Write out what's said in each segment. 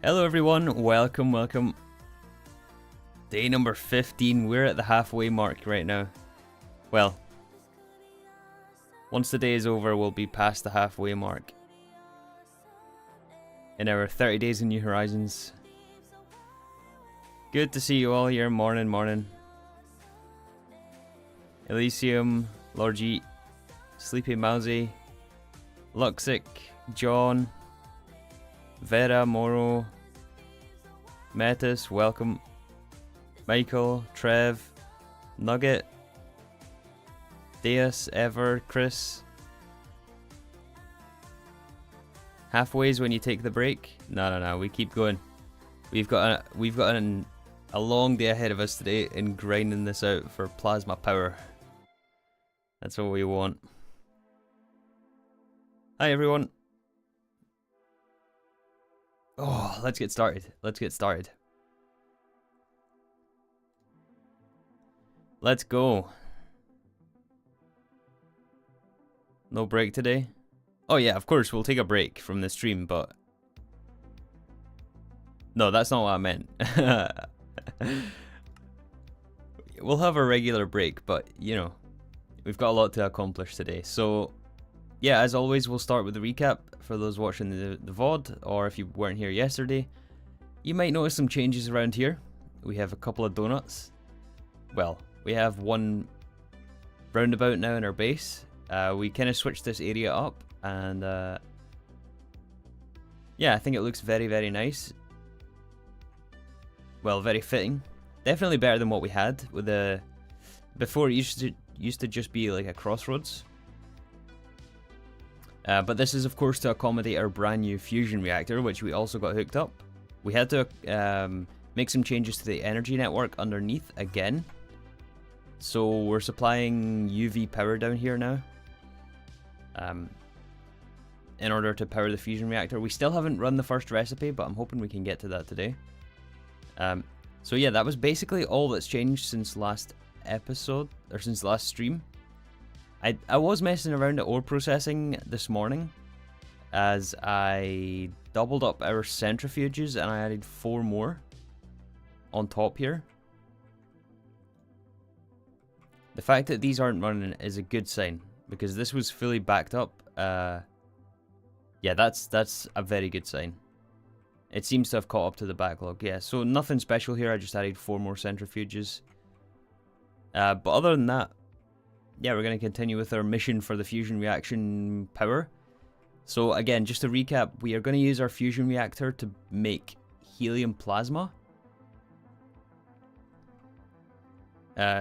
Hello everyone, welcome. Day number 15, we're at the halfway mark right now. Well, once the day is over, we'll be past the halfway mark. In our 30 days in New Horizons. Good to see you all here, morning. Elysium, Lorgie, Sleepy Mousy, Luxic, John, Vera, Moro, Metis, welcome. Michael, Trev, Nugget, Deus, Ever, Chris. Halfway's when you take the break? No, we keep going. We've got a long day ahead of us today in grinding this out for plasma power. That's what we want. Hi everyone. Oh, let's get started. Let's go. No break today? Oh yeah, of course, we'll take a break from the stream, but... No, that's not what I meant. We'll have a regular break, but, you know, we've got a lot to accomplish today. So, yeah, as always, we'll start with the recap for those watching the VOD, or if you weren't here yesterday. You might notice some changes around here. We have a couple of donuts. Well, we have one roundabout now in our base. We kind of switched this area up, and yeah, I think it looks very, very nice. Well, very fitting. Definitely better than what we had with the... Before it used to just be like a crossroads. But this is of course to accommodate our brand new fusion reactor, which we also got hooked up. We had to make some changes to the energy network underneath again. So we're supplying UV power down here now. In order to power the fusion reactor. We still haven't run the first recipe, but I'm hoping we can get to that today. So yeah, that was basically all that's changed since last episode, or since last stream. I was messing around at ore processing this morning, as I doubled up our centrifuges and I added 4 more on top here. The fact that these aren't running is a good sign, because this was fully backed up. Yeah, that's a very good sign. It seems to have caught up to the backlog. Yeah, so nothing special here. I just added 4 more centrifuges. But other than that, yeah, we're going to continue with our mission for the fusion reaction power. So again, just to recap, we are going to use our fusion reactor to make helium plasma.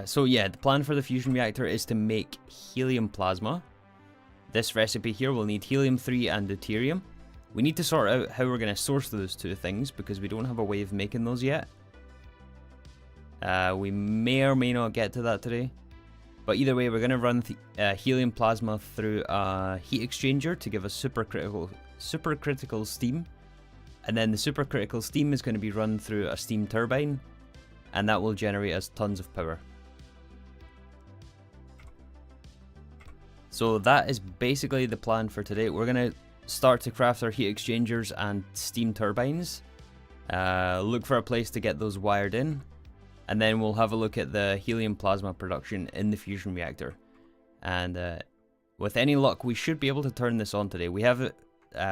So yeah, the plan for the fusion reactor is to make helium plasma. This recipe here will need helium-3 and deuterium. We need to sort out how we're going to source those 2 things, because we don't have a way of making those yet. We may or may not get to that today. But either way, we're going to run helium plasma through a heat exchanger to give us supercritical steam. And then the supercritical steam is going to be run through a steam turbine, and that will generate us tons of power. So that is basically the plan for today. We're going to start to craft our heat exchangers and steam turbines. Look for a place to get those wired in. And then we'll have a look at the helium plasma production in the fusion reactor. And with any luck, we should be able to turn this on today. We have it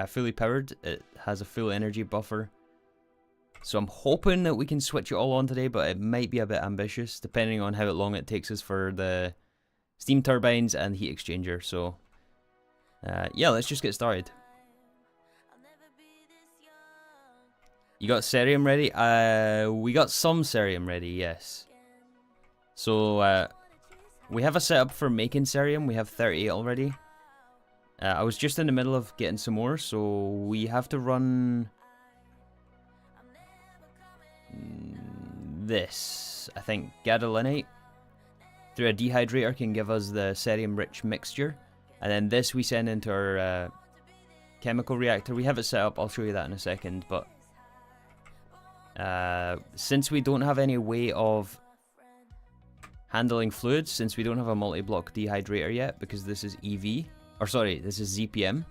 fully powered. It has a full energy buffer. So I'm hoping that we can switch it all on today, but it might be a bit ambitious, depending on how long it takes us for the steam turbines and heat exchanger. So yeah, let's just get started. You got cerium ready? We got some cerium ready, yes. So we have a setup for making cerium. We have 38 already. I was just in the middle of getting some more, so we have to run this. I think gadolinite through a dehydrator can give us the cerium-rich mixture, and then this we send into our chemical reactor. We have it set up. I'll show you that in a second, but since we don't have any way of handling fluids, since we don't have a multi-block dehydrator yet, because this is EV, or sorry, this is ZPM,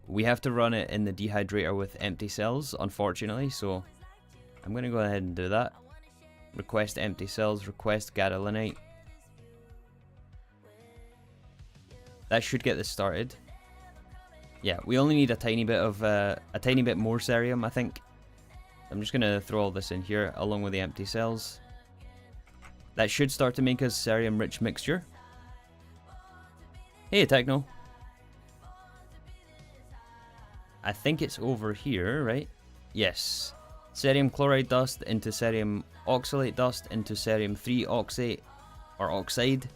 we have to run it in the dehydrator with empty cells, unfortunately, so I'm going to go ahead and do that. Request empty cells, request gadolinite. That should get this started. Yeah, we only need a tiny bit more cerium, I think. I'm just going to throw all this in here along with the empty cells. That should start to make us cerium-rich mixture. Hey, Techno. I think it's over here, right? Yes. Cerium chloride dust into cerium oxalate dust into cerium 3 oxate or oxide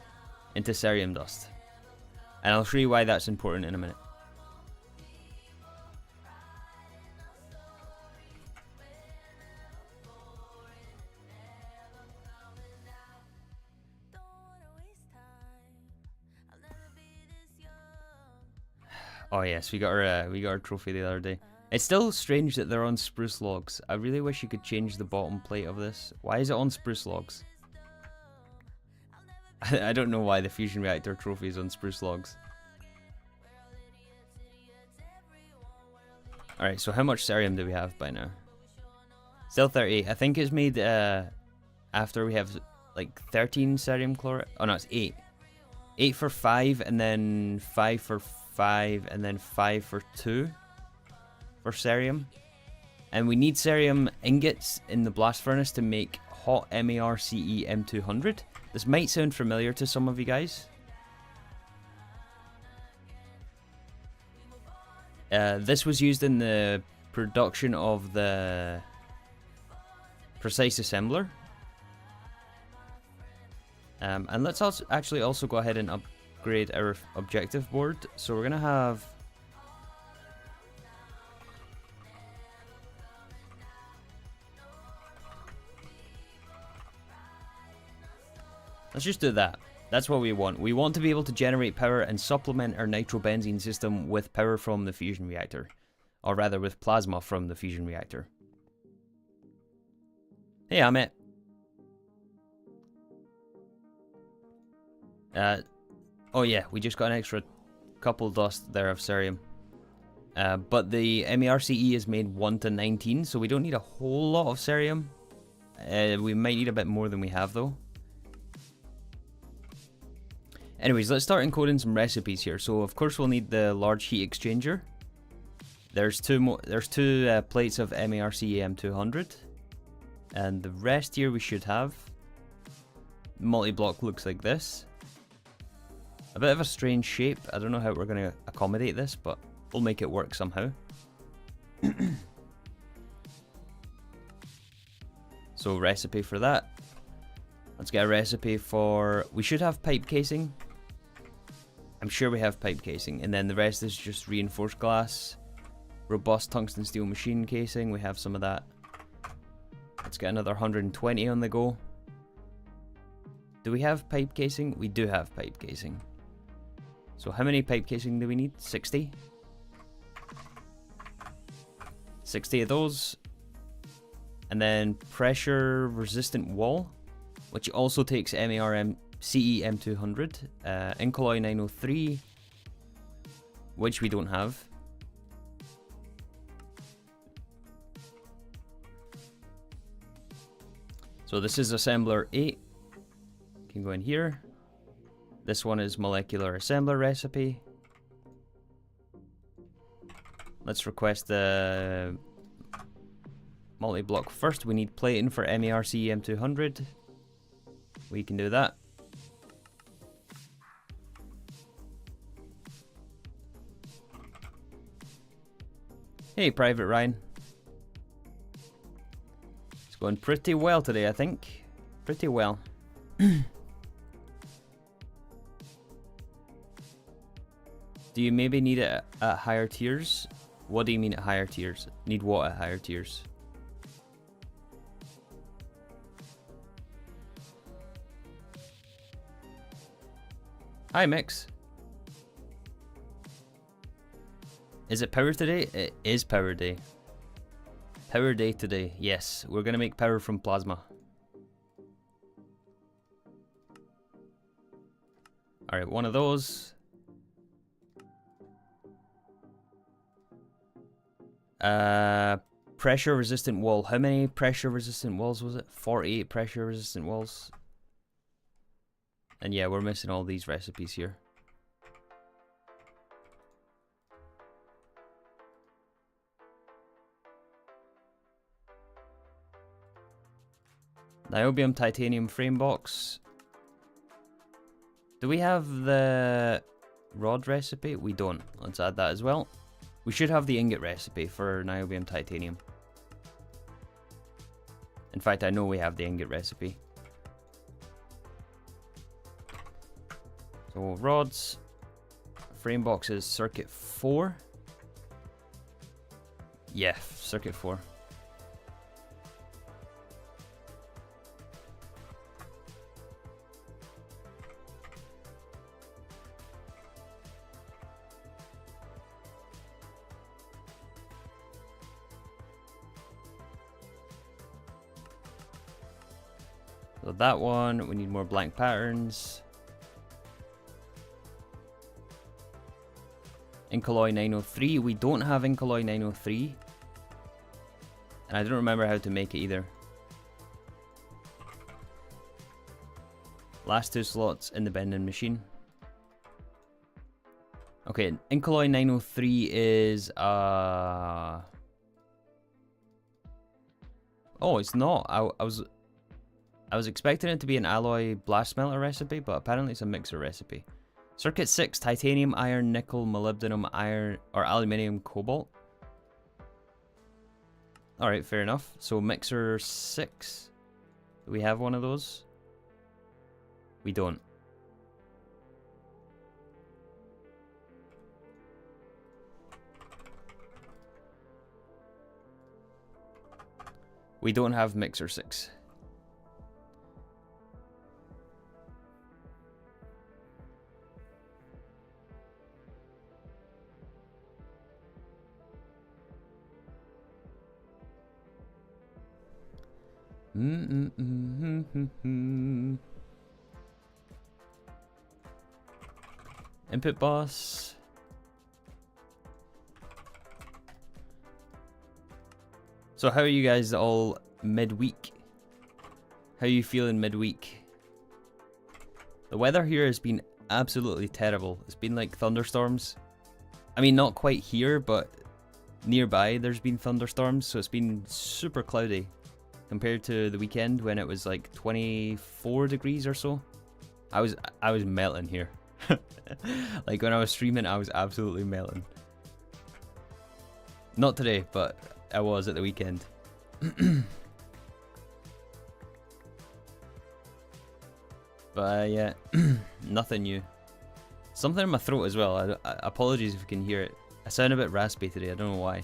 into cerium dust. And I'll show you why that's important in a minute. Oh yes, we got our trophy the other day. It's still strange that they're on spruce logs. I really wish you could change the bottom plate of this. Why is it on spruce logs? I don't know why the fusion reactor trophy is on spruce logs. Alright, so how much cerium do we have by now? Still 38. I think it's made after we have like 13 cerium chloride. Oh no, it's 8. 8 for 5 and then 5 for 5 and then 5 for 2 for cerium. And we need cerium ingots in the blast furnace to make hot MARCE M200. This might sound familiar to some of you guys. This was used in the production of the precise assembler. And let's actually also go ahead and upgrade our objective board. So we're going to have... Let's just do that. That's what we want. We want to be able to generate power and supplement our nitrobenzene system with power from the fusion reactor. Or rather, with plasma from the fusion reactor. Hey, Amit. Oh yeah, we just got an extra couple dust there of cerium. But the MARCE is made 1 to 19, so we don't need a whole lot of cerium. We might need a bit more than we have though. Anyways, let's start encoding some recipes here. So of course we'll need the large heat exchanger. There's two plates of MARCE M200, and the rest here we should have. Multi-block looks like this. A bit of a strange shape. I don't know how we're going to accommodate this, but we'll make it work somehow. So recipe for that. Let's get a recipe for... We should have pipe casing. I'm sure we have pipe casing. And then the rest is just reinforced glass. Robust tungsten steel machine casing. We have some of that. Let's get another 120 on the go. Do we have pipe casing? We do have pipe casing. So how many pipe casing do we need? 60? 60 of those. And then pressure resistant wall, which also takes MARM CE M200. Incolloy 903, which we don't have. So this is assembler 8. Can go in here. This one is molecular assembler recipe. Let's request the multi-block first. We need plating for MERC M200. We can do that. Hey, Private Ryan. It's going pretty well today, I think. Pretty well. Do you maybe need it at higher tiers? What do you mean at higher tiers? Need what at higher tiers? Hi, Mix. Is it power today? It is power day. Power day today. Yes, we're gonna make power from plasma. Alright, one of those. Pressure resistant wall. How many pressure resistant walls was it? 48 pressure resistant walls. And yeah, we're missing all these recipes here. Niobium titanium frame box. Do we have the rod recipe? We don't. Let's add that as well. We should have the ingot recipe for niobium titanium. In fact, I know we have the ingot recipe. So rods, frame boxes, circuit 4. Yeah, circuit 4. So that one, we need more blank patterns. Incolloy 903, we don't have Incolloy 903. And I don't remember how to make it either. Last 2 slots in the bending machine. Okay, Incolloy 903 is oh, it's not. I was expecting it to be an alloy blast smelter recipe, but apparently it's a mixer recipe. Circuit 6, titanium, iron, nickel, molybdenum, iron, or aluminium, cobalt. Alright, fair enough. So mixer 6. Do we have one of those? We don't. We don't have mixer 6. Input boss. So how are you guys all midweek? How are you feeling midweek? The weather here has been absolutely terrible. It's been like thunderstorms. I mean, not quite here, but nearby there's been thunderstorms, so it's been super cloudy. Compared to the weekend when it was like 24 degrees or so. I was melting here. Like when I was streaming, I was absolutely melting. Not today, but I was at the weekend. But yeah, nothing new. Something in my throat as well. Apologies if you can hear it. I sound a bit raspy today, I don't know why.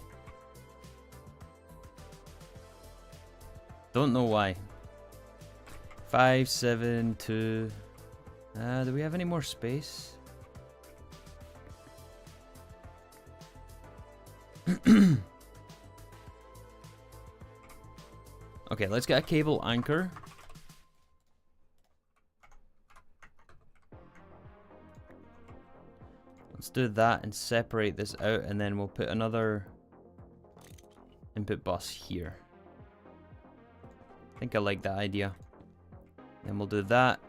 Don't know why. 5, 7, 2. Do we have any more space? Okay, let's get a cable anchor. Let's do that and separate this out, and then we'll put another input bus here. I think I like that idea. Then we'll do that,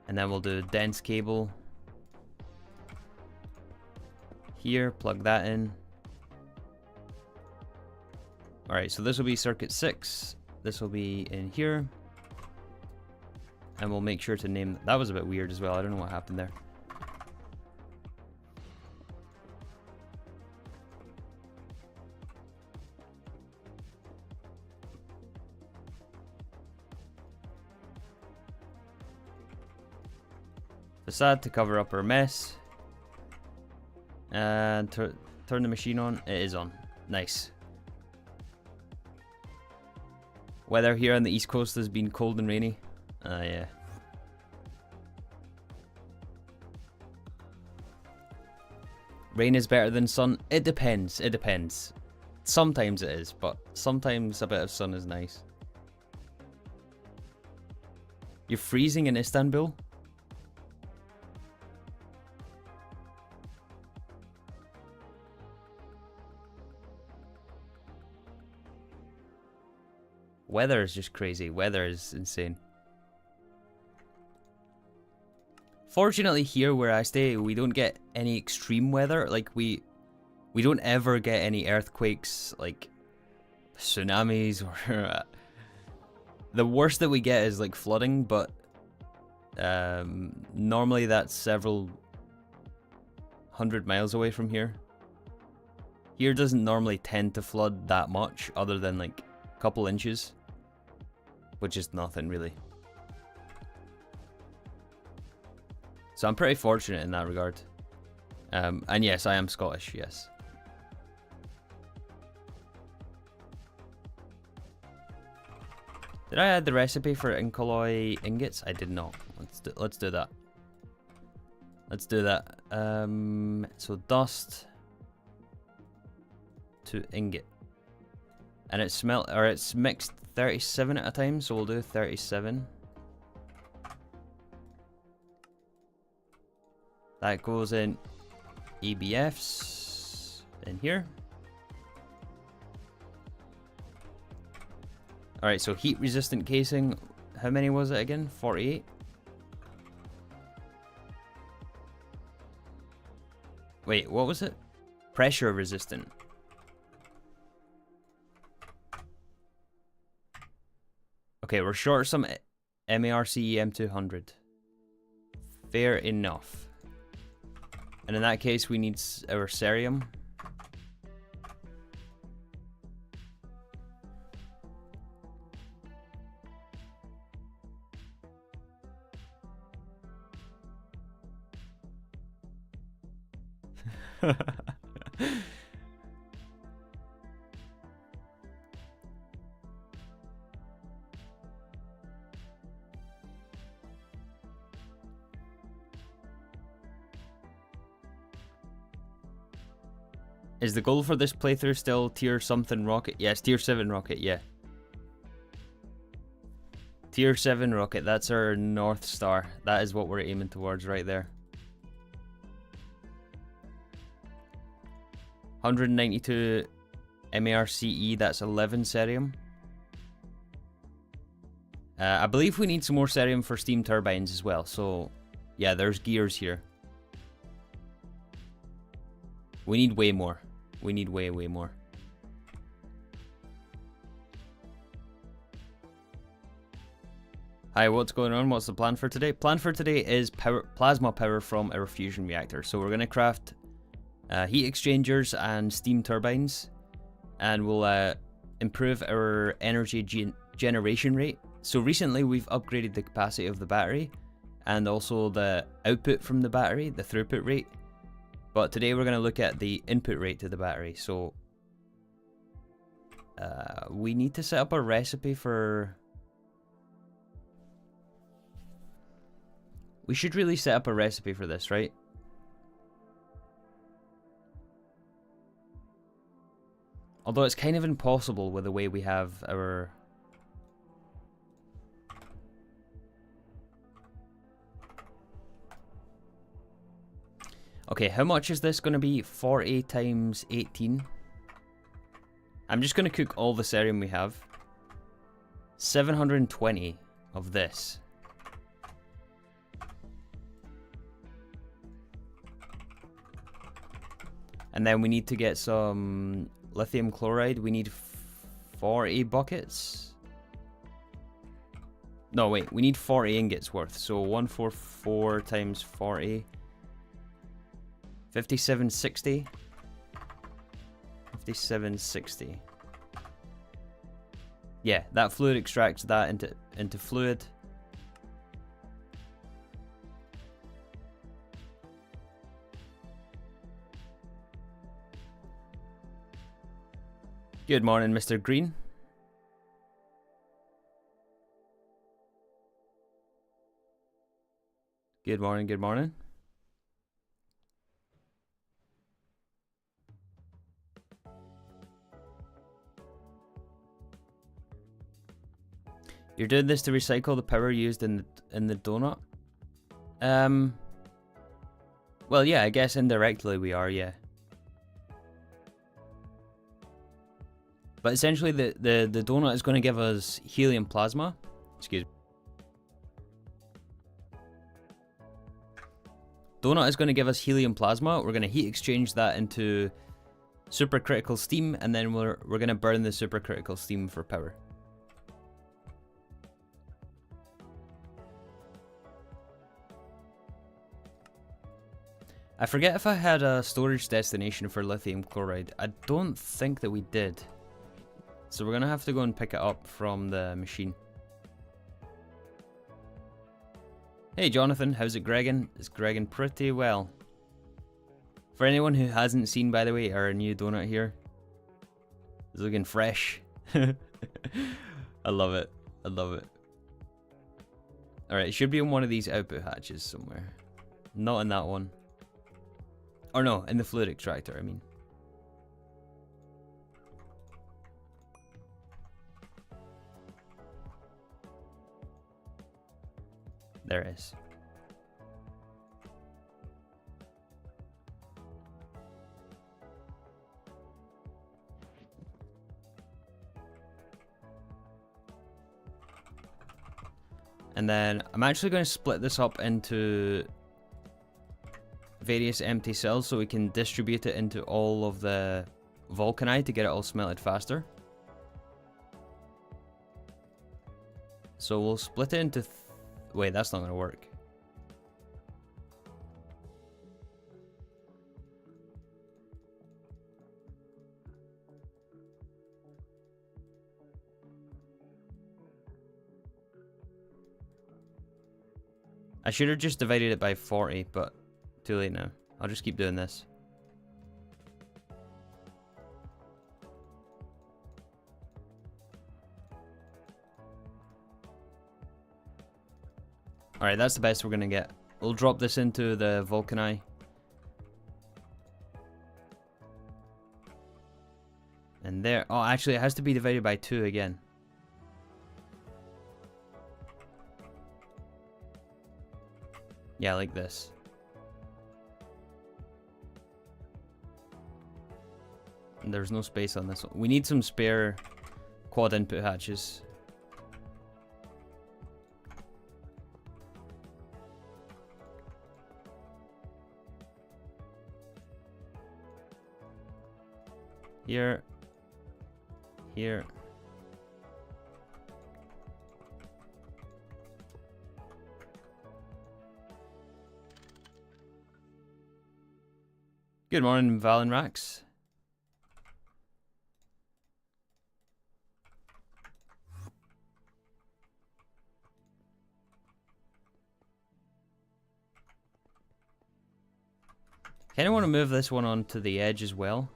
and then we'll do a dense cable here, plug that in. Alright, so this will be circuit 6. This will be in here. And we'll make sure to name... That was a bit weird as well. I don't know what happened there. Facade to cover up our mess. And turn the machine on. It is on. Nice. Weather here on the East Coast has been cold and rainy. Yeah. Rain is better than sun. It depends. It depends. Sometimes it is, but sometimes a bit of sun is nice. You're freezing in Istanbul? Weather is just crazy. Weather is insane. Fortunately here where I stay, we don't get any extreme weather. Like we don't ever get any earthquakes, like tsunamis or the worst that we get is like flooding, but normally that's several 100 miles away from here. Here doesn't normally tend to flood that much other than like a couple inches. Which is nothing, really. So I'm pretty fortunate in that regard. And yes, I am Scottish, yes. Did I add the recipe for incolloy ingots? I did not. Let's do that. Let's do that. So dust to ingot. And it's mixed 37 at a time, so we'll do 37. That goes in EBFs in here. Alright, so heat resistant casing. How many was it again? 48? Wait, what was it? Pressure resistant. Okay, we're short some MARCE M200. Fair enough. And in that case, we need our cerium. Is the goal for this playthrough still tier something rocket? Yes, tier 7 rocket, yeah. Tier 7 rocket, that's our North Star. That is what we're aiming towards right there. 192 MARCE, that's 11 cerium. I believe we need some more cerium for steam turbines as well, so yeah, there's gears here. We need way more. We need way more. Hi, what's going on? What's the plan for today? Plan for today is plasma power from our fusion reactor. So we're going to craft heat exchangers and steam turbines, and we'll improve our energy generation rate. So recently we've upgraded the capacity of the battery and also the output from the battery, the throughput rate. But today we're going to look at the input rate to the battery. So we need to set up a recipe for We should really set up a recipe for this, right? Although it's kind of impossible with the way we have our... Okay, how much is this going to be? 40 times 18. I'm just going to cook all the cerium we have. 720 of this. And then we need to get some lithium chloride. We need 40 buckets. No, wait. We need 40 ingots worth. So 144 times 40. 5760. 5760. Yeah, that fluid extracts that into fluid. Good morning, Mr. Green. Good morning, good morning. You're doing this to recycle the power used in the donut? Well, yeah, I guess indirectly we are, yeah. But essentially the donut is going to give us helium plasma. Excuse me. Donut is going to give us helium plasma. We're going to heat exchange that into supercritical steam, and then we're going to burn the supercritical steam for power. I forget if I had a storage destination for lithium chloride. I don't think that we did. So we're going to have to go and pick it up from the machine. Hey Jonathan, how's it Greggin? It's Greggin pretty well. For anyone who hasn't seen, by the way, our new donut here. It's looking fresh. I love it. I love it. Alright, it should be in one of these output hatches somewhere. Not in that one. Or no, in the fluid extractor, I mean. There it is. And then I'm actually going to split this up into various empty cells so we can distribute it into all of the vulcanite to get it all smelted faster. So we'll split it into... Wait, that's not going to work. I should have just divided it by 40, but too late now. I'll just keep doing this. Alright, that's the best we're gonna get. We'll drop this into the vulcanite. And there. Oh, actually, it has to be divided by 2 again. Yeah, like this. And there's no space on this one. We need some spare quad input hatches. Here. Here. Good morning, Valen Rax. Kinda want to move this one onto the edge as well.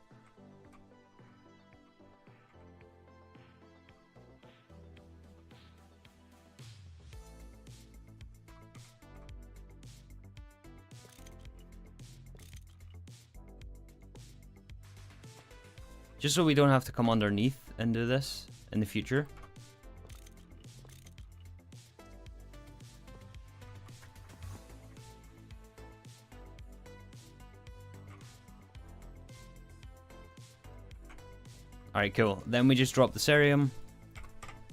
Just so we don't have to come underneath and do this in the future. Alright, cool. Then we just drop the Cerium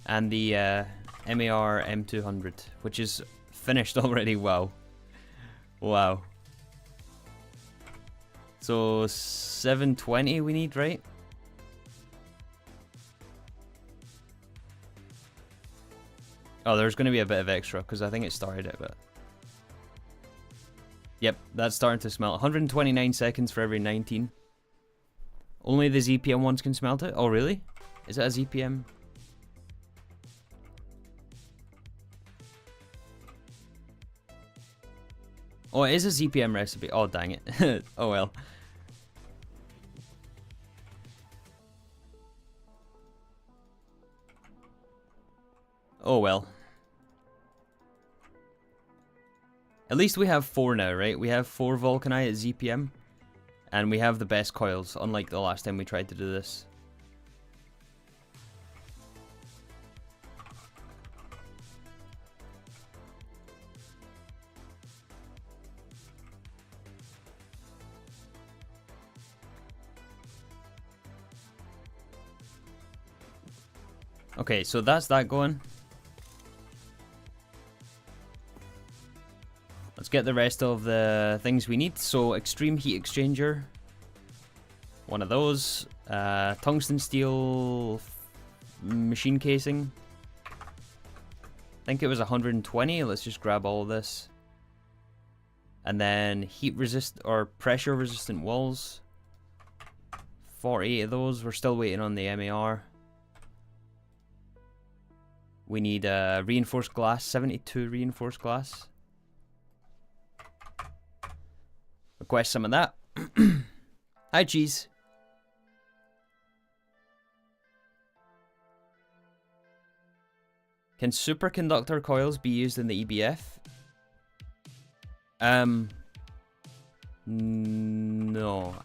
and the MAR M200, which is finished already. Wow. Wow. So 720 we need, right? Oh, there's going to be a bit of extra because I think it started it, but... Yep, that's starting to smelt. 129 seconds for every 19. Only the ZPM ones can smelt it? Oh, really? Is that a ZPM? Oh, it is a ZPM recipe. Oh, dang it. Oh, well. Oh, well. At least we have 4 now, right? We have 4 Vulcanite at ZPM. And we have the best coils, unlike the last time we tried to do this. Okay, so that's that going. Let's get the rest of the things we need. So, extreme heat exchanger. One of those. Tungsten steel machine casing. I think it was 120. Let's just grab all of this. And then heat resist or pressure resistant walls. 48 of those. We're still waiting on the MAR. We need reinforced glass. 72 reinforced glass. Request some of that. Hi, cheese. Can superconductor coils be used in the EBF? No.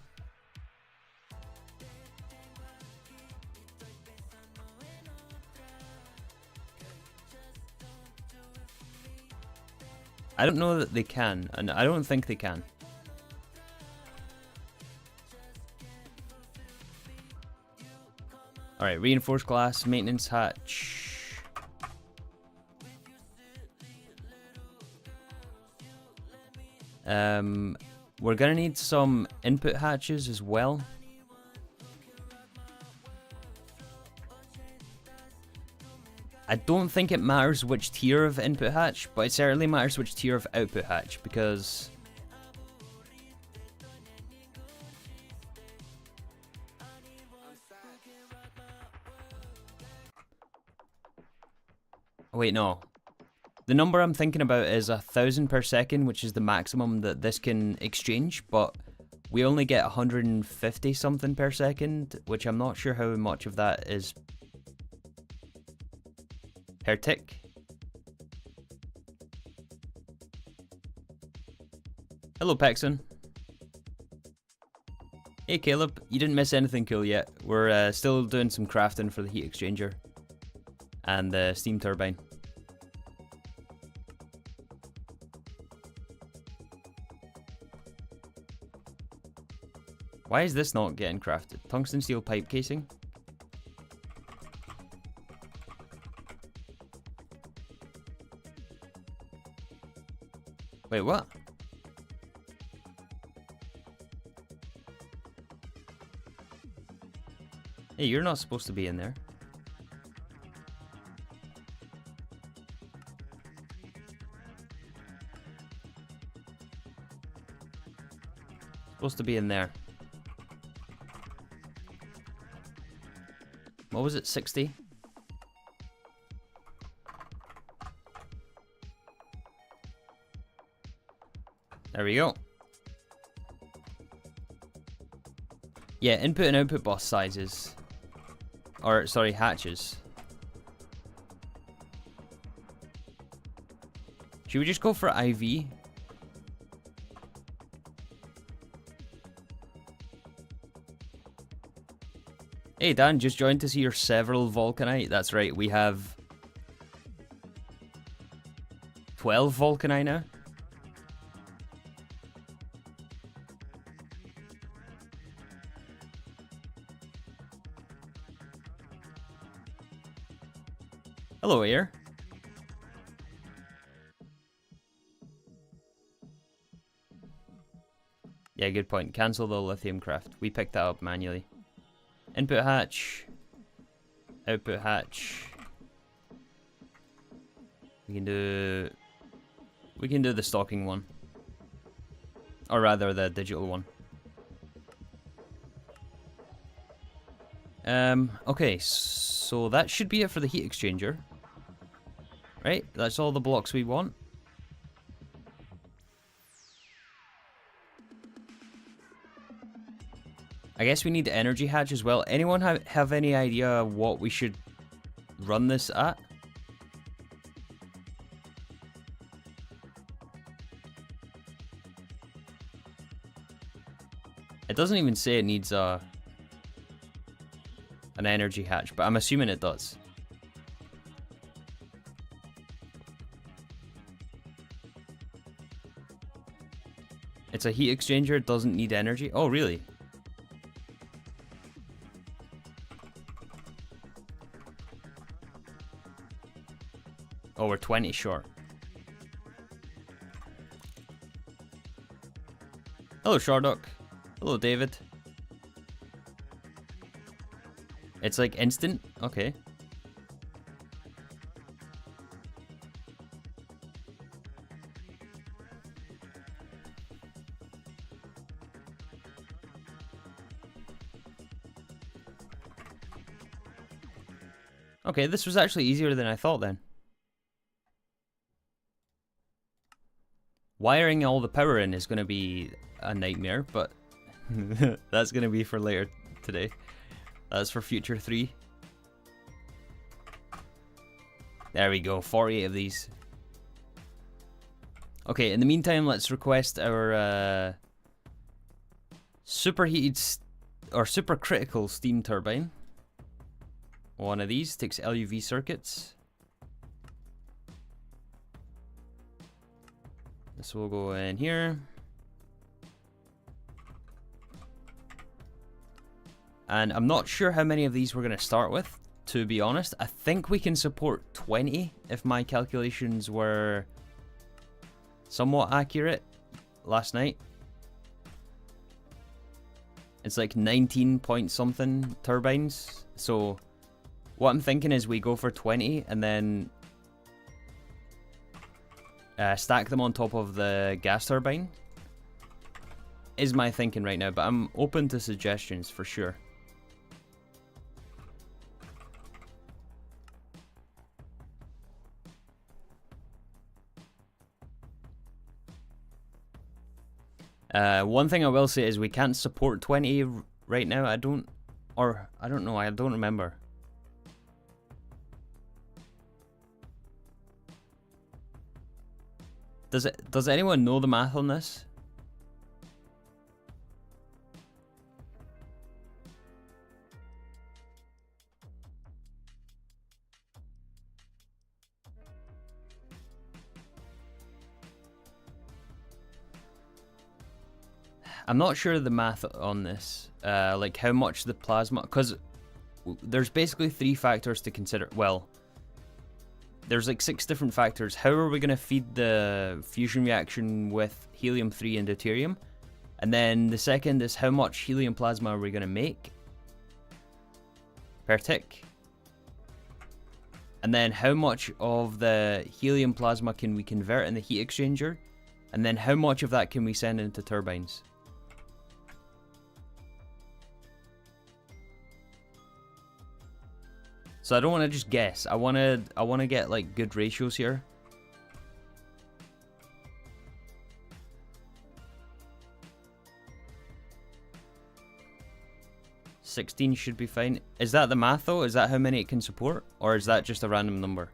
I don't know that they can, and I don't think they can. Alright, reinforced glass, maintenance hatch. We're gonna need some input hatches as well. I don't think it matters which tier of input hatch, but it certainly matters which tier of output hatch, because... Wait, no. The number I'm thinking about is 1,000 per second, which is the maximum that this can exchange, but we only get 150 something per second, which I'm not sure how much of that is per tick. Hello, Paxson. Hey, Caleb. You didn't miss anything cool yet. We're still doing some crafting for the heat exchanger and the steam turbine. Why is this not getting crafted? Tungsten steel pipe casing? Wait, what? Hey, you're not supposed to be in there. Supposed to be in there. What was it, 60? There we go. Yeah, input and output bus sizes. Or, sorry, hatches. Should we just go for IV? Hey Dan, just joined to see your several Vulcanite. That's right, we have 12 Vulcanite now. Hello, Air. Yeah, good point. Cancel the lithium craft. We picked that up manually. Input hatch. Output hatch. We can do the stocking one. Or rather the digital one. Okay, so that should be it for the heat exchanger. Right, that's all the blocks we want. I guess we need the energy hatch as well. Anyone have any idea what we should run this at? It doesn't even say it needs an energy hatch, but I'm assuming it does. It's a heat exchanger, it doesn't need energy. Oh, really? Oh, we're 20 short. Hello, Shardock. Hello, David. It's like instant? Okay. Okay, this was actually easier than I thought then. Wiring all the power in is going to be a nightmare, but that's going to be for later today. That's for Future 3. There we go, 48 of these. Okay, in the meantime, let's request our superheated or supercritical steam turbine. One of these takes LUV circuits. This will go in here. And I'm not sure how many of these we're going to start with, to be honest. I think we can support 20 if my calculations were somewhat accurate last night. It's like 19 point something turbines. So what I'm thinking is we go for 20 and then stack them on top of the gas turbine. Is my thinking right now, but I'm open to suggestions for sure. One thing I will say is we can't support 20 right now. I don't know. I don't remember. Does anyone know the math on this? I'm not sure of the math on this, like how much the plasma, because there's basically 3 factors to consider. Well, there's like 6 different factors. How are we going to feed the fusion reaction with helium-3 and deuterium? And then the second is how much helium plasma are we going to make per tick? And then how much of the helium plasma can we convert in the heat exchanger? And then how much of that can we send into turbines? So I don't want to just guess. I want to get like good ratios here. $16 should be fine. Is that the math though? Is that how many it can support? Or is that just a random number?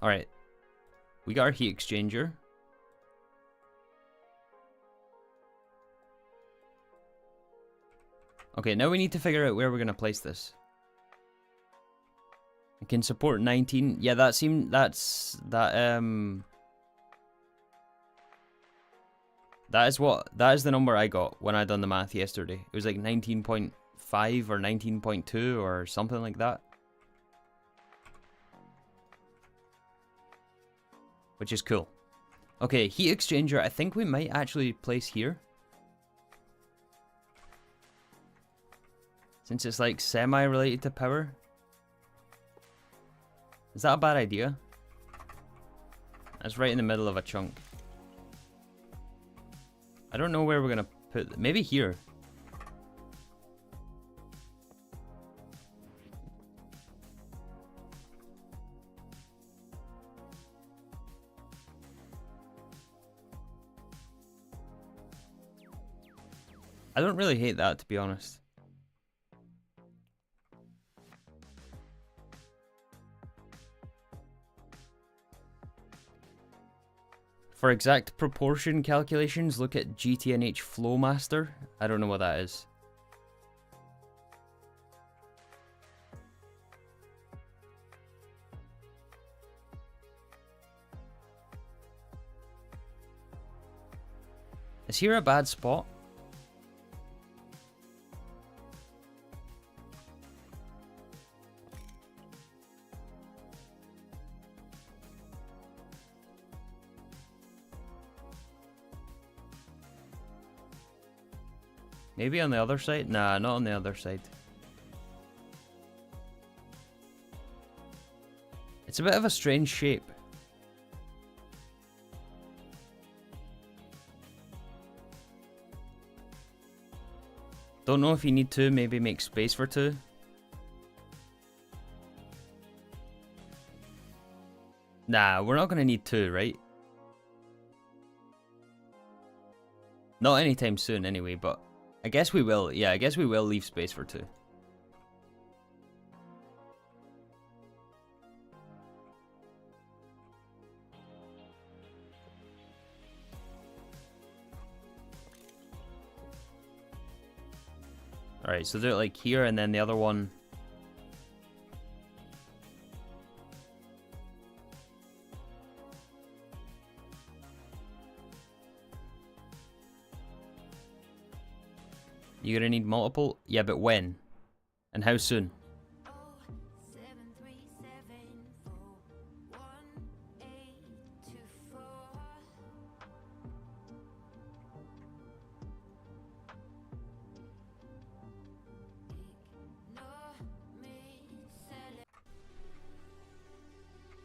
Alright. We got our heat exchanger. Okay, now we need to figure out where we're going to place this. It can support 19. Yeah, that is the number I got when I done the math yesterday. It was like 19.5 or 19.2 or something like that. Which is cool. Okay, heat exchanger, I think we might actually place here. Since it's like semi-related to power. Is that a bad idea? That's right in the middle of a chunk. I don't know where we're gonna put... Maybe here. I don't really hate that, to be honest. For exact proportion calculations, look at GTNH Flowmaster. I don't know what that is. Is here a bad spot? Maybe on the other side? Nah, not on the other side. It's a bit of a strange shape. Don't know if you need to, maybe make space for two. Nah, we're not gonna need two, right? Not anytime soon anyway, but I guess we will. Yeah, I guess we will leave space for two. Alright, so do it like here and then the other one. You're gonna need multiple? Yeah, but when? And how soon?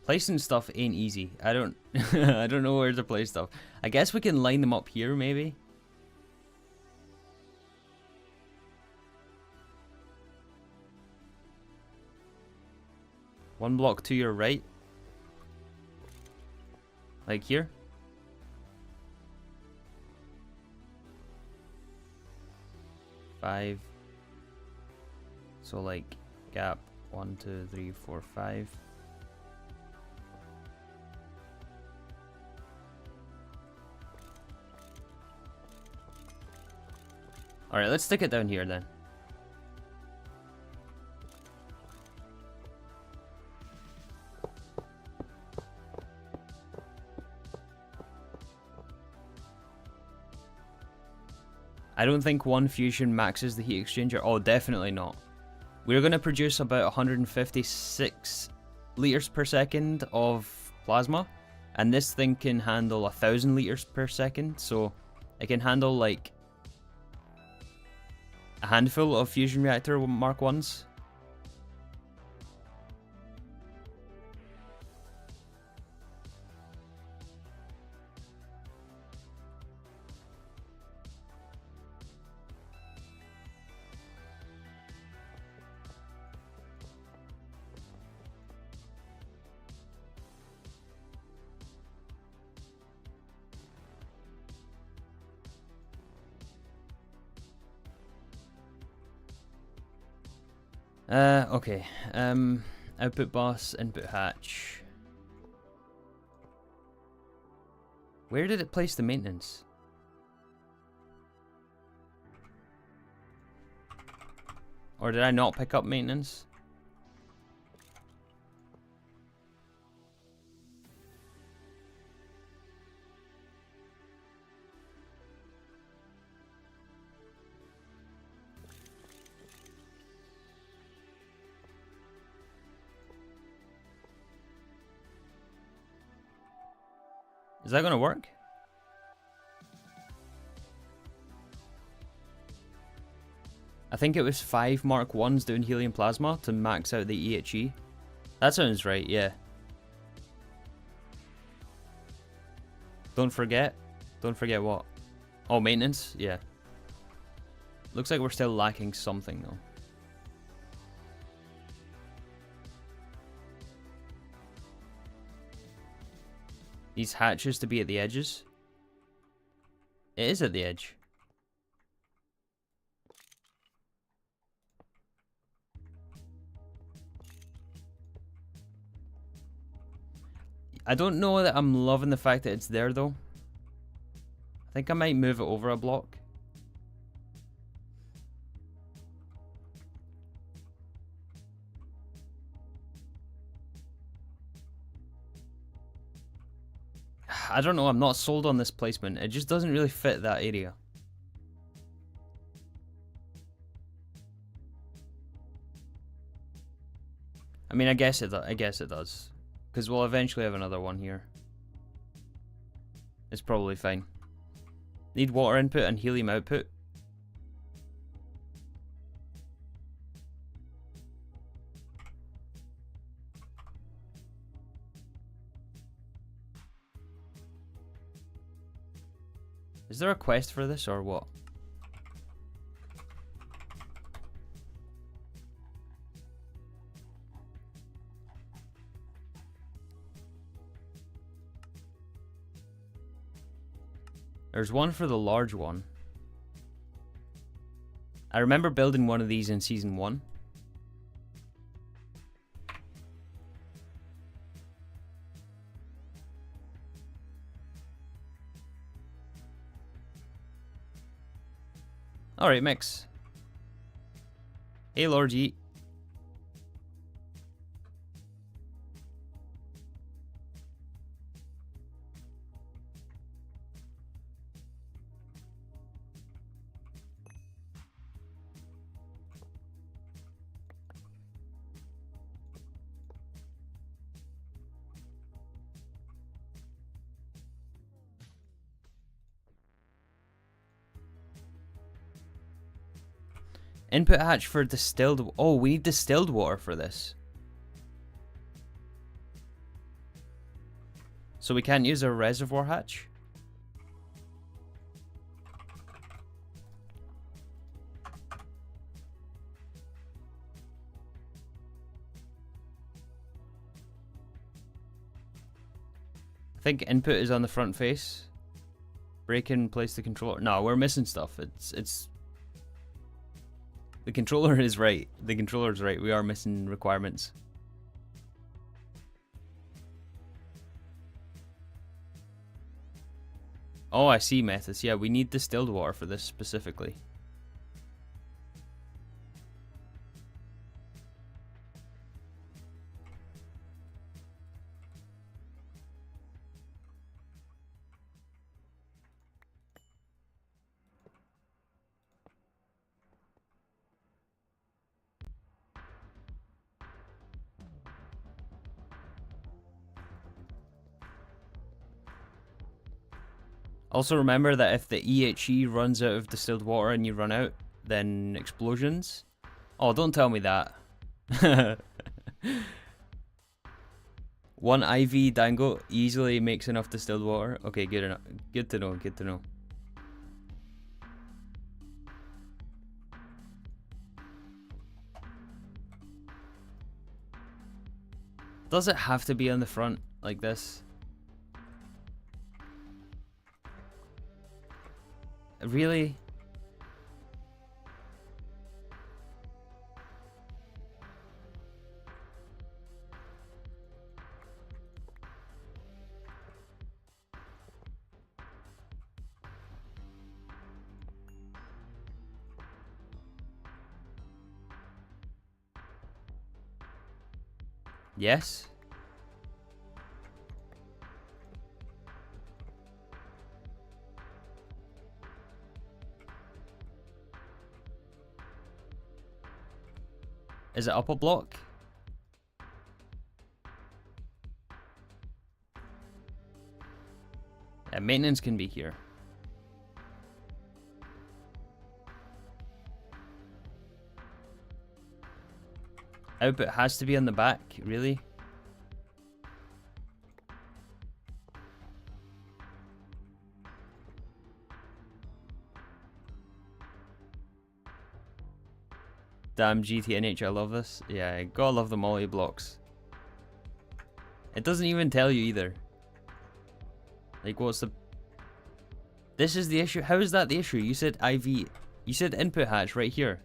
Placing stuff ain't easy. I don't I don't know where to place stuff. I guess we can line them up here maybe. One block to your right. Like here. Five. So like gap 1, 2, 3, 4, 5. Alright, let's stick it down here then. I don't think one fusion maxes the heat exchanger. Oh, definitely not. We're going to produce about 156 liters per second of plasma. And this thing can handle 1,000 liters per second. So it can handle like a handful of fusion reactor Mark 1s. Okay. Output bus, input hatch. Where did it place the maintenance? Or did I not pick up maintenance? Is that gonna work? I think it was 5 Mark 1s doing helium plasma to max out the EHE. That sounds right, yeah. Don't forget. Don't forget what? Oh, maintenance? Yeah. Looks like we're still lacking something though. These hatches to be at the edges. It is at the edge. I don't know that I'm loving the fact that it's there though. I think I might move it over a block. I don't know, I'm not sold on this placement. It just doesn't really fit that area. I mean, I guess it does. Because we'll eventually have another one here. It's probably fine. Need water input and helium output. Is there a quest for this or what? There's one for the large one. I remember building one of these in Season 1. Alright, mix. Hey, Lord Yeet. Input hatch for distilled... Oh, we need distilled water for this. So we can't use a reservoir hatch? I think input is on the front face. Break in, place the controller. No, we're missing stuff. It's... The controller is right. The controller's right. We are missing requirements. Oh, I see, Methus. Yeah, we need distilled water for this specifically. Also remember that if the EHE runs out of distilled water and you run out, then explosions. Oh, don't tell me that. One IV dango easily makes enough distilled water. Okay, good enough. Good to know, good to know. Does it have to be on the front like this? Really? Yes? Is it up a block? Yeah, maintenance can be here. Output has to be on the back, really? Damn GTNH, I love this. Yeah, gotta love the multi blocks. It doesn't even tell you either. Like, what's the... This is the issue? How is that the issue? You said IV... You said input hatch right here.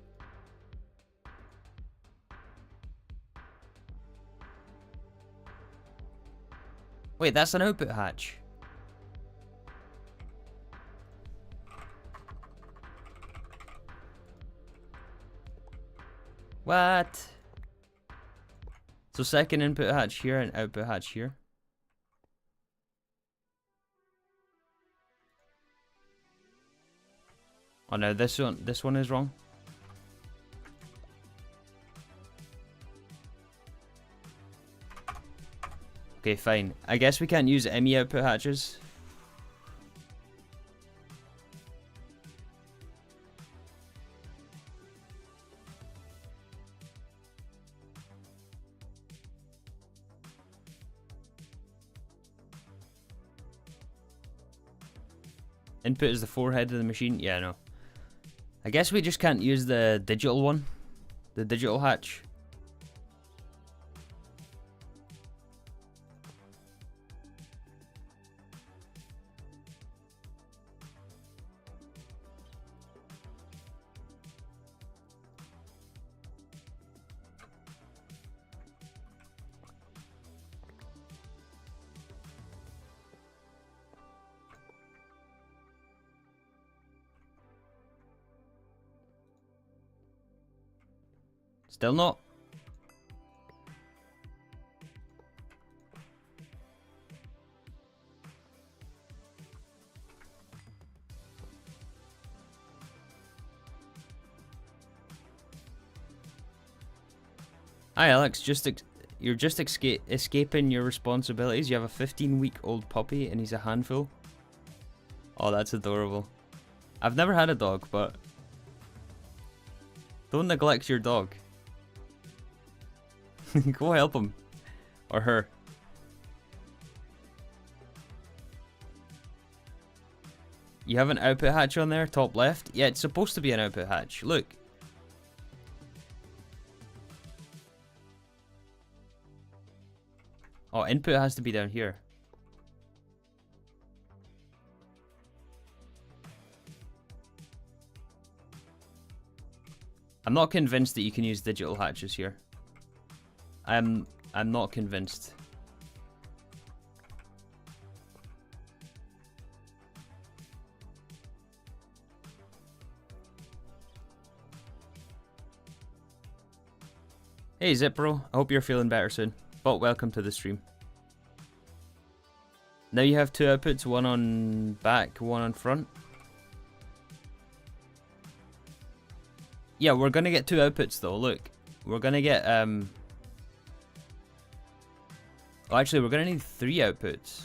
Wait, that's an output hatch. What? So second input hatch here and output hatch here. Oh no, this one is wrong. Okay, fine. I guess we can't use ME output hatches. Input is the forehead of the machine. Yeah, no. I guess we just can't use the digital one. The digital hatch. Still not. Hi Alex, you're just escaping your responsibilities. You have a 15-week-old puppy and he's a handful. Oh, that's adorable. I've never had a dog, but don't neglect your dog. Go help him. Or her. You have an output hatch on there, top left? Yeah, it's supposed to be an output hatch. Look. Oh, input has to be down here. I'm not convinced that you can use digital hatches here. I'm not convinced. Hey Zipro, I hope you're feeling better soon. But welcome to the stream. Now you have two outputs, one on back, one on front. Yeah, we're gonna get two outputs though, look. We're gonna get oh, actually, we're gonna need three outputs.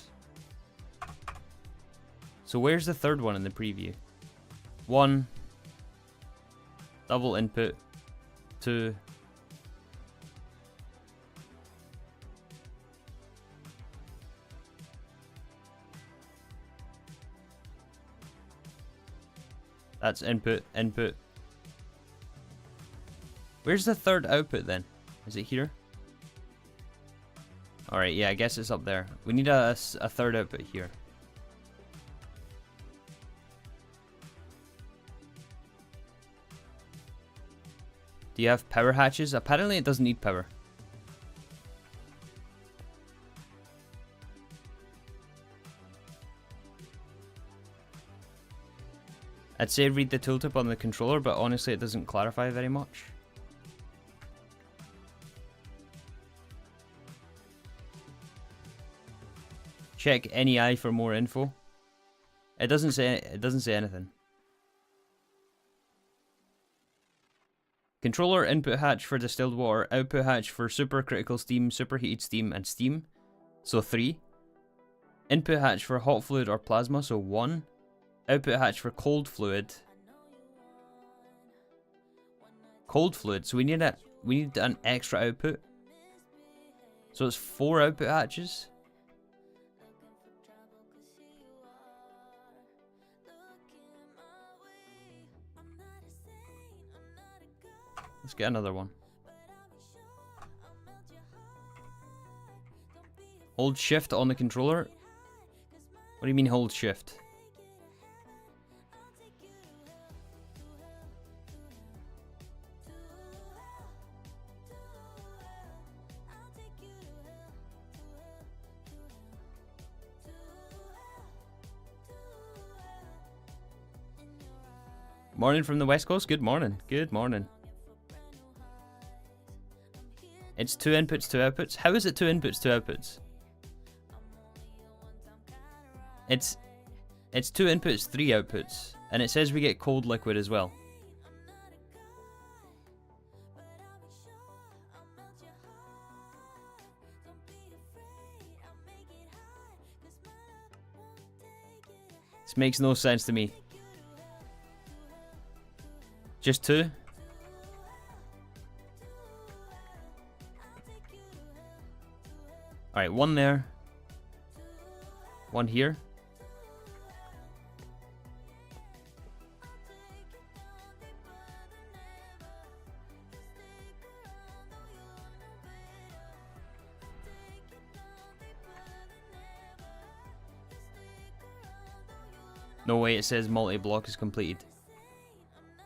So where's the third one in the preview? One. Double input. Two. That's input, input. Where's the third output then? Is it here? Alright, yeah, I guess it's up there. We need a third output here. Do you have power hatches? Apparently it doesn't need power. I'd say read the tooltip on the controller, but honestly it doesn't clarify very much. Check NEI for more info. It doesn't say anything. Controller input hatch for distilled water, output hatch for supercritical steam, superheated steam, and steam. So 3. Input hatch for hot fluid or plasma, so 1. Output hatch for cold fluid. Cold fluid, so we need an extra output. So it's 4 output hatches. Let's get another one. Hold shift on the controller. What do you mean hold shift? Morning from the West Coast. Good morning. Good morning. It's 2 inputs, 2 outputs. How is it 2 inputs, 2 outputs? It's 2 inputs, 3 outputs. And it says we get cold liquid as well. This makes no sense to me. Just 2? Alright, 1 there. 1 here. No way, it says multi-block is completed.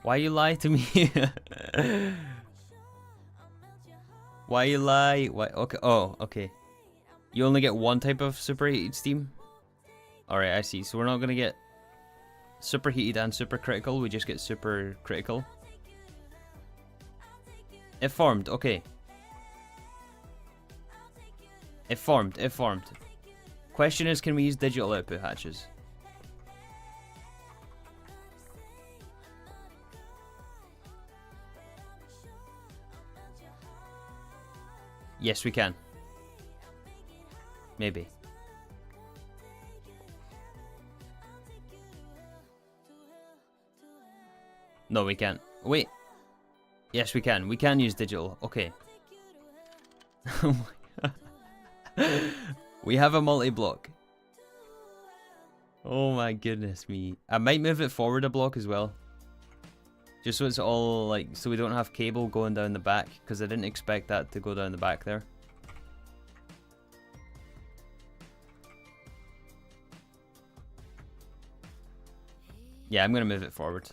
Why you lie to me? Why you lie? Why? Okay. Oh, okay. You only get 1 type of superheated steam? Alright, I see. So we're not going to get superheated and supercritical. We just get supercritical. It formed. Okay. It formed. It formed. Question is, can we use digital output hatches? Yes, we can. Maybe. No, we can't. Wait. Yes, we can. We can use digital. Okay. Oh my god. We have a multi-block. Oh my goodness me. I might move it forward a block as well. Just so it's all like, so we don't have cable going down the back, because I didn't expect that to go down the back there. Yeah, I'm gonna move it forward.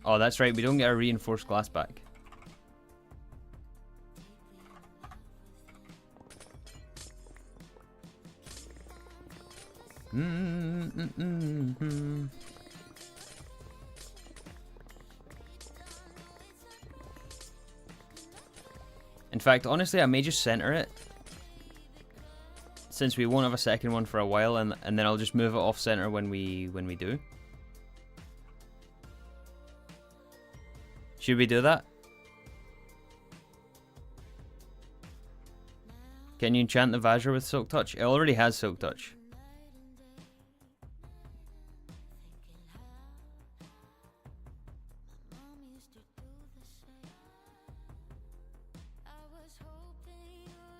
Oh, that's right, we don't get a reinforced glass back. In fact, honestly, I may just center it, since we won't have a second one for a while, and then I'll just move it off center when we do. Should we do that? Can you enchant the Vajra with Silk Touch? It already has Silk Touch.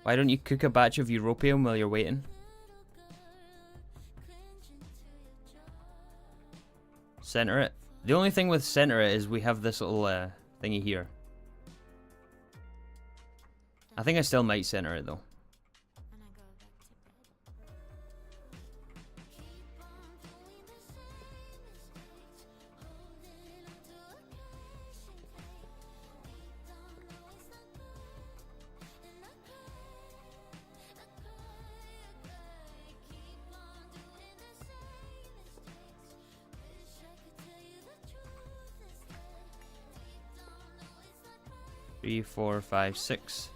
Why don't you cook a batch of Europium while you're waiting? Center it. The only thing with center it is we have this little thingy here. I think I still might center it though. 3, 4, 5, 6.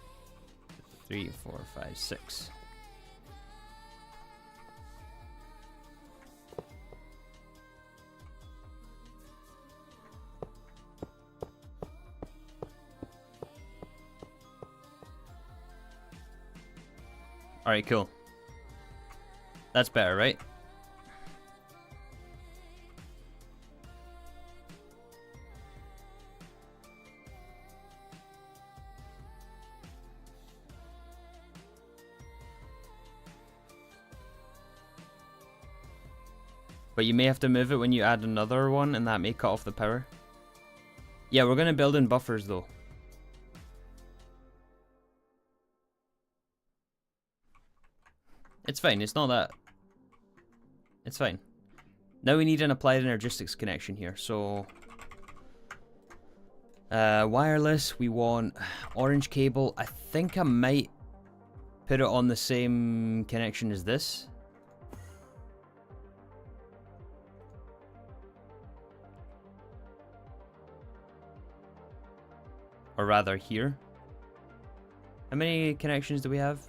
3, 4, 5, 6. Alright, cool. That's better, right? But you may have to move it when you add another one, and that may cut off the power. Yeah, we're going to build in buffers, though. It's fine, it's not that... It's fine. Now we need an applied energistics connection here, so... wireless, we want orange cable. I think I might put it on the same connection as this. Or rather here. How many connections do we have?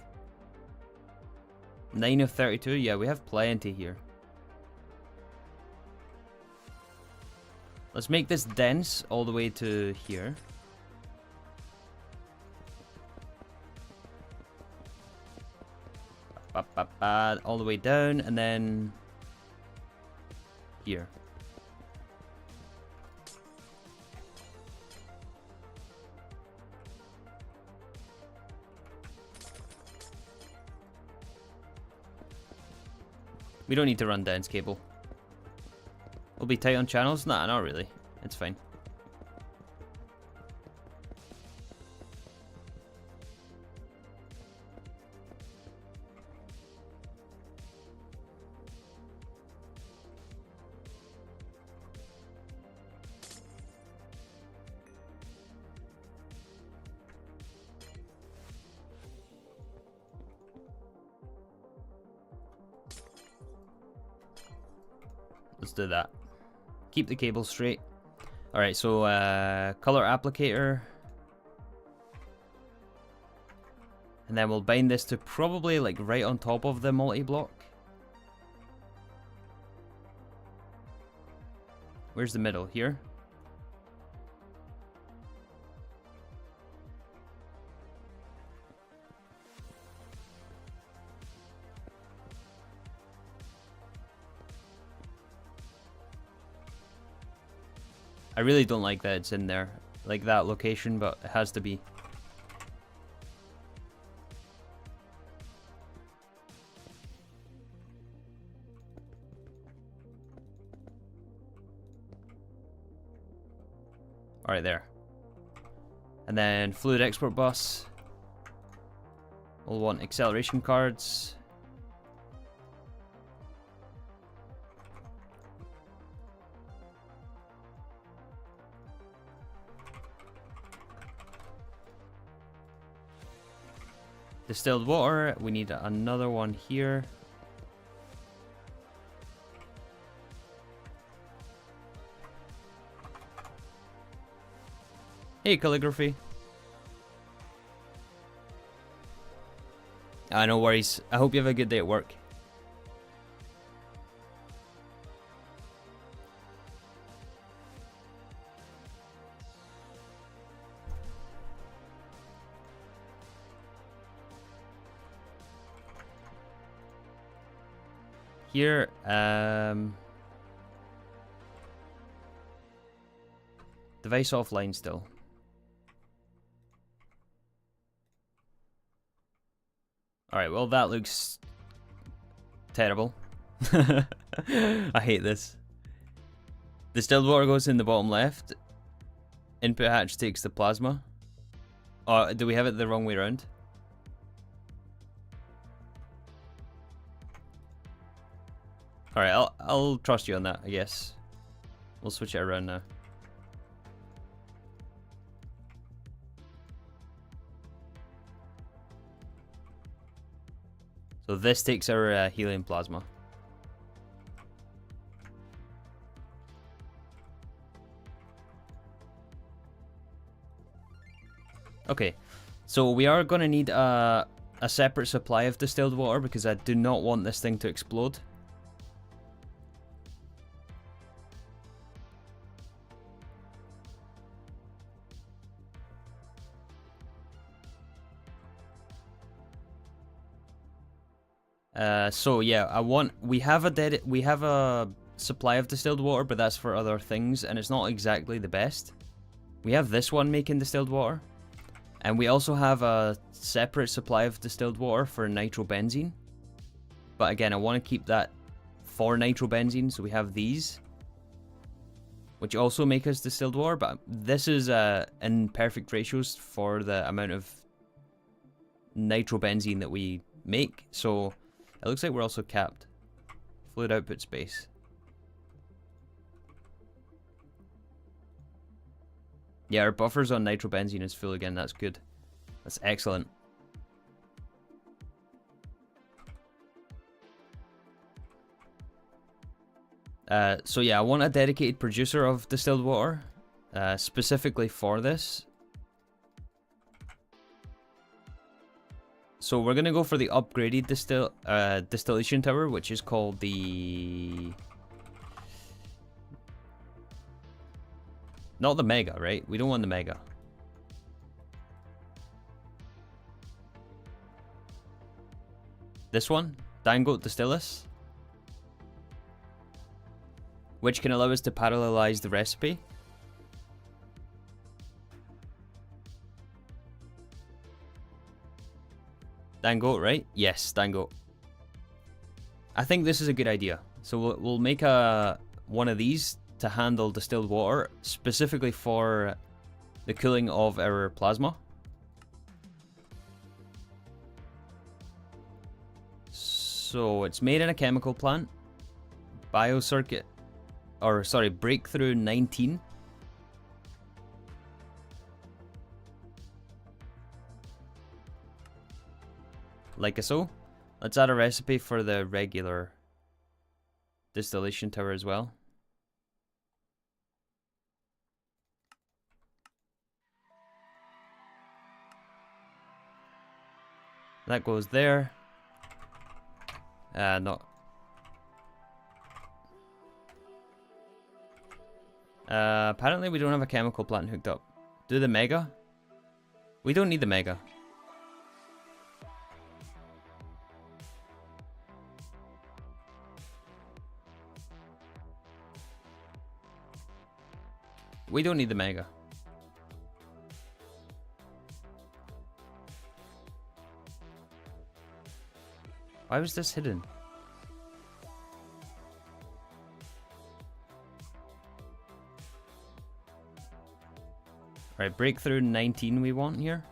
9 of 32? Yeah, we have plenty here. Let's make this dense all the way to here. All the way down, and then here. We don't need to run dense cable. We'll be tight on channels? Nah, not really. It's fine. Let's do that. Keep the cable straight. Alright, so color applicator. And then we'll bind this to probably like right on top of the multi-block. Where's the middle? Here? I really don't like that it's in there, like that location, but it has to be. Alright, there. And then fluid export bus. We'll want acceleration cards. Distilled water, we need another one here. Hey, calligraphy. No worries. I hope you have a good day at work. Here, device offline still. Alright, well that looks terrible. I hate this. Distilled water goes in the bottom left. Input hatch takes the plasma. Oh, do we have it the wrong way around? Alright, I'll trust you on that, I guess. We'll switch it around now. So this takes our helium plasma. Okay, so we are going to need a separate supply of distilled water because I do not want this thing to explode. So yeah, we have a supply of distilled water, but that's for other things, and it's not exactly the best. We have this one making distilled water, and we also have a separate supply of distilled water for nitrobenzene. But again, I want to keep that for nitrobenzene, so we have these, which also make us distilled water, but this is in perfect ratios for the amount of nitrobenzene that we make, so it looks like we're also capped. Fluid output space. Yeah, our buffers on nitrobenzene is full again, that's good. That's excellent. So yeah, I want a dedicated producer of distilled water, specifically for this. So we're gonna go for the upgraded distillation tower, which is called the... Not the Mega, right? We don't want the Mega. This one, Dangote Distillus, which can allow us to parallelize the recipe. Dangote, right? Yes, Dangote. I think this is a good idea. So we'll make one of these to handle distilled water, specifically for the cooling of our plasma. So it's made in a chemical plant. Biocircuit, or sorry, breakthrough 19. Like so. Let's add a recipe for the regular distillation tower as well. That goes there. No. Apparently we don't have a chemical plant hooked up. Do the Mega? We don't need the Mega. We don't need the Mega. Why was this hidden? Alright, breakthrough 19 we want here.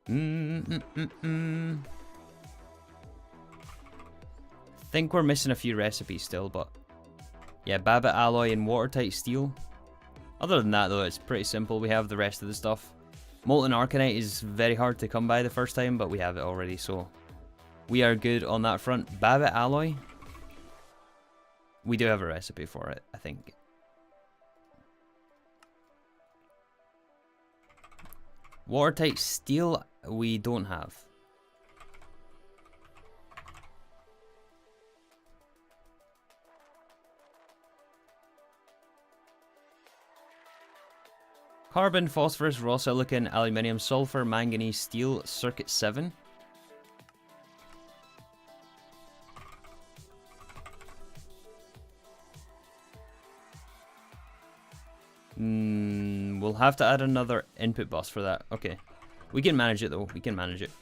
I think we're missing a few recipes still, but yeah, Babbitt alloy and watertight steel. Other than that though, it's pretty simple. We have the rest of the stuff. Molten Arcanite is very hard to come by the first time, but we have it already, so we are good on that front. Babbitt alloy, we do have a recipe for it, I think. Watertight steel, we don't have. Carbon, phosphorus, raw silicon, aluminium, sulfur, manganese, steel, circuit 7. We'll have to add another input bus for that. Okay. We can manage it though. We can manage it.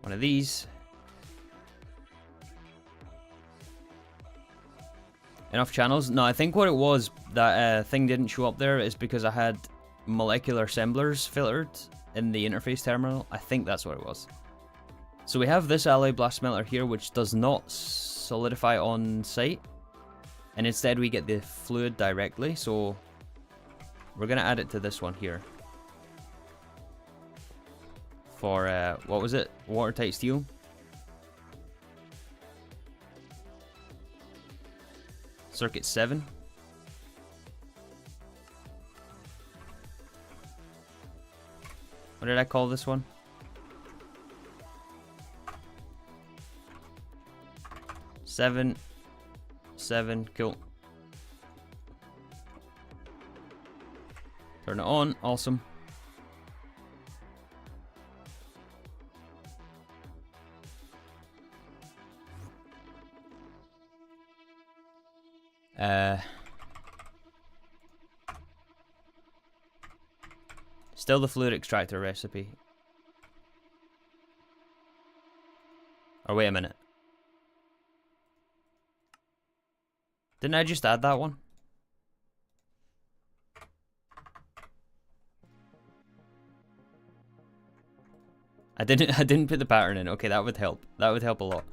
One of these. Enough channels? No, I think what it was, that thing didn't show up there is because I had molecular assemblers filtered in the interface terminal. I think that's what it was. So we have this alloy blast smelter here, which does not solidify on site, and instead we get the fluid directly. So We're going to add it to this one here. For, what was it? Watertight steel. Circuit 7. What did I call this one? Seven, cool. Turn it on, awesome. Still the fluid extractor recipe. Or wait a minute. Didn't I just add that one? I didn't put the pattern in. Okay, that would help. That would help a lot.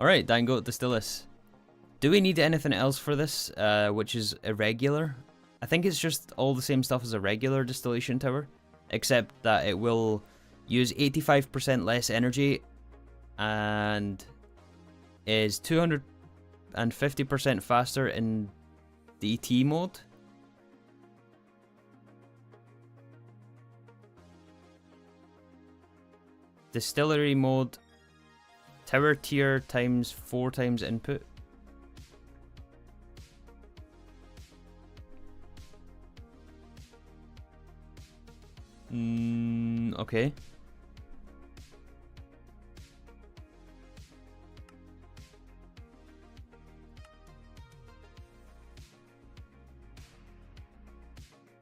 Alright, Dango, distill this. Do we need anything else for this, which is irregular? I think it's just all the same stuff as a regular distillation tower, except that it will use 85% less energy and is 250% faster in DT mode. Distillery mode, tower tier times 4 times input. Okay.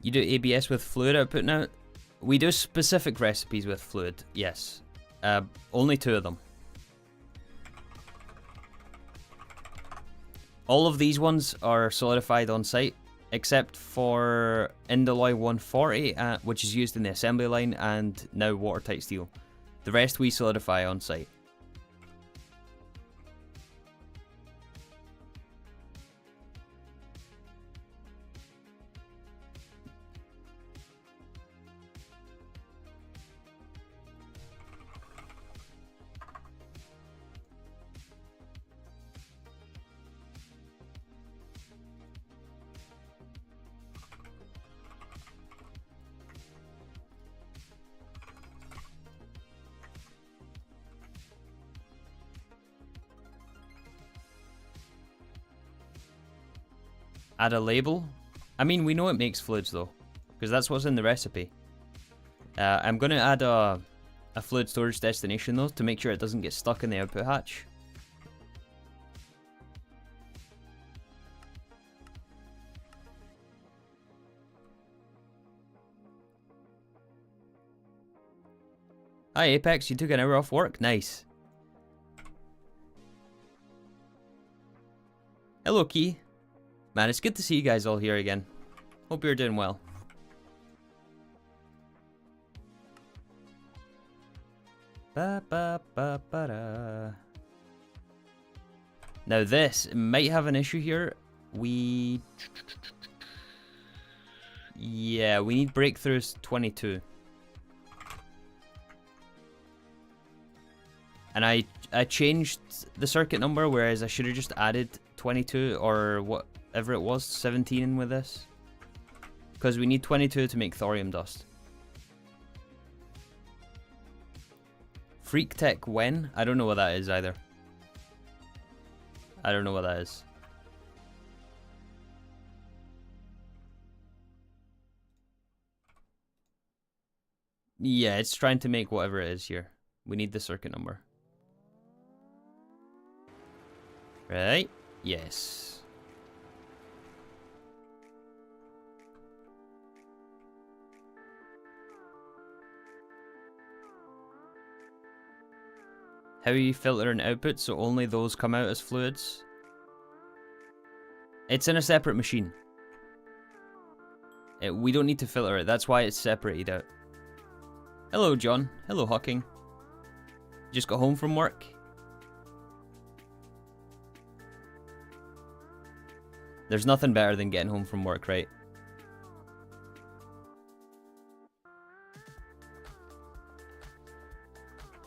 You do ABS with fluid output now? We do specific recipes with fluid, yes. Only 2 of them. All of these ones are solidified on site, except for Indaloy 140, which is used in the assembly line, and now watertight steel. The rest we solidify on site. Add a label. I mean, we know it makes fluids though, because that's what's in the recipe. I'm going to add a fluid storage destination though, to make sure it doesn't get stuck in the output hatch. Hi Apex, you took an hour off work? Nice. Hello Key. Man, it's good to see you guys all here again. Hope you're doing well. Ba, ba, ba, ba, da. Now this might have an issue here. Yeah, we need breakthroughs 22. And I changed the circuit number, whereas I should have just added 22 or whatever it was, 17 with this. Because we need 22 to make thorium dust. Gregtech when? I don't know what that is either. I don't know what that is. Yeah, it's trying to make whatever it is here. We need the circuit number. Right? Yes. How are you filtering output so only those come out as fluids? It's in a separate machine. We don't need to filter it, that's why it's separated out. Hello John, hello Hawking. Just got home from work? There's nothing better than getting home from work, right?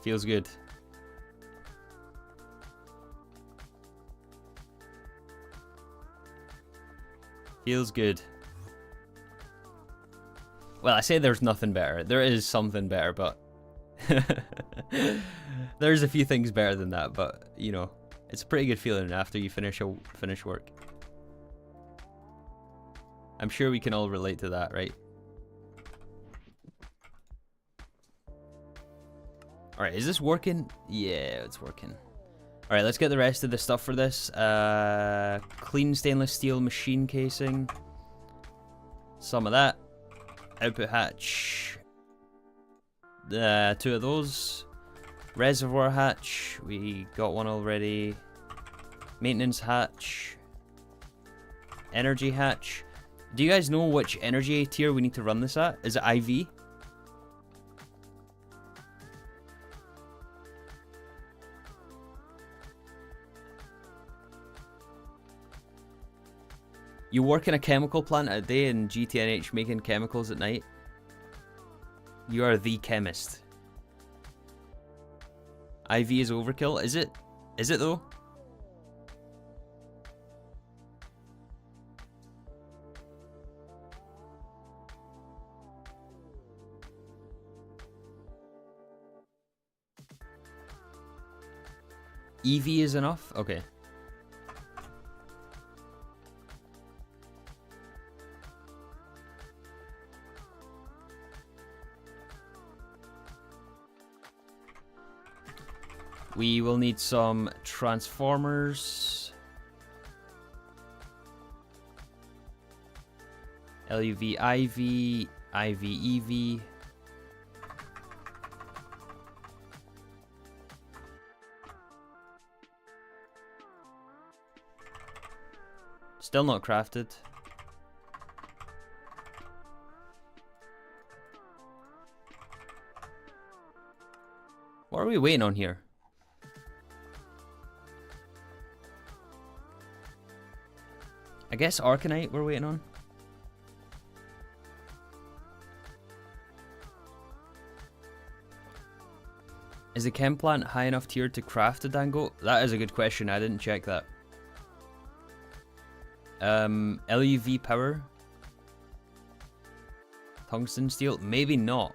Feels good. Feels good. Well, I say there's nothing better. There is something better, but there's a few things better than that. But you know, it's a pretty good feeling after you finish work. I'm sure we can all relate to that, right? All right, is this working? Yeah, it's working. All right, let's get the rest of the stuff for this. Clean stainless steel machine casing. Some of that. Output hatch. 2 of those. Reservoir hatch. We got one already. Maintenance hatch. Energy hatch. Do you guys know which energy tier we need to run this at? Is it IV? You work in a chemical plant at day and GTNH making chemicals at night. You are the chemist. IV is overkill. Is it? Is it though? EV is enough? Okay. We will need some transformers. LUV IV, IV EV. Still not crafted. What are we waiting on here? I guess Arcanite we're waiting on. Is the chem plant high enough tier to craft a dango? That is a good question. I didn't check that. LUV power. Tungsten steel? Maybe not.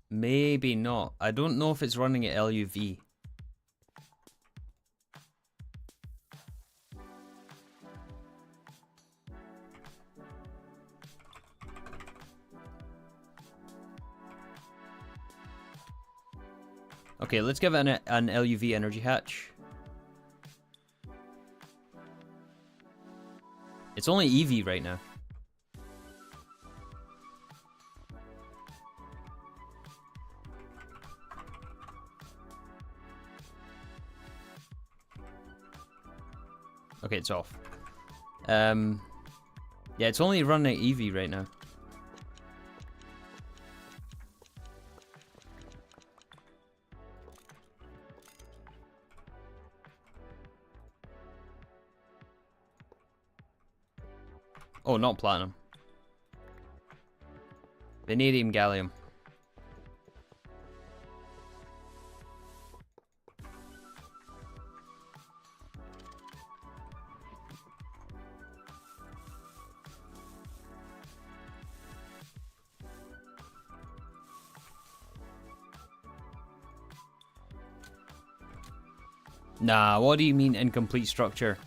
Maybe not. I don't know if it's running at LUV. Okay, let's give it an LUV energy hatch. It's only EV right now. Okay, it's off. Yeah, it's only running EV right now. Oh, not platinum. Vanadium gallium. Nah, what do you mean incomplete structure?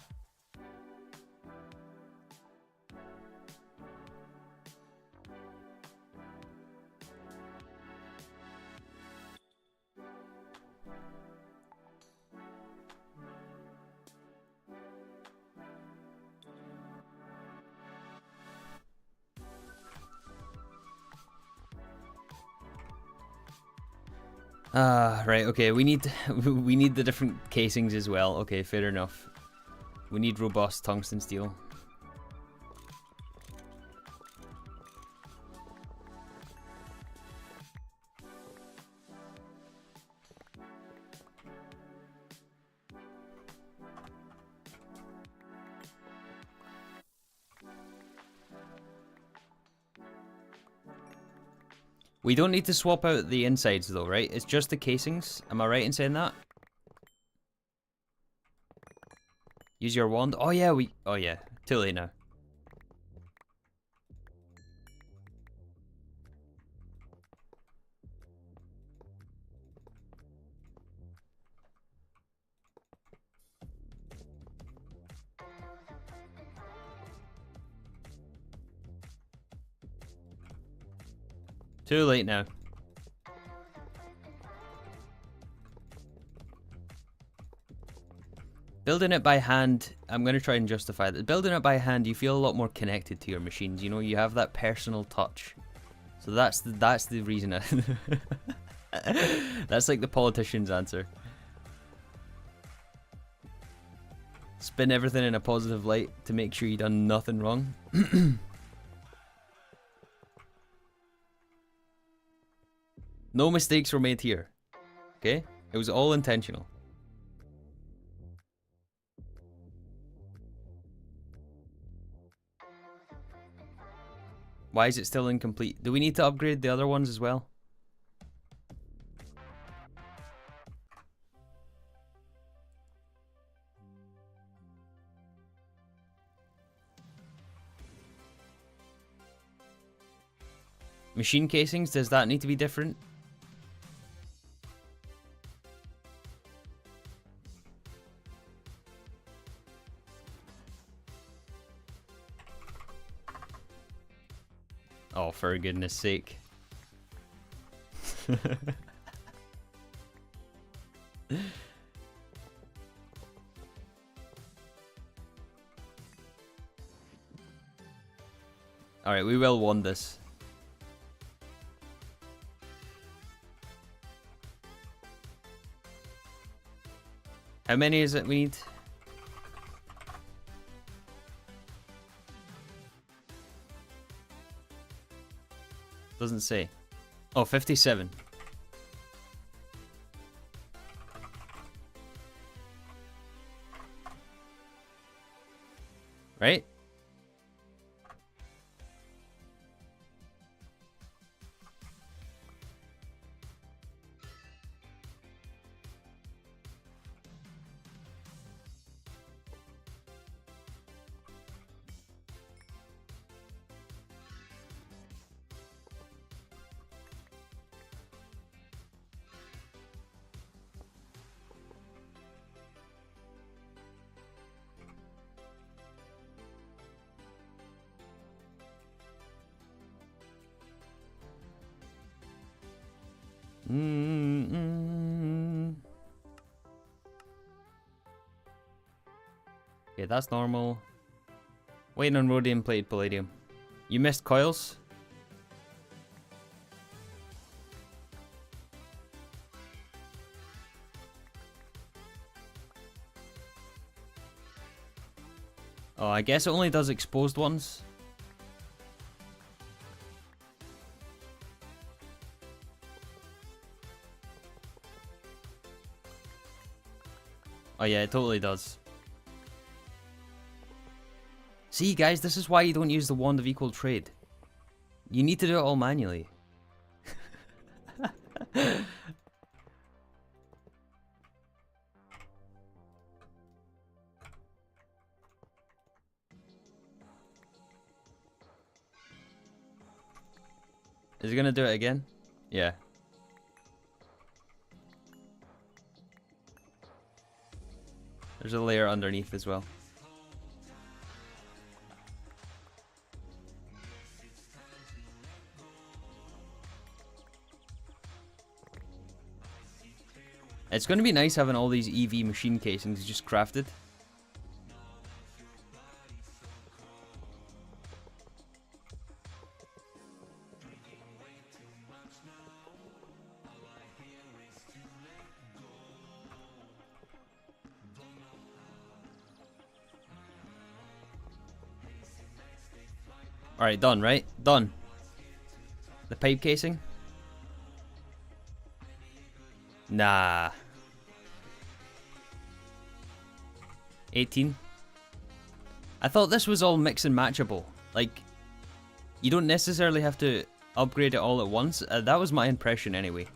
Right, okay, we need the different casings as well. Okay, fair enough. We need robust tungsten steel. We don't need to swap out the insides though, right? It's just the casings. Am I right in saying that? Use your wand. Oh yeah, oh yeah. Too late now. Too late now. Building it by hand, I'm going to try and justify that. Building it by hand, you feel a lot more connected to your machines. You know, you have that personal touch. So that's the reason. That's like the politician's answer. Spin everything in a positive light to make sure you done nothing wrong. No mistakes were made here. Okay? It was all intentional. Why is it still incomplete? Do we need to upgrade the other ones as well? Machine casings, does that need to be different? Oh, for goodness sake. Alright, we will won this. How many is it we need? Doesn't say. Oh, 57. Right? Okay, that's normal. Waiting on rhodium plated palladium. You missed coils? Oh, I guess it only does exposed ones. Oh yeah, it totally does. See guys, this is why you don't use the wand of equal trade. You need to do it all manually. Is he gonna do it again? Yeah. There's a layer underneath as well. It's going to be nice having all these EV machine casings just crafted. Alright, done, right? Done. The pipe casing? Nah. 18. I thought this was all mix and matchable. Like, you don't necessarily have to upgrade it all at once. That was my impression anyway.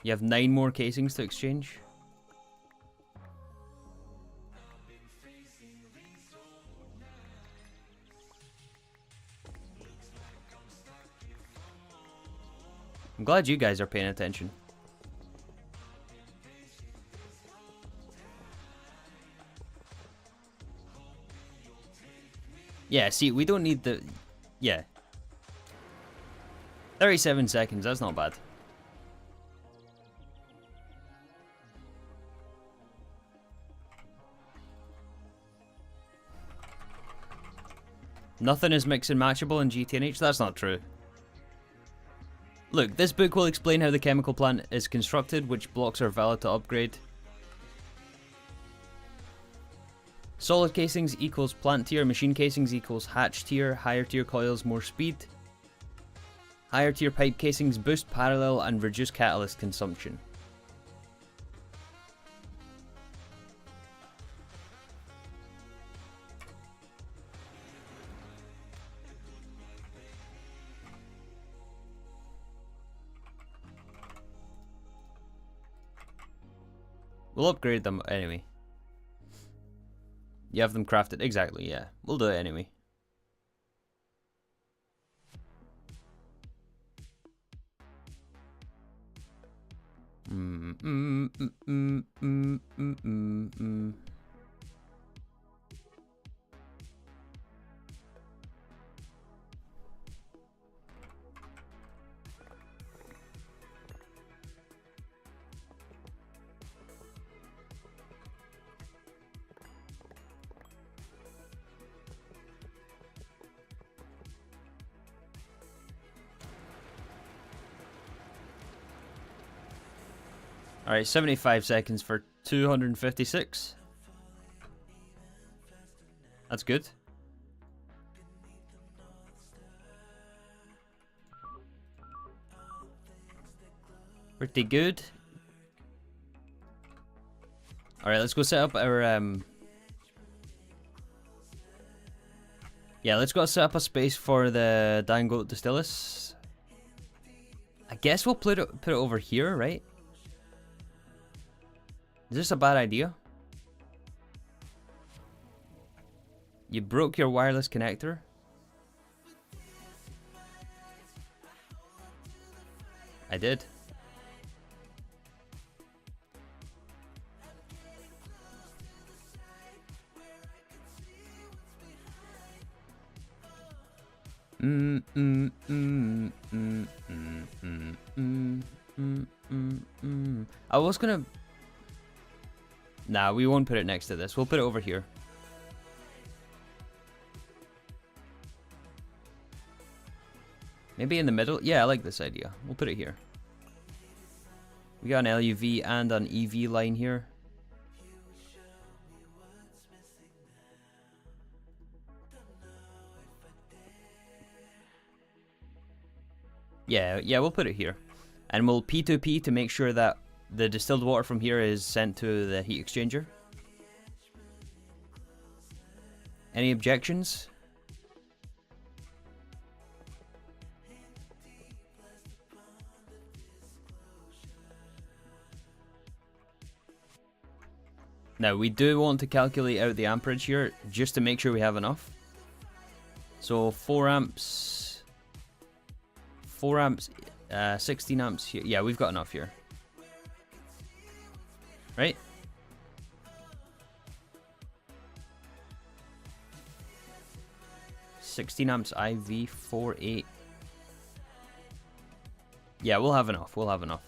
You have 9 more casings to exchange. I'm glad you guys are paying attention. Yeah, see, we don't need the... Yeah. 37 seconds, that's not bad. Nothing is mix and matchable in GTNH? That's not true. Look, this book will explain how the chemical plant is constructed, which blocks are valid to upgrade. Solid casings equals plant tier, machine casings equals hatch tier, higher tier coils more speed. Higher tier pipe casings boost parallel and reduce catalyst consumption. We'll upgrade them anyway. You have them crafted. Exactly, yeah. We'll do it anyway. Alright, 75 seconds for 256. That's good. Pretty good. Alright, let's go set up our yeah, let's go set up a space for the Dangote Distillus. I guess we'll put it over here, right? Is this a bad idea? You broke your wireless connector? I did. I was gonna... Nah, we won't put it next to this. We'll put it over here. Maybe in the middle? Yeah, I like this idea. We'll put it here. We got an LUV and an EV line here. Yeah, we'll put it here. And we'll P2P to make sure that the distilled water from here is sent to the heat exchanger. Any objections? Now, we do want to calculate out the amperage here, just to make sure we have enough. So, 4 amps... 4 amps... 16 amps here. Yeah, we've got enough here. Right? $16 amps IV 48. Yeah, we'll have enough. We'll have enough.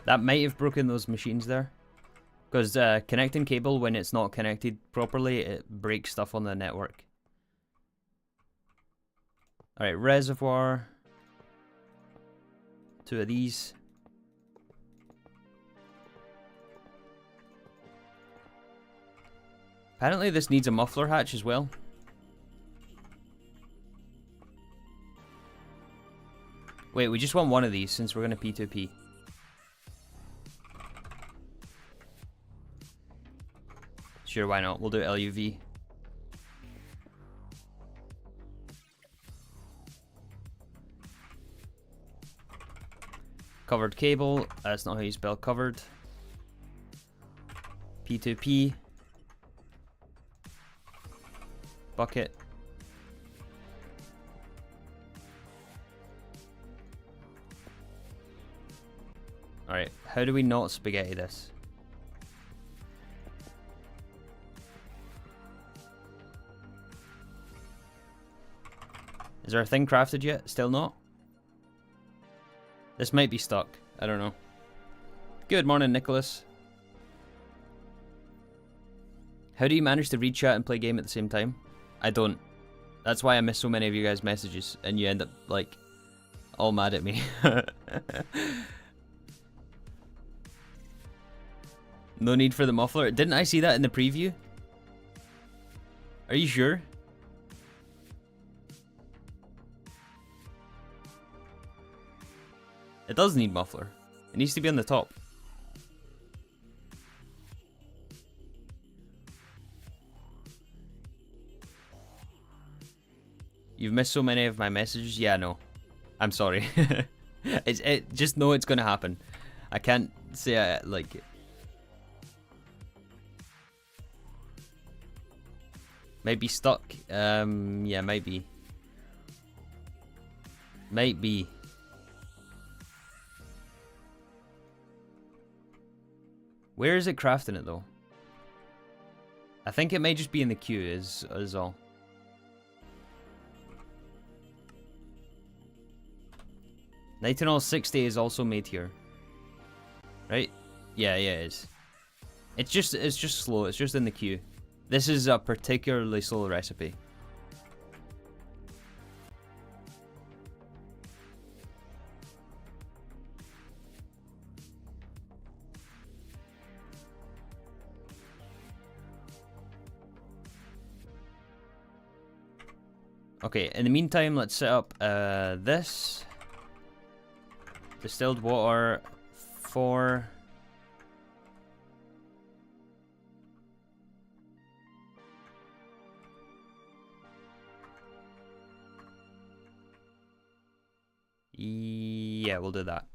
That might have broken those machines there. Because connecting cable, when it's not connected properly, it breaks stuff on the network. Alright, reservoir. 2 of these. Apparently this needs a muffler hatch as well. Wait, we just want one of these since we're going to P2P. Sure, why not? We'll do LUV. Covered cable. That's not how you spell covered. P2P. Bucket. Alright, how do we not spaghetti this? Is there a thing crafted yet? Still not? This might be stuck. I don't know. Good morning, Nicholas. How do you manage to read chat and play game at the same time? I don't. That's why I miss so many of you guys' messages and you end up, like, all mad at me. No need for the muffler. Didn't I see that in the preview? Are you sure? It does need muffler. It needs to be on the top. You've missed so many of my messages. Yeah, no. I'm sorry. Just know it's gonna happen. I can't say I like it. Might be stuck. Yeah, might be. Might be. Where is it crafting it though? I think it may just be in the queue is all. Nightingale 60 is also made here. Right? Yeah, it is. It's just slow, it's just in the queue. This is a particularly slow recipe. Okay, in the meantime, let's set up this. Distilled water for... Yeah, we'll do that.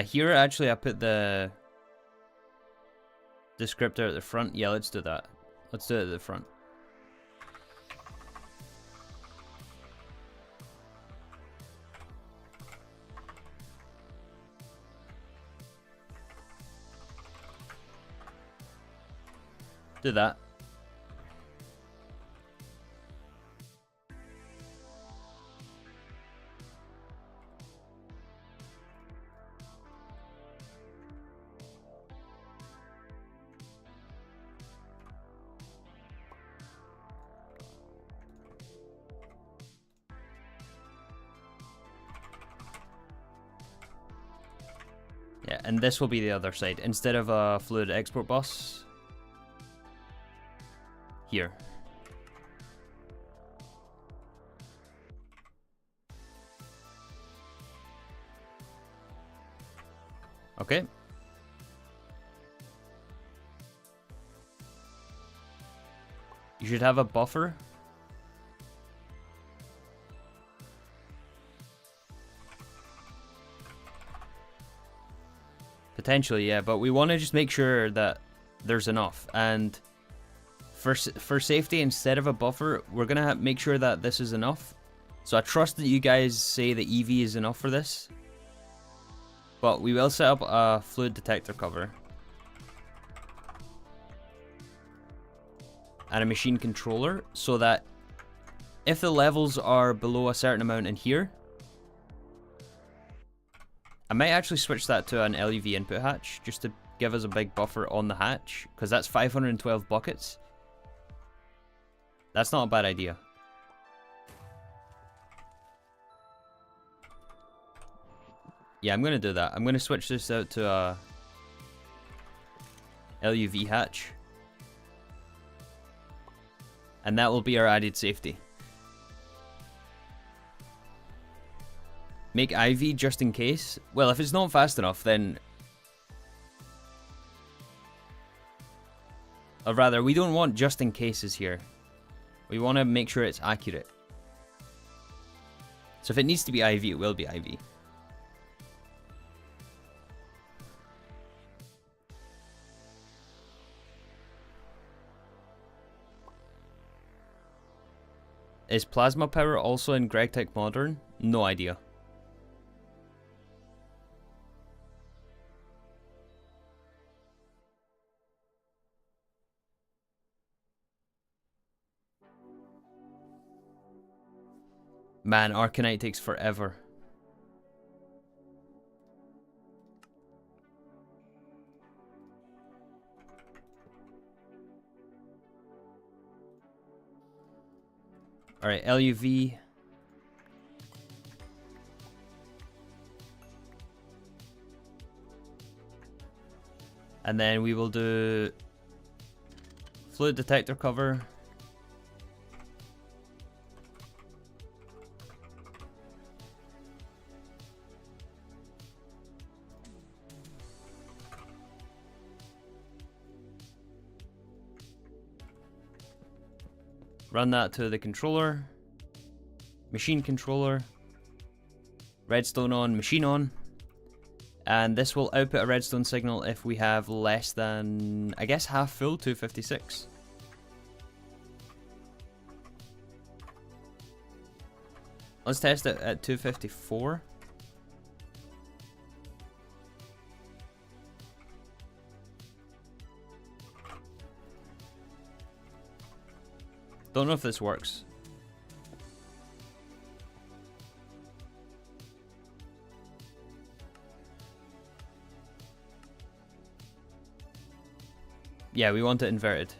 Here, actually, I put the descriptor at the front. Yeah, let's do that. Let's do it at the front. Do that. Yeah, and this will be the other side. Instead of a fluid export bus, here. Okay. You should have a buffer. Potentially, yeah, but we want to just make sure that there's enough. And for safety, instead of a buffer, we're going to make sure that this is enough. So I trust that you guys say the EV is enough for this. But we will set up a fluid detector cover. And a machine controller so that if the levels are below a certain amount in here, I might actually switch that to an LUV input hatch, just to give us a big buffer on the hatch, because that's 512 buckets. That's not a bad idea. Yeah, I'm going to do that. I'm going to switch this out to a LUV hatch. And that will be our added safety. Make IV just in case. Well, if it's not fast enough, then... Or rather, we don't want just in cases here. We want to make sure it's accurate. So if it needs to be IV, it will be IV. Is plasma power also in Gregtech Modern? No idea. Man, Arcanite takes forever. Alright, LUV. And then we will do fluid detector cover. Run that to the controller, machine controller, redstone on, machine on, and this will output a redstone signal if we have less than, I guess, half full, 256. Let's test it at 254. Don't know if this works. Yeah, we want it inverted.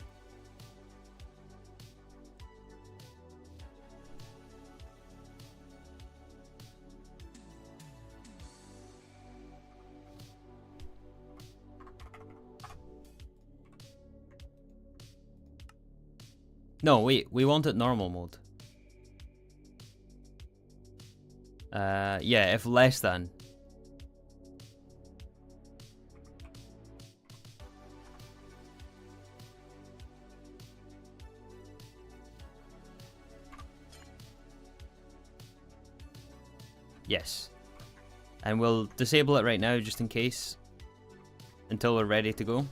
No, wait, we want it normal mode. Yeah, if less than. Yes. And we'll disable it right now just in case. Until we're ready to go.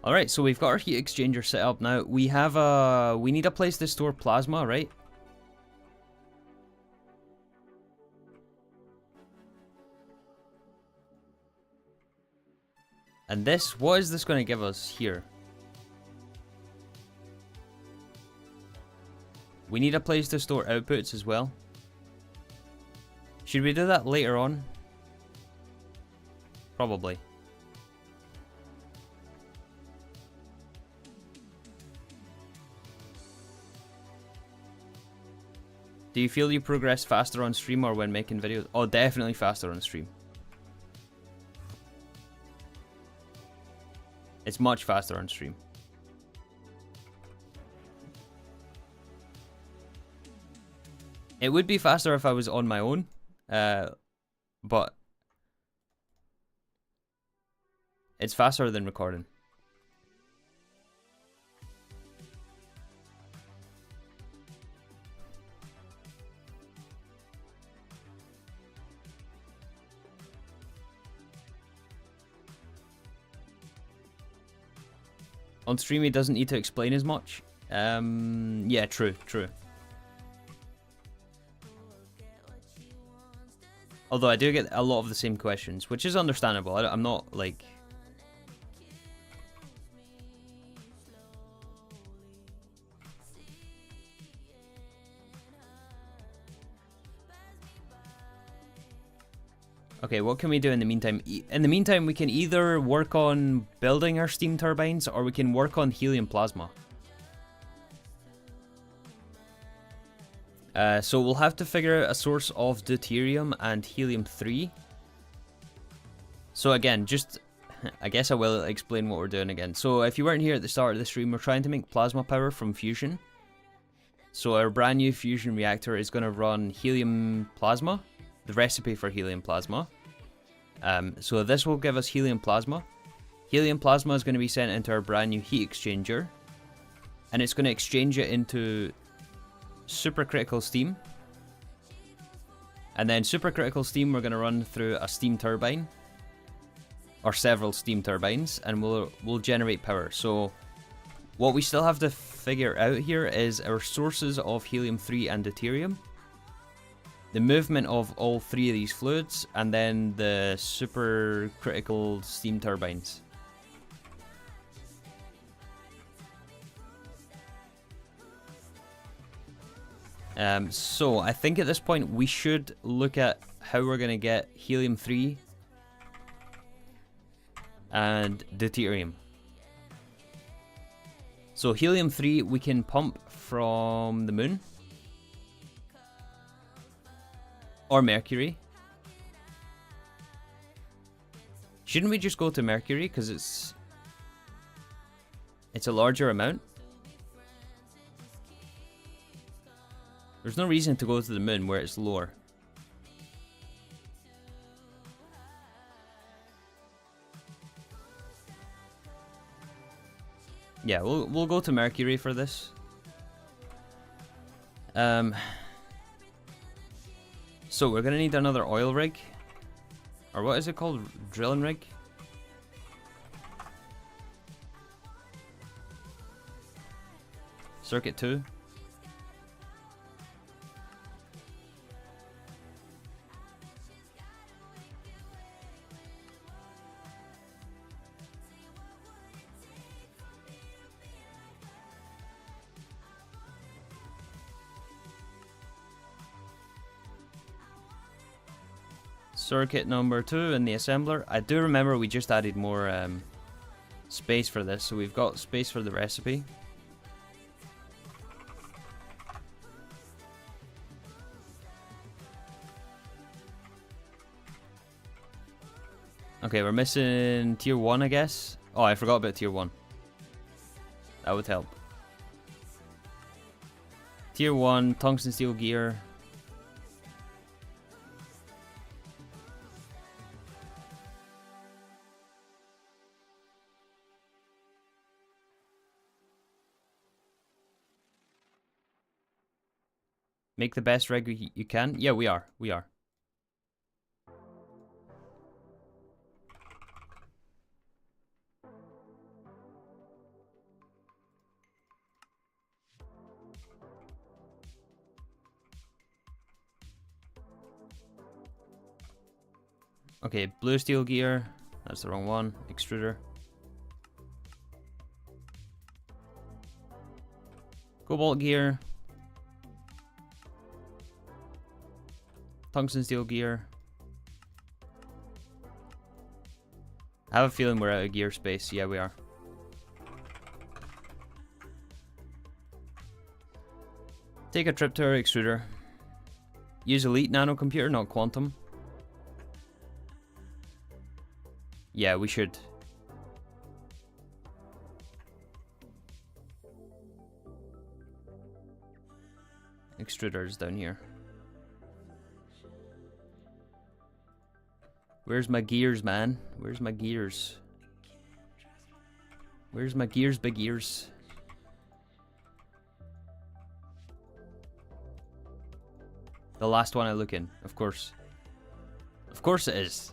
Alright, so we've got our heat exchanger set up now. We have we need a place to store plasma, right? And this, what is this going to give us here? We need a place to store outputs as well. Should we do that later on? Probably. Do you feel you progress faster on stream or when making videos? Oh, definitely faster on stream. It's much faster on stream. It would be faster if I was on my own, but it's faster than recording. On stream, he doesn't need to explain as much. Yeah, true, true. Although I do get a lot of the same questions, which is understandable. I'm not like... Okay, what can we do in the meantime? In the meantime, we can either work on building our steam turbines, or we can work on helium plasma. So we'll have to figure out a source of deuterium and helium-3. So again, just... I guess I will explain what we're doing again. So if you weren't here at the start of the stream, we're trying to make plasma power from fusion. So our brand new fusion reactor is going to run helium plasma. The recipe for helium plasma. So this will give us helium plasma. Helium plasma is going to be sent into our brand new heat exchanger. And it's going to exchange it into supercritical steam. And then supercritical steam we're going to run through a steam turbine. Or several steam turbines. And we'll generate power. So what we still have to figure out here is our sources of helium-3 and deuterium. The movement of all three of these fluids, and then the supercritical steam turbines. So I think at this point we should look at how we're going to get helium-3 and deuterium. So helium-3 we can pump from the moon. Or Mercury. Shouldn't we just go to Mercury because it's a larger amount? There's no reason to go to the moon where it's lower. Yeah, we'll go to Mercury for this. So we're gonna need another oil rig. Or what is it called? Drilling rig? Circuit 2. Circuit number 2 in the assembler. I do remember we just added more space for this, so we've got space for the recipe. Okay, we're missing tier 1, I guess. Oh, I forgot about tier 1. That would help. Tier 1, tungsten steel gear. Make the best rig you can. Yeah, we are. We are. Okay, blue steel gear. That's the wrong one. Extruder. Cobalt gear. Tungsten steel gear. I have a feeling we're out of gear space. Yeah, we are. Take a trip to our extruder. Use elite nanocomputer, not quantum. Yeah, we should. Extruder's down here. Where's my gears, man? Where's my gears? Where's my gears, big ears? The last one I look in, of course. Of course it is.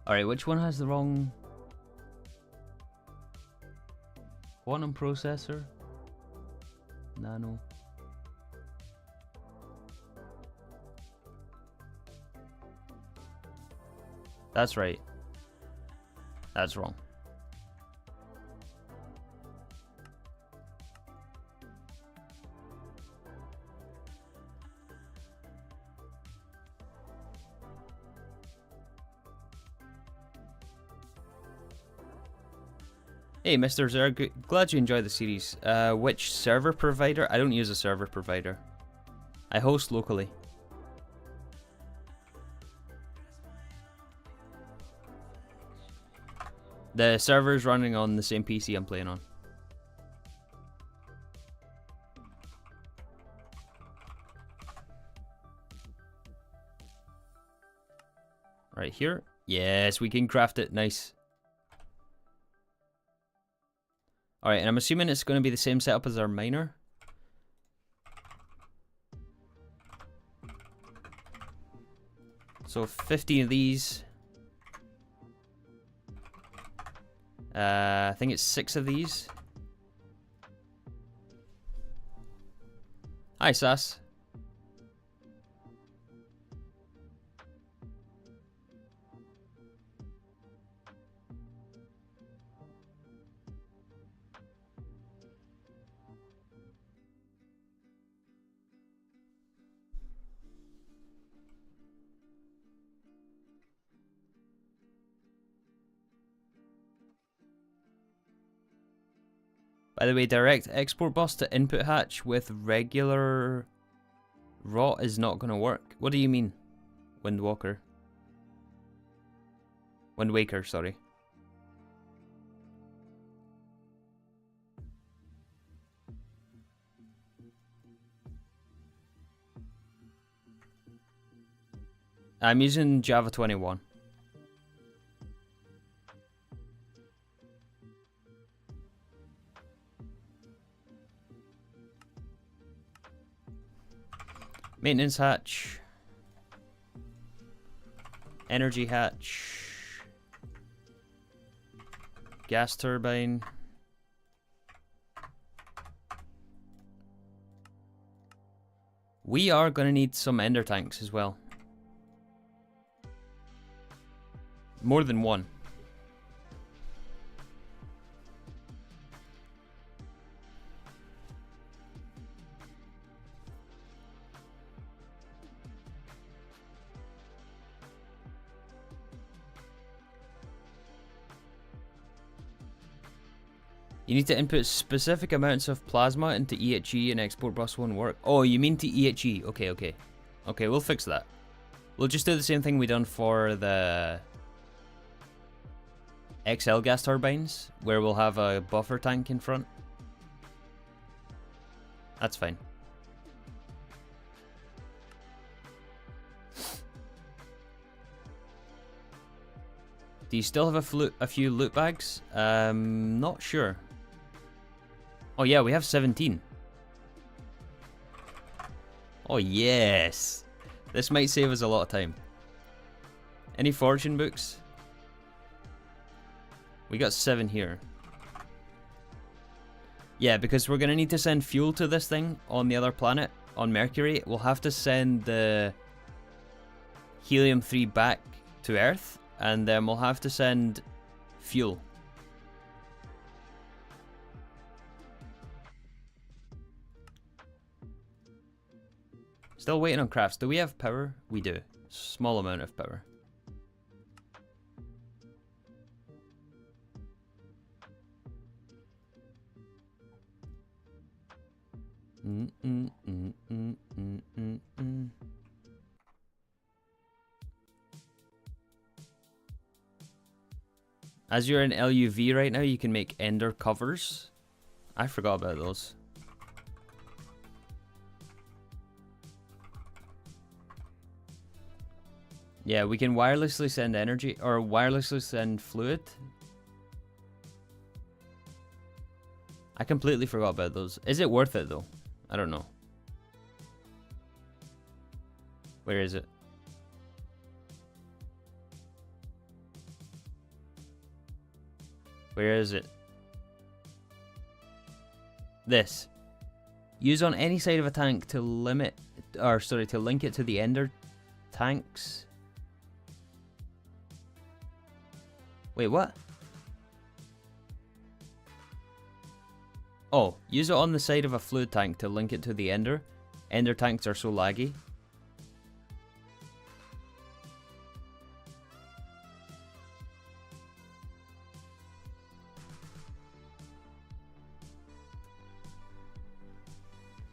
Alright, which one has the wrong quantum processor? Nano. That's right. That's wrong. Hey, Mr. Zerg, glad you enjoy the series. Which server provider? I don't use a server provider. I host locally. The server's running on the same PC I'm playing on. Right here. Yes, we can craft it. Nice. Alright, and I'm assuming it's going to be the same setup as our miner. So 15 of these. I think it's 6 of these. Hi, Sass. By the way, direct export bus to input hatch with regular rot is not going to work. What do you mean, Windwalker? Windwaker, sorry. I'm using Java 21. Maintenance hatch. Energy hatch. Gas turbine. We are going to need some ender tanks as well. More than one. You need to input specific amounts of plasma into EHE and export bus won't work. Oh, you mean to EHE. Okay, okay. Okay, we'll fix that. We'll just do the same thing we done for the XL gas turbines, where we'll have a buffer tank in front. That's fine. Do you still have a few loot bags? Not sure. Oh yeah, we have 17. Oh yes! This might save us a lot of time. Any fortune books? We got 7 here. Yeah, because we're gonna need to send fuel to this thing on the other planet, on Mercury. We'll have to send the helium-3 back to Earth, and then we'll have to send fuel. Still waiting on crafts. Do we have power? We do. Small amount of power. As you're in LUV right now, you can make ender covers. I forgot about those. Yeah, we can wirelessly send energy, or wirelessly send fluid. I completely forgot about those. Is it worth it though? I don't know. Where is it? Where is it? This. Use on any side of a tank to limit, or sorry, to link it to the ender tanks. Wait, what? Oh, use it on the side of a fluid tank to link it to the ender. Ender tanks are so laggy.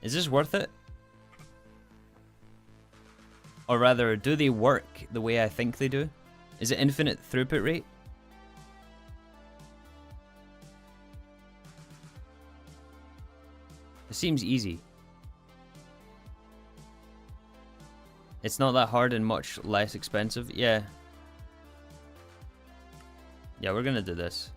Is this worth it? Or rather, do they work the way I think they do? Is it infinite throughput rate? It seems easy. It's not that hard and much less expensive. Yeah. Yeah, we're gonna do this.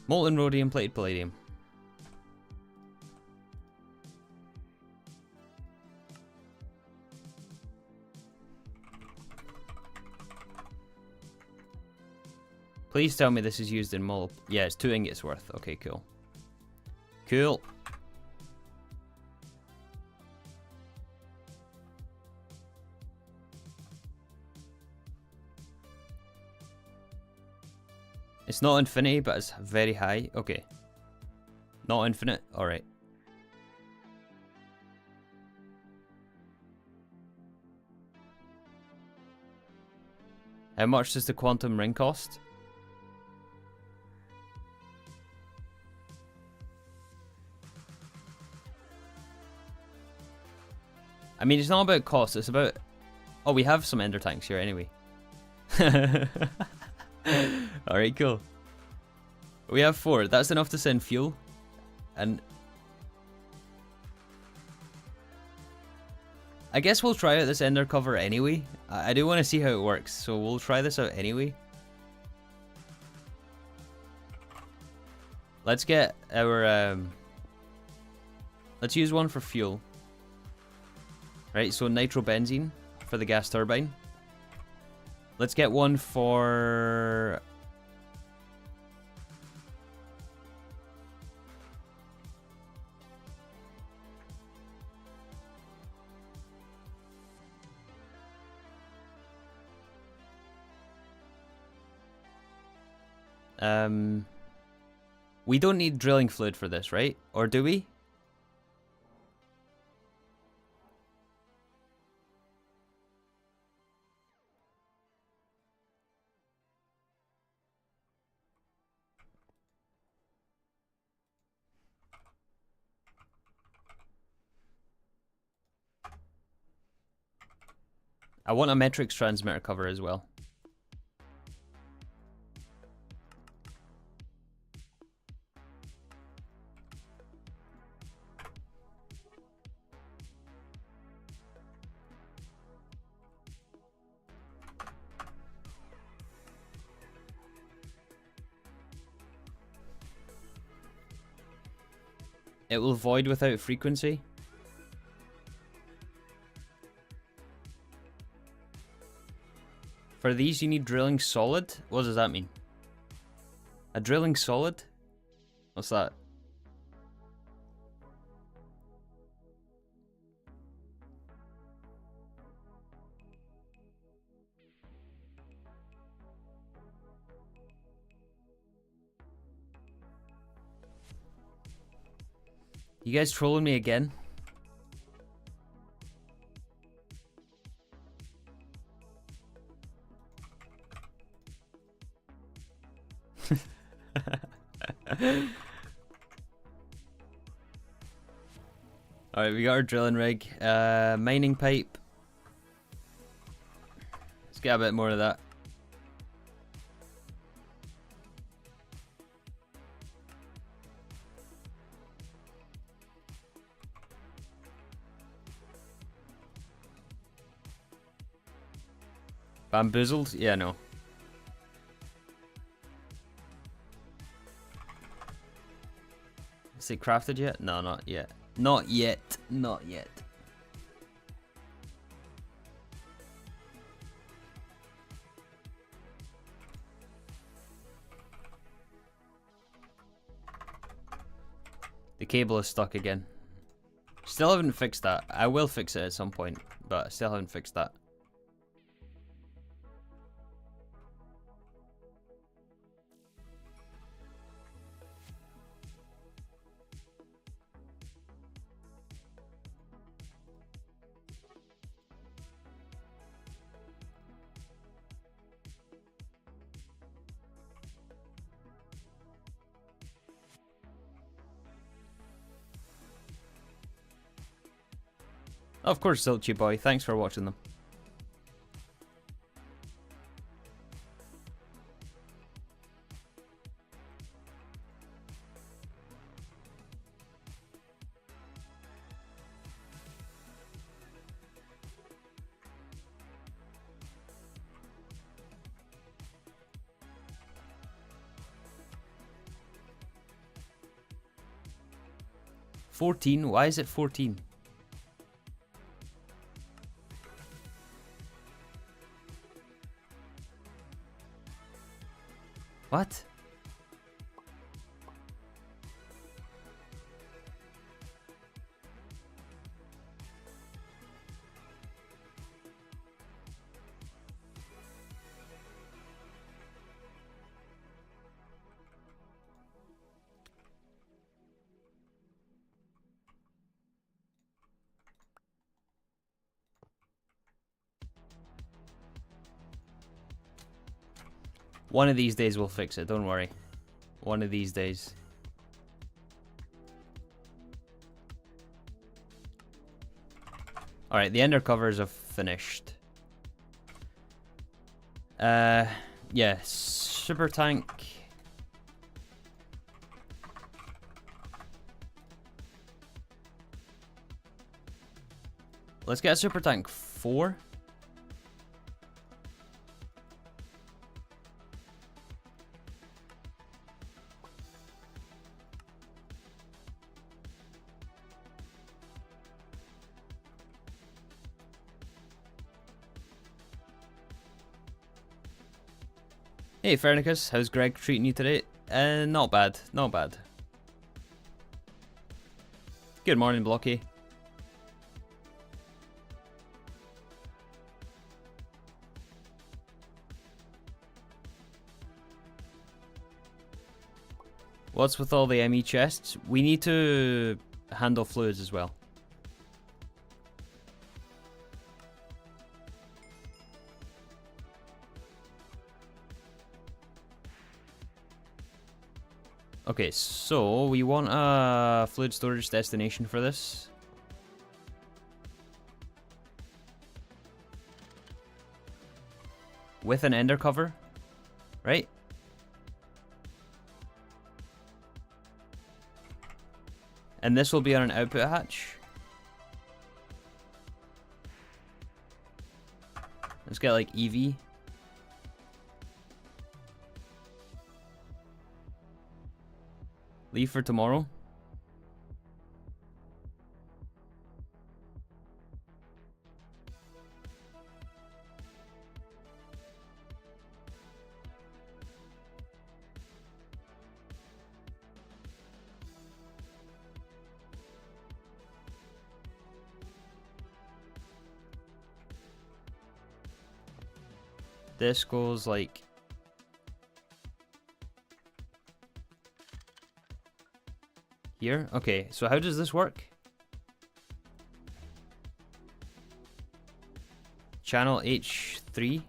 Molten rhodium, plated palladium. Please tell me this is used in mul. Yeah, it's 2 ingots worth. Okay, cool. Cool. It's not infinity, but it's very high. Okay. Not infinite? Alright. How much does the quantum ring cost? I mean, it's not about cost, it's about... Oh, we have some ender tanks here anyway. Alright, cool. We have 4. That's enough to send fuel. And... I guess we'll try out this ender cover anyway. I do want to see how it works, so we'll try this out anyway. Let's get our... Let's use one for fuel. Right, so nitrobenzene for the gas turbine. Let's get one for... We don't need drilling fluid for this, right? Or do we? I want a metrics transmitter cover as well. It will void without frequency. For these, you need drilling solid? What does that mean? A drilling solid? What's that? You guys trolling me again? Alright, we got our drilling rig. Mining pipe. Let's get a bit more of that. Bamboozled? Yeah, no. Is it crafted yet? No, not yet. Not yet. Not yet. The cable is stuck again. Still haven't fixed that. I will fix it at some point, but I still haven't fixed that. Of course, Zilchi Boy. Thanks for watching them. $14? Why is it 14? What? One of these days we'll fix it, don't worry. One of these days. Alright, the ender covers are finished. Yeah, super tank. Let's get a super tank 4. Hey Fernicus, how's Greg treating you today? Not bad, not bad. Good morning, Blocky. What's with all the ME chests? We need to handle fluids as well. Okay, so we want a fluid storage destination for this. With an ender cover, right? And this will be on an output hatch. Let's get like EV. Leave for tomorrow. This goes like here. Okay, so how does this work? Channel H3.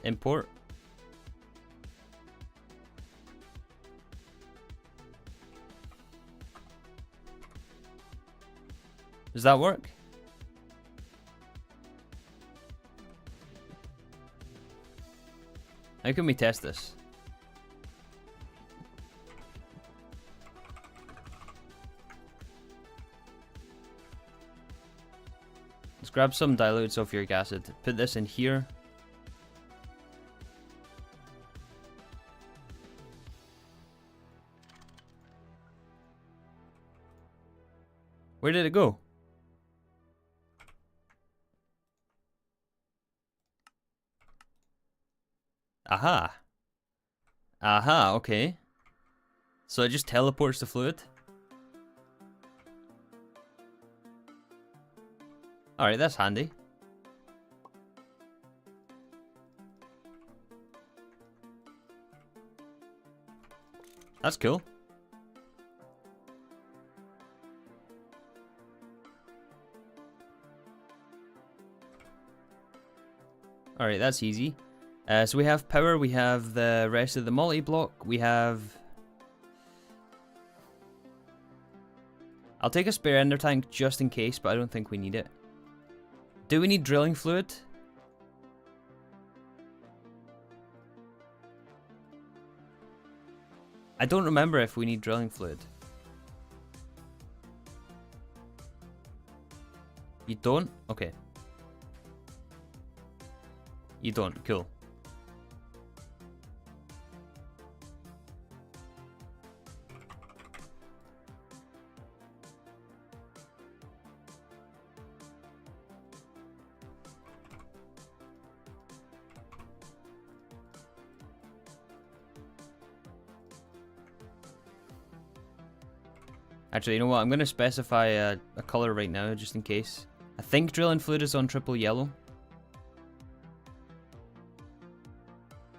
Import. Does that work? How can we test this? Let's grab some diluted sulfuric acid. Put this in here. Where did it go? Aha. Aha, okay. So it just teleports the fluid? Alright, that's handy. That's cool. Alright, that's easy. So we have power, we have the rest of the multi-block, we have... I'll take a spare ender tank just in case, but I don't think we need it. Do we need drilling fluid? I don't remember if we need drilling fluid. You don't? Okay. You don't, cool. Actually, you know what? I'm going to specify a color right now, just in case. I think drilling fluid is on triple yellow.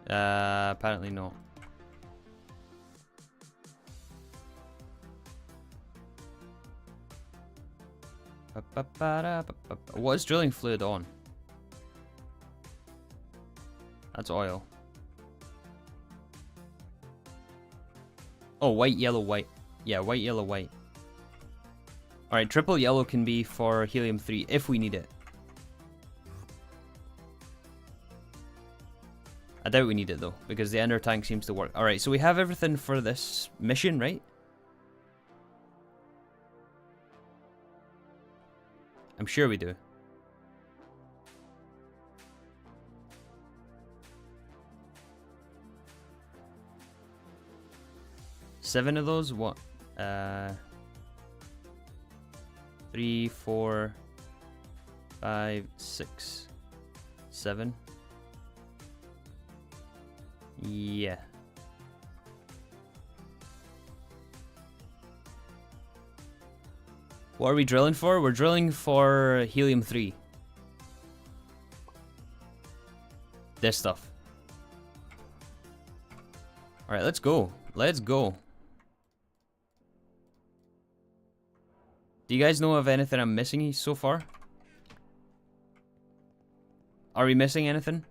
Apparently not. What is drilling fluid on? That's oil. Oh, white, yellow, white. Yeah, white, yellow, white. Alright, triple yellow can be for helium-3 if we need it. I doubt we need it though, because the ender tank seems to work. Alright, so we have everything for this mission, right? I'm sure we do. Seven of those? What? 3, 4, 5, 6, 7. Yeah. What are we drilling for? We're drilling for helium-3. This stuff. Alright, let's go. Let's go. Do you guys know of anything I'm missing so far? Are we missing anything?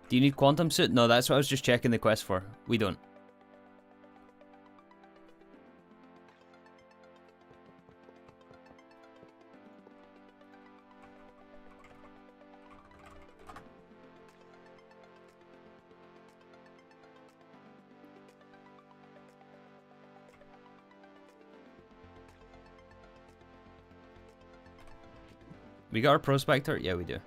Do you need quantum suit? No, that's what I was just checking the quest for. We don't. We got our prospector? Yeah, we do.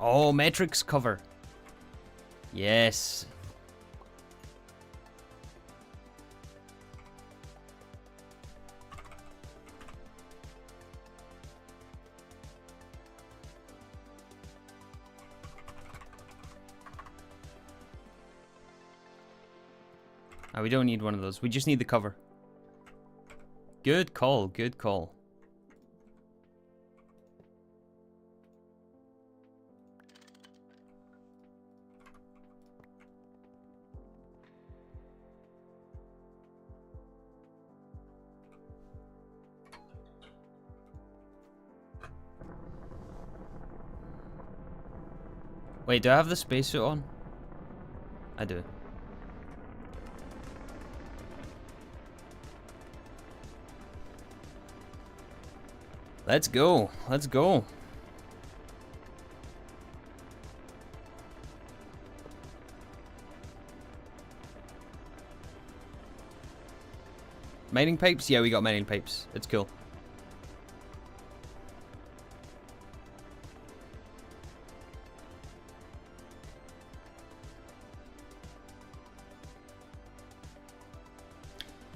Oh, metrics cover. Yes. We don't need one of those. We just need the cover. Good call, good call. Wait, do I have the spacesuit on? I do. Let's go. Let's go. Mining pipes? Yeah, we got mining pipes. It's cool.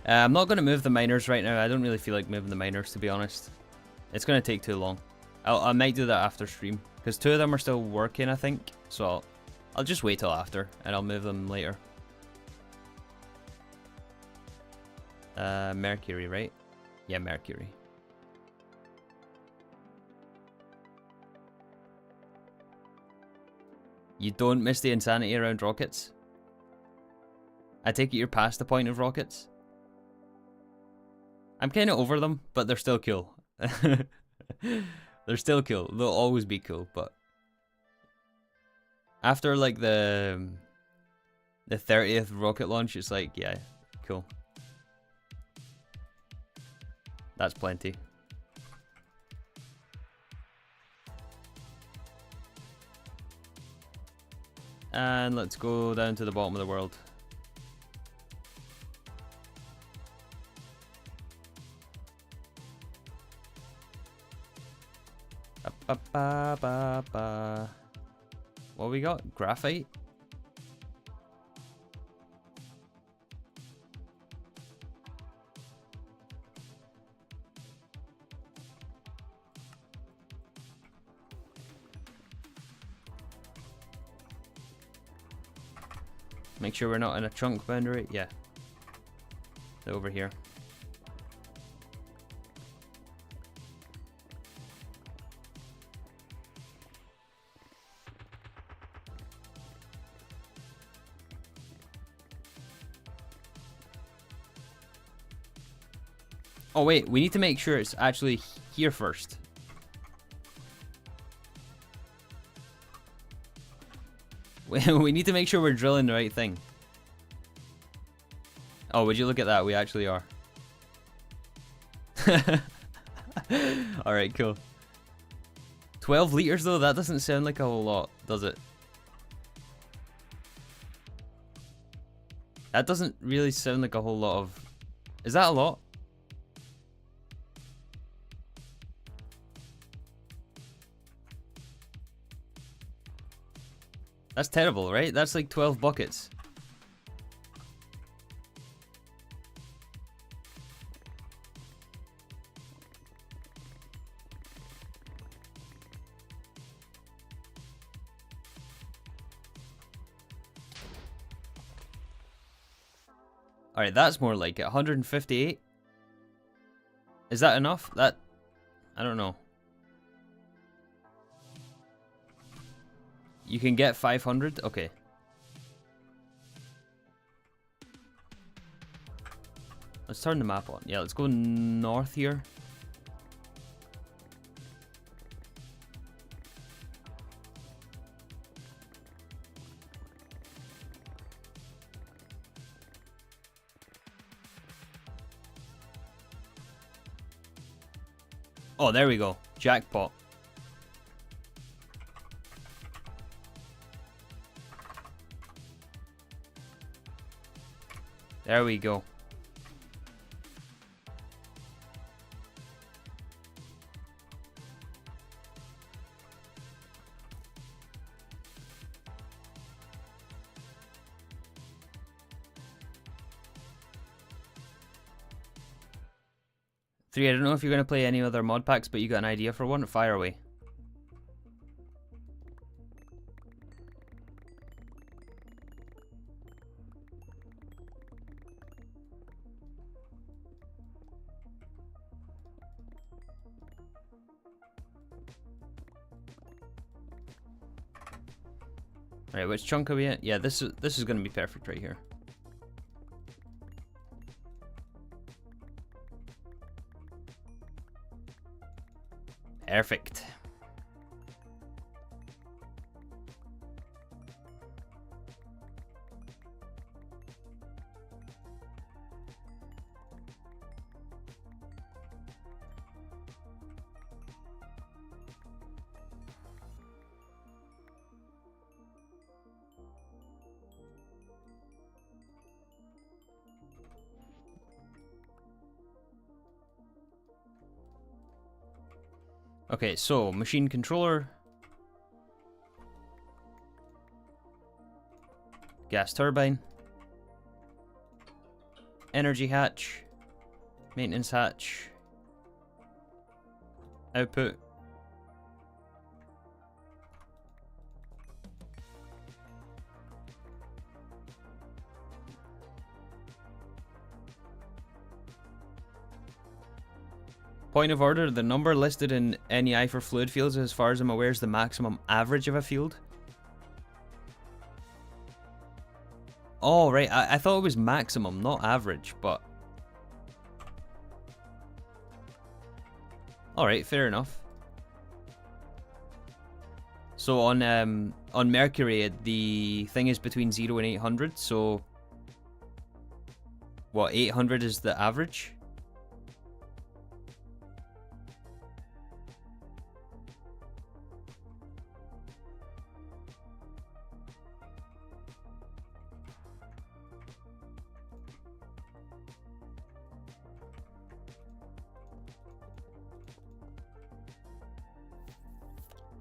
I'm not going to move the miners right now. I don't really feel like moving the miners, to be honest. It's going to take too long. I might do that after stream. Because 2 of them are still working, I think. So I'll just wait till after. And I'll move them later. Mercury, right? Yeah, Mercury. You don't miss the insanity around rockets? I take it you're past the point of rockets? I'm kind of over them, but they're still cool. They're still cool. They'll always be cool, but after like the 30th rocket launch, it's like, yeah, cool. That's plenty. And let's go down to the bottom of the world. What we got? Graphite? Make sure we're not in a chunk boundary. Yeah. They're over here. Oh wait, we need to make sure it's actually here first. We need to make sure we're drilling the right thing. Oh, would you look at that? We actually are. Alright, cool. 12 liters though? That doesn't sound like a whole lot, does it? That doesn't really sound like a whole lot of... Is that a lot? That's terrible, right? That's like 12 buckets. Alright, that's more like it. 158? Is that enough? I don't know. You can get 500? Okay. Let's turn the map on. Yeah, let's go north here. Oh, there we go. Jackpot. There we go. Three, I don't know if you're going to play any other mod packs, but you got an idea for one? Fire away. Alright, which chunk are we at? Yeah, this is going to be perfect right here. Perfect. Okay, so machine controller, gas turbine, energy hatch, maintenance hatch, output. Point of order, the number listed in NEI for fluid fields, as far as I'm aware, is the maximum average of a field. Oh, right, I thought it was maximum, not average, but... Alright, fair enough. So on Mercury, the thing is between 0 and 800, so... What, 800 is the average?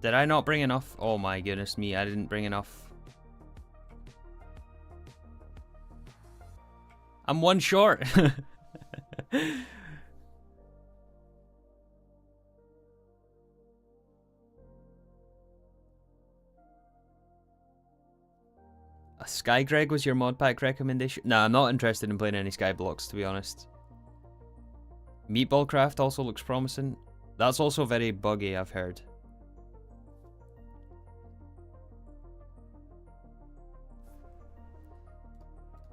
Did I not bring enough? Oh my goodness me, I didn't bring enough. I'm one short. A Sky Greg was your mod pack recommendation? Nah, I'm not interested in playing any Sky blocks, to be honest. Meatball Craft also looks promising. That's also very buggy, I've heard.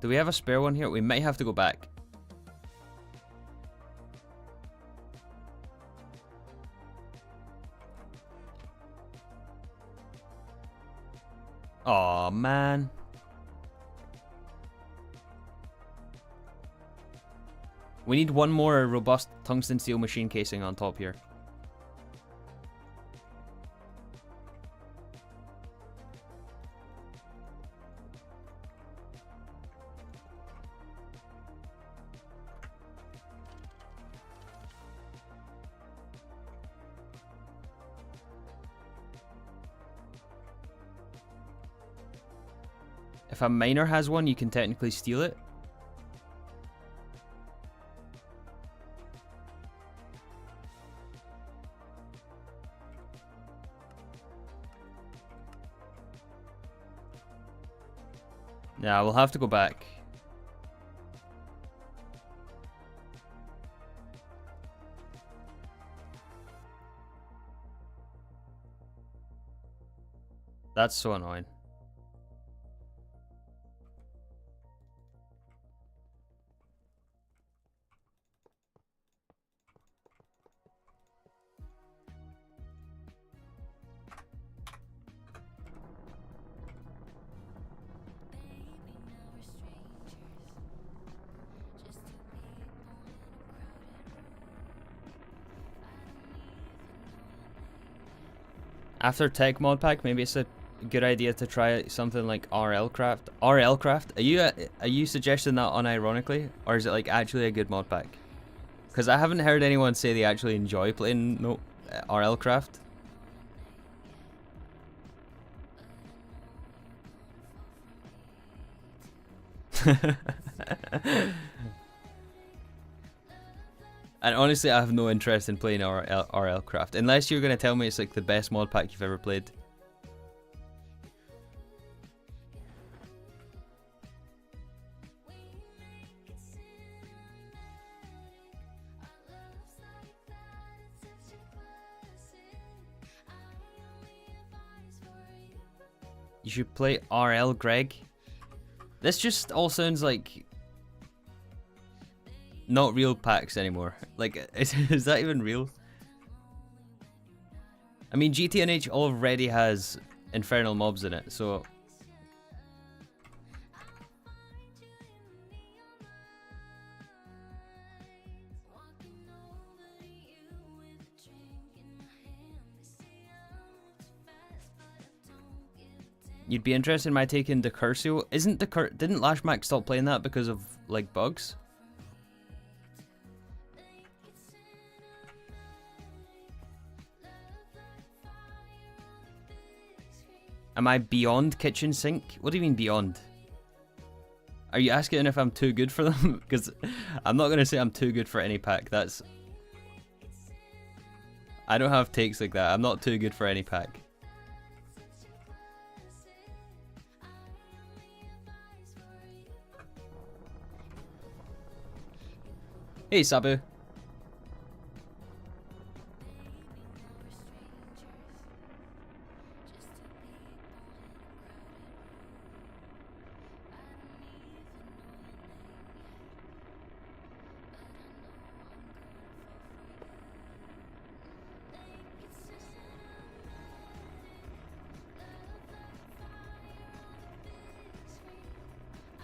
Do we have a spare one here? We might have to go back. Aw, man. We need one more robust tungsten steel machine casing on top here. If a miner has one, you can technically steal it. Yeah, we'll have to go back. That's so annoying. After Tech mod pack, maybe it's a good idea to try something like RL Craft. RL Craft? Are you suggesting that unironically, or is it like actually a good mod pack? Because I haven't heard anyone say they actually enjoy playing RL Craft. And honestly, I have no interest in playing RL Craft. Unless you're going to tell me it's like the best mod pack you've ever played. You should play RL Greg. This just all sounds like... not real packs anymore. Like, is that even real? I mean, GTNH already has infernal mobs in it, so... You'd be interested in my taking Decursio? Didn't Lashmac stop playing that because of, like, bugs? Am I beyond kitchen sink? What do you mean beyond? Are you asking if I'm too good for them? Because I'm not going to say I'm too good for any pack. That's... I don't have takes like that. I'm not too good for any pack. Hey, Sabu.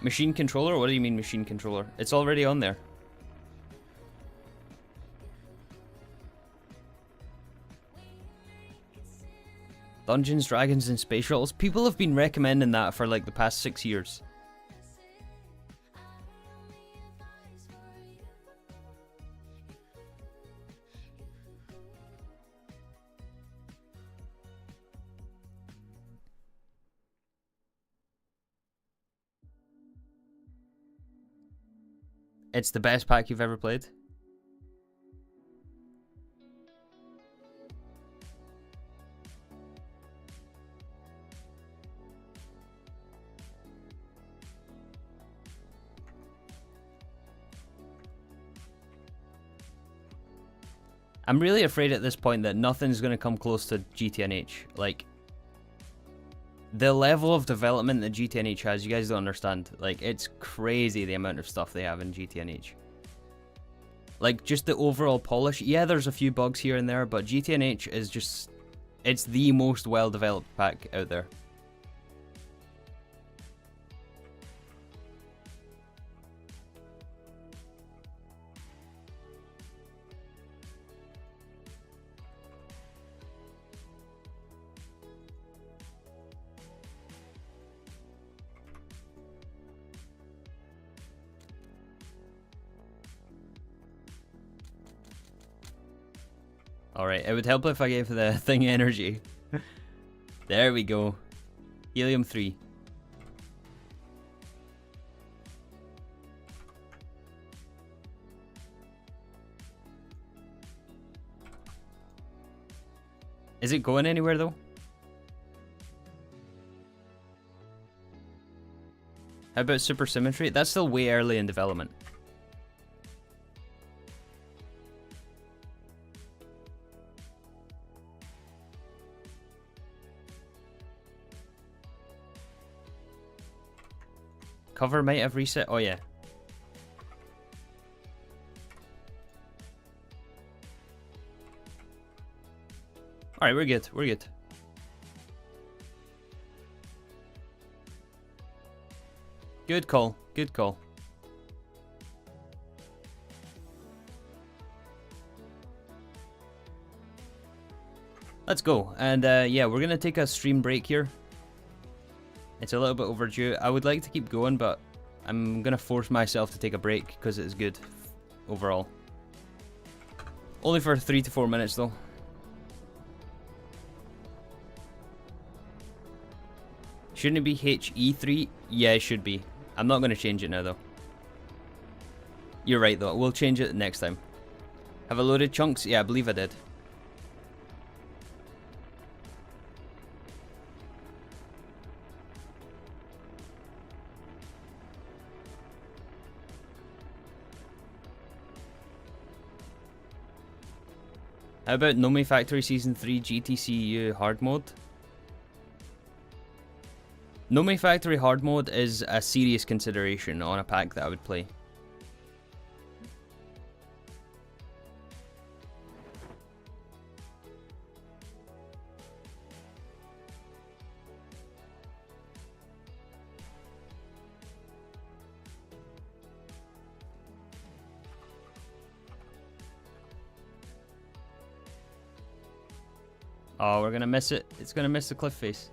Machine controller? What do you mean machine controller? It's already on there. Dungeons, Dragons, and Space Shuttles. People have been recommending that for like the past 6 years. It's the best pack you've ever played? I'm really afraid at this point that nothing's going to come close to GTNH. Like, the level of development that GTNH has, you guys don't understand. Like, it's crazy the amount of stuff they have in GTNH. Like, just the overall polish. Yeah, there's a few bugs here and there, but GTNH is just... It's the most well-developed pack out there. Alright, it would help if I gave the thing energy. There we go. Helium 3. Is it going anywhere though? How about supersymmetry? That's still way early in development. Cover might have reset. Oh yeah. Alright, we're good. We're good. Good call. Good call. Let's go. And yeah, we're going to take a stream break here. It's a little bit overdue. I would like to keep going, but I'm going to force myself to take a break because it's good overall. Only for 3 to 4 minutes though. Shouldn't it be HE3? Yeah, it should be. I'm not going to change it now though. You're right though. We'll change it next time. Have I loaded chunks? Yeah, I believe I did. How about Nomi Factory Season 3 GTCU hard mode? Nomi Factory hard mode is a serious consideration on a pack that I would play. Oh, we're gonna miss it. It's gonna miss the cliff face.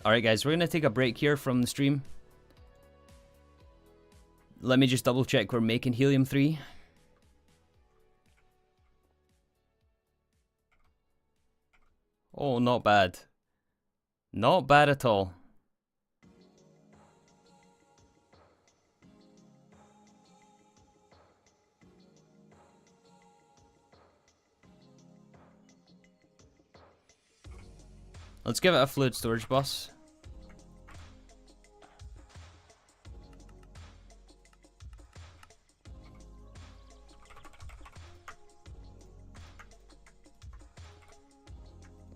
Alright guys, we're gonna take a break here from the stream. Let me just double check we're making helium-3. Oh, not bad. Not bad at all. Let's give it a fluid storage bus.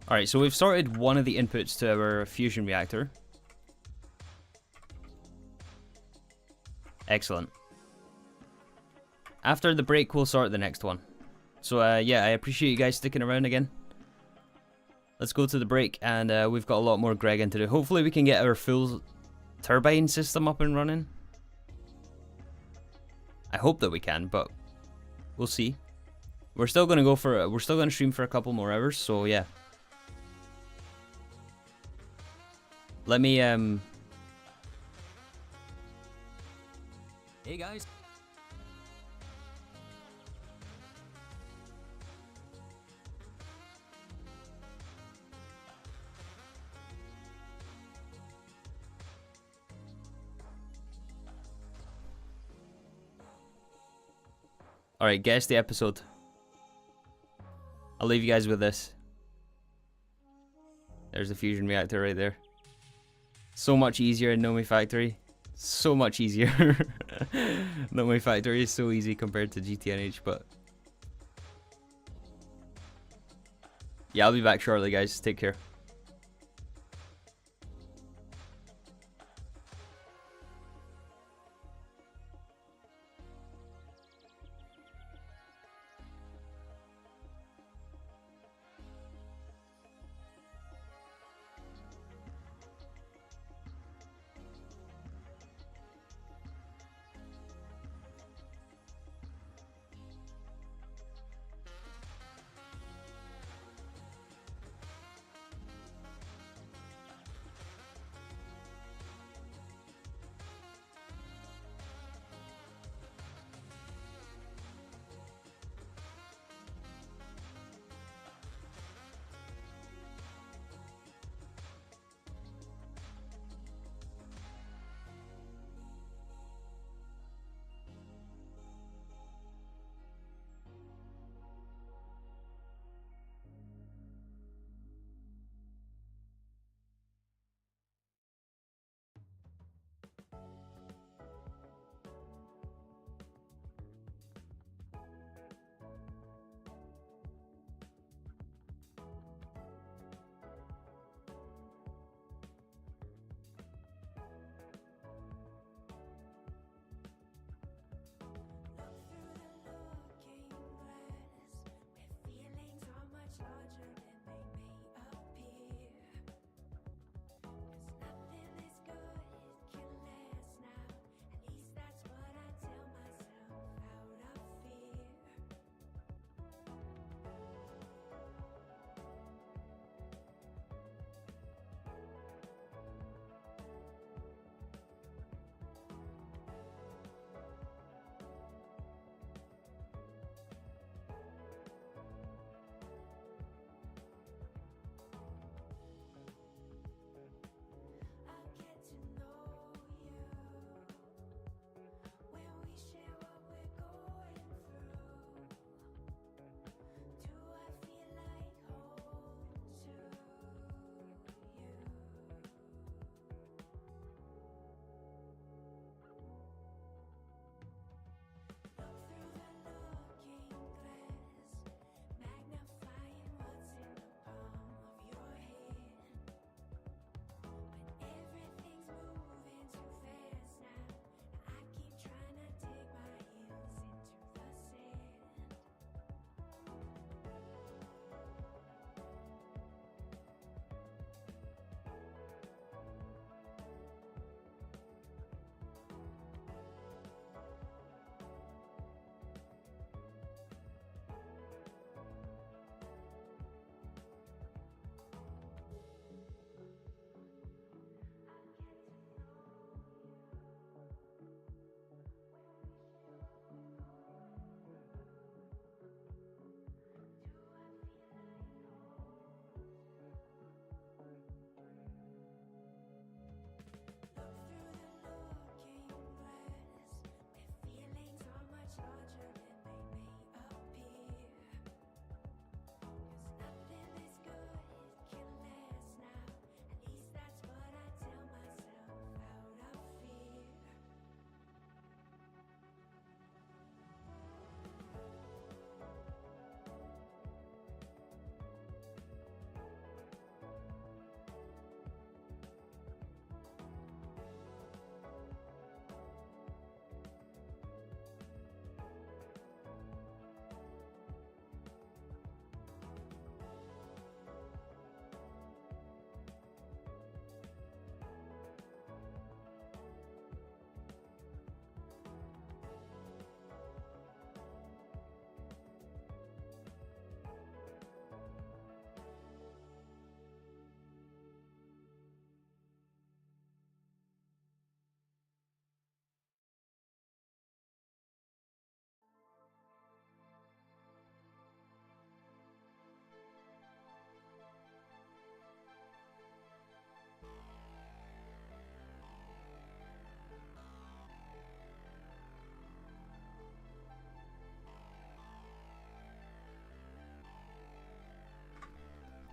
Alright, so we've sorted one of the inputs to our fusion reactor. Excellent. After the break, we'll sort the next one. So, yeah, I appreciate you guys sticking around again. Let's go to the break, and we've got a lot more Greg to do. Hopefully we can get our full turbine system up and running. I hope that we can, but we'll see. We're still gonna go for we're still gonna stream for a couple more hours, so yeah. Let me Hey guys. Alright, guess the episode. I'll leave you guys with this. There's the fusion reactor right there. So much easier in Nomi Factory. So much easier. Nomi Factory is so easy compared to GTNH, but... yeah, I'll be back shortly, guys. Take care.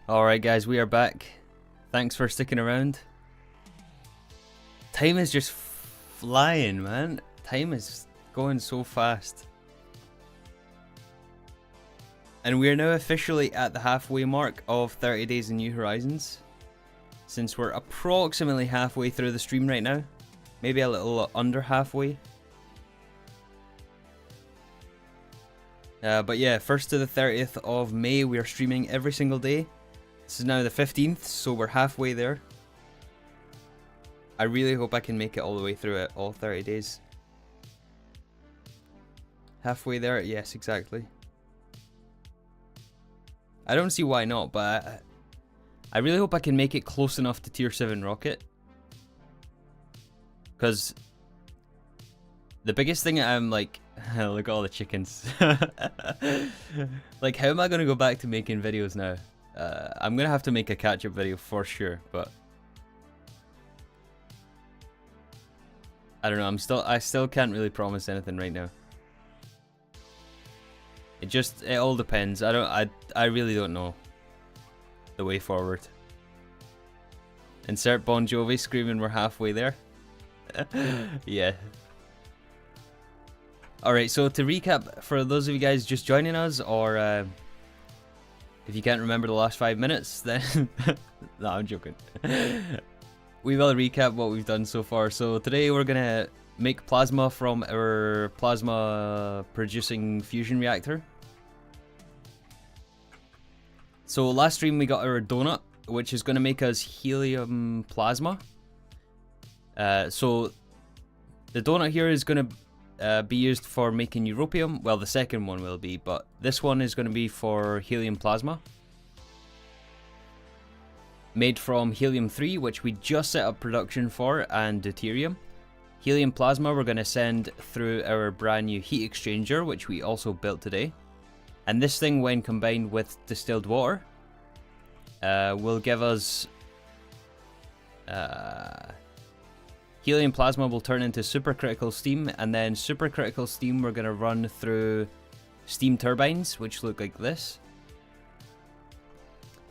Alright guys, we are back. Thanks for sticking around. Time is just flying, man. Time is going so fast. And we are now officially at the halfway mark of 30 Days in New Horizons. Since we're approximately halfway through the stream right now. Maybe a little under halfway. But yeah, 1st to the 30th of May, we are streaming every single day. This is now the 15th, so we're halfway there. I really hope I can make it all the way through it, all 30 days. Halfway there? Yes, exactly. I don't see why not, but I really hope I can make it close enough to Tier 7 Rocket. Because the biggest thing I'm like, look at all the chickens. Like, how am I going to go back to making videos now? I'm going to have to make a catch-up video for sure, but I don't know, I still can't really promise anything right now. It all depends. I really don't know the way forward. Insert Bon Jovi screaming we're halfway there. Yeah. Alright, so to recap, for those of you guys just joining us, or if you can't remember the last 5 minutes, then no, I'm joking. We will recap what we've done so far. So today we're gonna make plasma from our plasma producing fusion reactor. So last stream we got our donut, which is gonna make us helium plasma. So the donut here is gonna be used for making europium. Well, the second one will be, but this one is going to be for helium plasma. Made from helium-3, which we just set up production for, and deuterium. Helium plasma we're going to send through our brand new heat exchanger, which we also built today. And this thing, when combined with distilled water, will give us helium plasma will turn into supercritical steam, and then supercritical steam we're going to run through steam turbines, which look like this.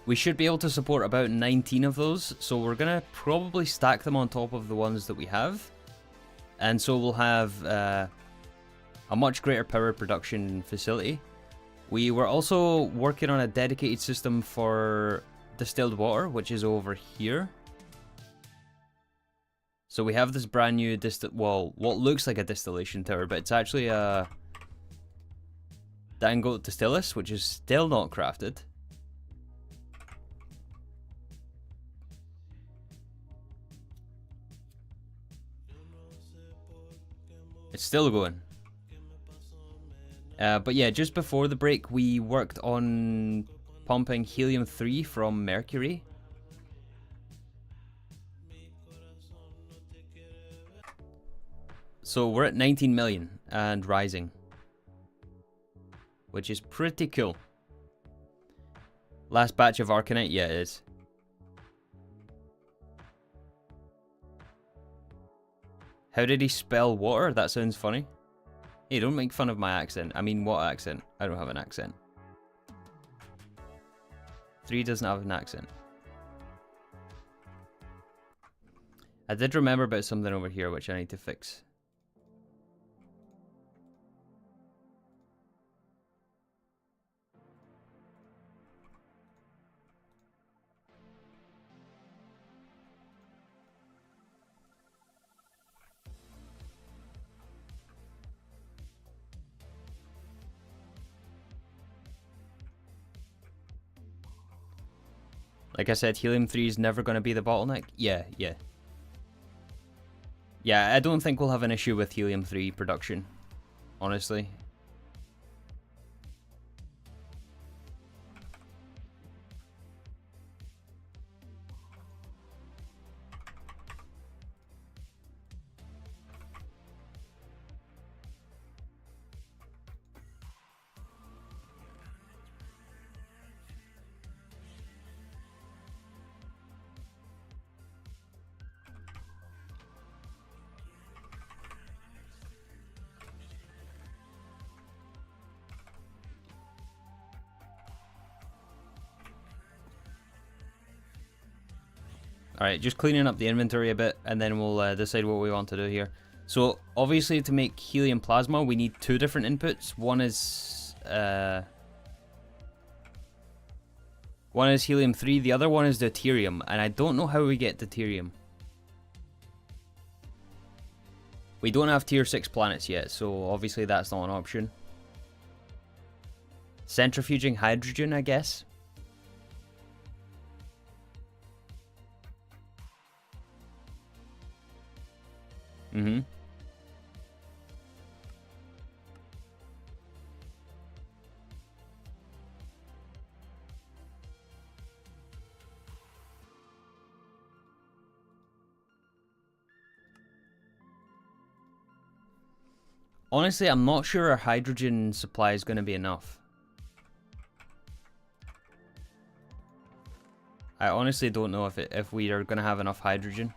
We should be able to support about 19 of those, so we're going to probably stack them on top of the ones that we have. And so we'll have a much greater power production facility. We were also working on a dedicated system for distilled water, which is over here. So we have this brand new what looks like a distillation tower, but it's actually a Dangote Distillus, which is still not crafted. It's still going. But yeah, just before the break, we worked on pumping helium-3 from Mercury. So we're at 19 million and rising, which is pretty cool. Last batch of Arcanite? Yeah, it is. How did he spell water? That sounds funny. Hey, don't make fun of my accent. I mean, what accent? I don't have an accent. 3 doesn't have an accent. I did remember about something over here which I need to fix. Like I said, helium-3 is never going to be the bottleneck. Yeah. Yeah, I don't think we'll have an issue with helium-3 production, honestly. Alright, just cleaning up the inventory a bit, and then we'll decide what we want to do here. So, obviously, to make helium plasma, we need two different inputs. One is helium-3, the other one is deuterium, and I don't know how we get deuterium. We don't have tier 6 planets yet, so obviously that's not an option. Centrifuging hydrogen, I guess. Mm-hmm. Honestly, I'm not sure our hydrogen supply is going to be enough. I honestly don't know if we are going to have enough hydrogen.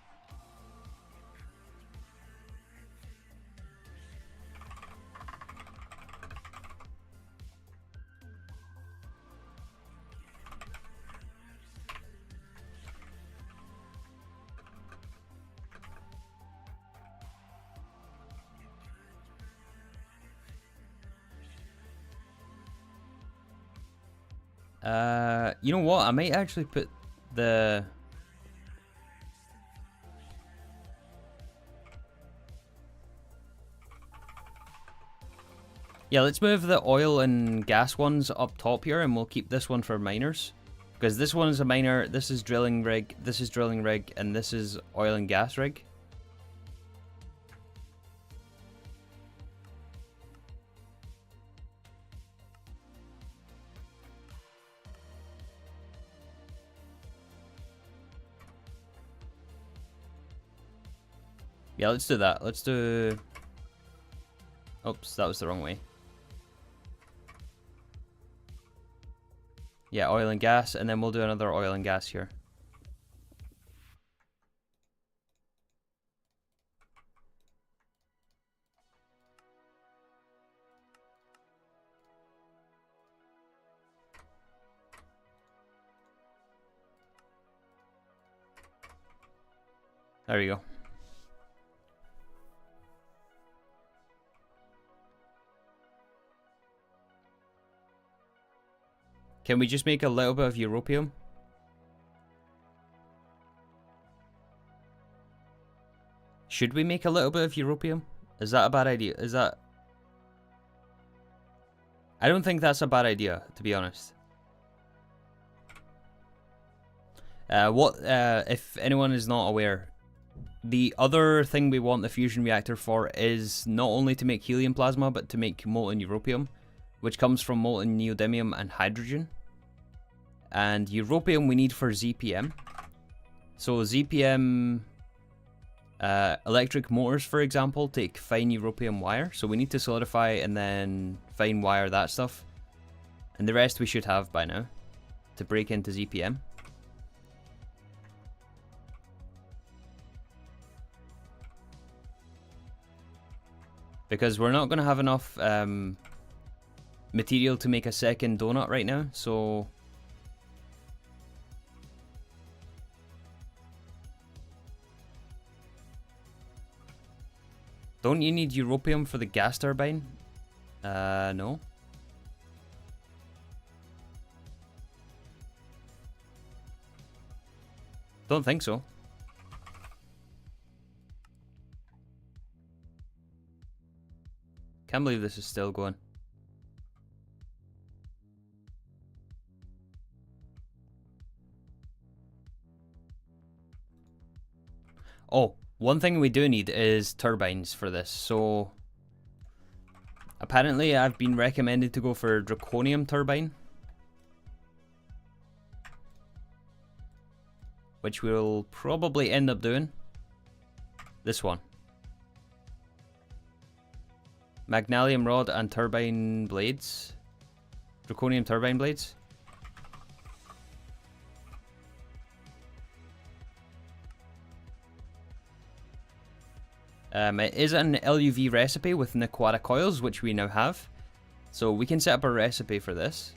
You know what? I might actually put the... Yeah, let's move the oil and gas ones up top here, and we'll keep this one for miners. Because this one is a miner, this is drilling rig, this is drilling rig, and this is oil and gas rig. Yeah, let's do that. Let's do... Oops, that was the wrong way. Yeah, oil and gas, and then we'll do another oil and gas here. There we go. Can we just make a little bit of europium? Should we make a little bit of europium? Is that a bad idea? Is that... I don't think that's a bad idea, to be honest. If anyone is not aware, the other thing we want the fusion reactor for is not only to make helium plasma, but to make molten europium, which comes from molten neodymium and hydrogen. And europium we need for ZPM. So ZPM electric motors, for example, take fine europium wire. So we need to solidify and then fine wire that stuff. And the rest we should have by now to break into ZPM. Because we're not going to have enough material to make a second donut right now, so... Don't you need europium for the gas turbine? No. Don't think so. Can't believe this is still going. Oh, one thing we do need is turbines for this. So apparently I've been recommended to go for draconium turbine, which we'll probably end up doing. This one. Magnesium rod and turbine blades. Draconium turbine blades. It is an LUV recipe with Naquata coils, which we now have. So we can set up a recipe for this.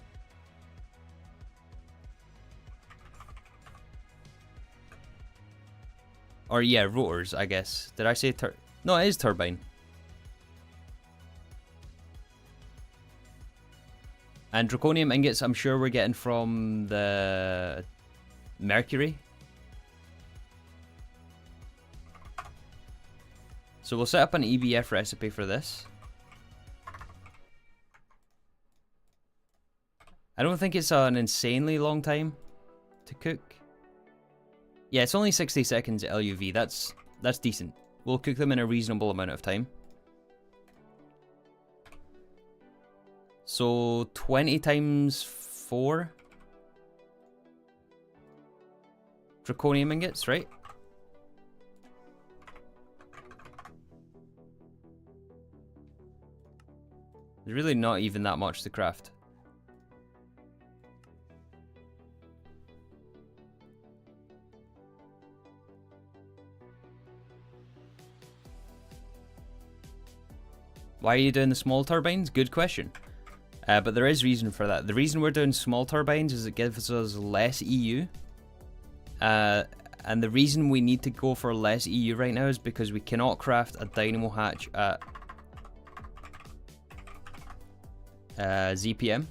Or yeah, rotors, I guess. Did I say No, it is turbine. And draconium ingots, I'm sure we're getting from the Mercury. So we'll set up an EBF recipe for this. I don't think it's an insanely long time to cook. Yeah, it's only 60 seconds LUV. That's decent. We'll cook them in a reasonable amount of time. So 20 times 4 draconium ingots, right? There's really not even that much to craft. Why are you doing the small turbines? Good question. But there is reason for that. The reason we're doing small turbines is it gives us less EU. And the reason we need to go for less EU right now is because we cannot craft a dynamo hatch at ZPM.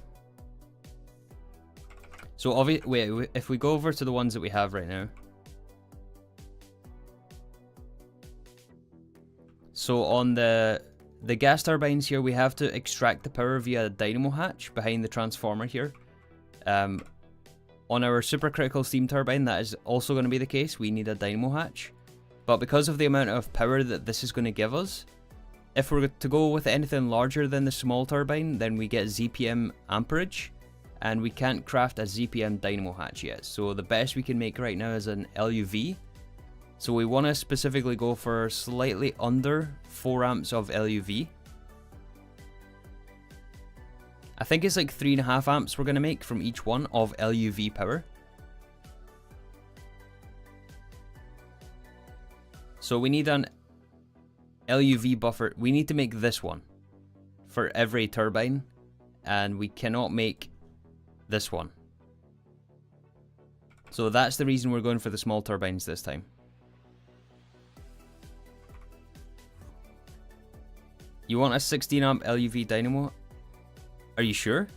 So wait, if we go over to the ones that we have right now. So on the gas turbines here, we have to extract the power via a dynamo hatch behind the transformer here. On our supercritical steam turbine, that is also going to be the case. We need a dynamo hatch. But because of the amount of power that this is going to give us, if we're to go with anything larger than the small turbine, then we get ZPM amperage, and we can't craft a ZPM dynamo hatch yet. So the best we can make right now is an LUV. So we want to specifically go for slightly under 4 amps of LUV. I think it's like 3.5 amps we're going to make from each one of LUV power. So we need an LUV buffer. We need to make this one for every turbine, and we cannot make this one. So that's the reason we're going for the small turbines this time. You want a 16 amp LUV dynamo? Are you sure?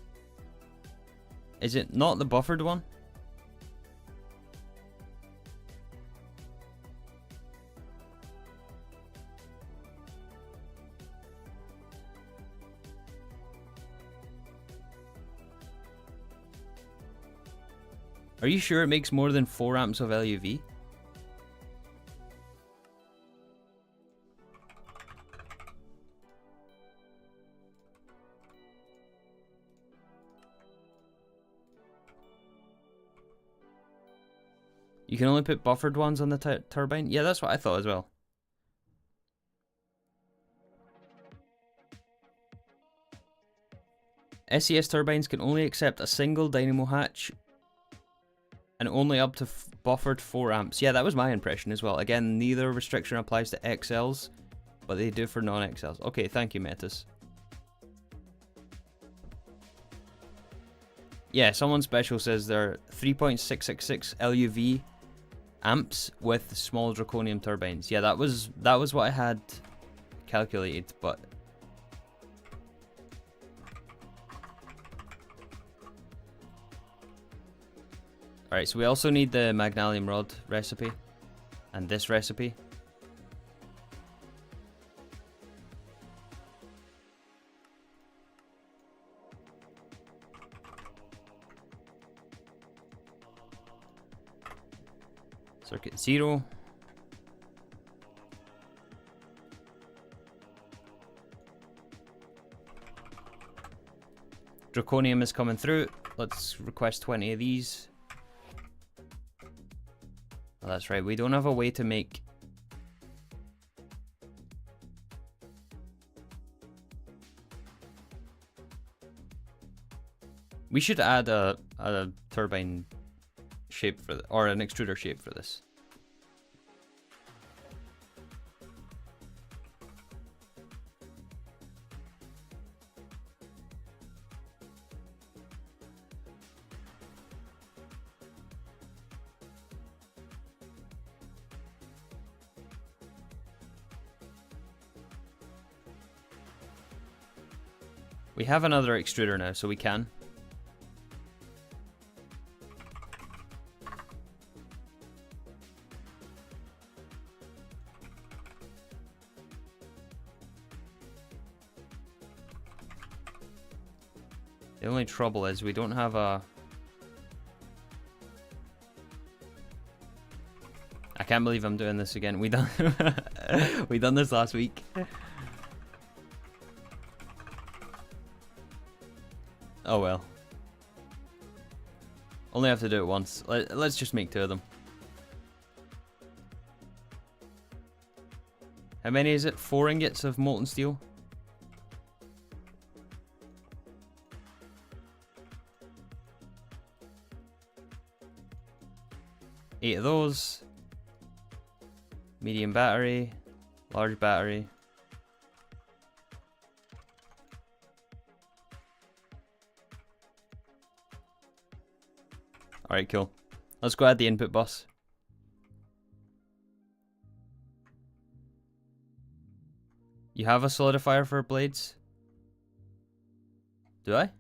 Is it not the buffered one? Are you sure it makes more than 4 amps of LUV? You can only put buffered ones on the turbine? Yeah, that's what I thought as well. SES turbines can only accept a single dynamo hatch and only up to buffered 4 amps. Yeah, that was my impression as well. Again, neither restriction applies to XLs, but they do for non-XLs. Okay, thank you, Metis. Yeah, someone special says they're 3.666 LUV amps with small draconium turbines. Yeah, that was what I had calculated, but alright, so we also need the magnesium rod recipe and this recipe. Circuit 0. Draconium is coming through. Let's request 20 of these. Oh, that's right, we don't have a way to make... We should add a turbine shape for or an extruder shape for this. We have another extruder now, so we can. The only trouble is we don't have a... I can't believe I'm doing this again. We done we done this last week. Oh well. Only have to do it once. Let's just make 2 of them. How many is it? 4 ingots of molten steel? Eight of those. Medium battery. Large battery. Alright, cool. Let's go add the input bus. You have a solidifier for blades? Do I?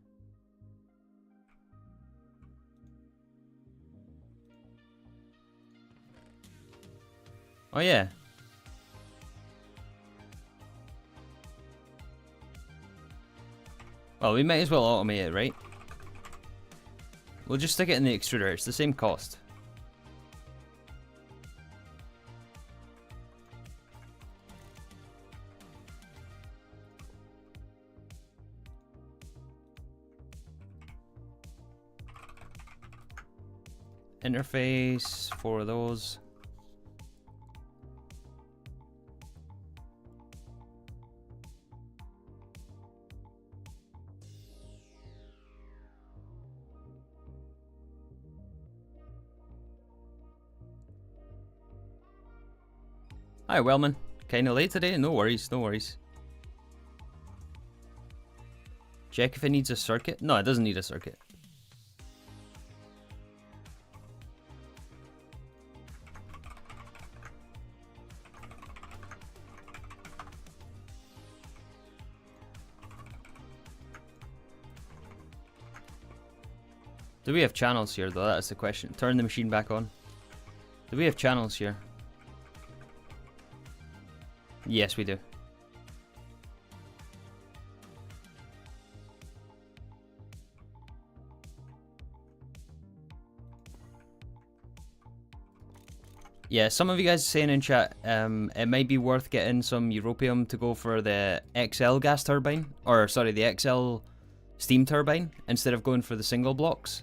Oh yeah. Well, we might as well automate it, right? We'll just stick it in the extruder. It's the same cost. Interface, 4 of those. Hi, Wellman. Kinda late today? No worries, no worries. Check if it needs a circuit. No, it doesn't need a circuit. Do we have channels here though? That's the question. Turn the machine back on. Do we have channels here? Yes, we do. Yeah, some of you guys saying in chat, it might be worth getting some Europium to go for the XL gas turbine, or sorry, the XL steam turbine, instead of going for the single blocks.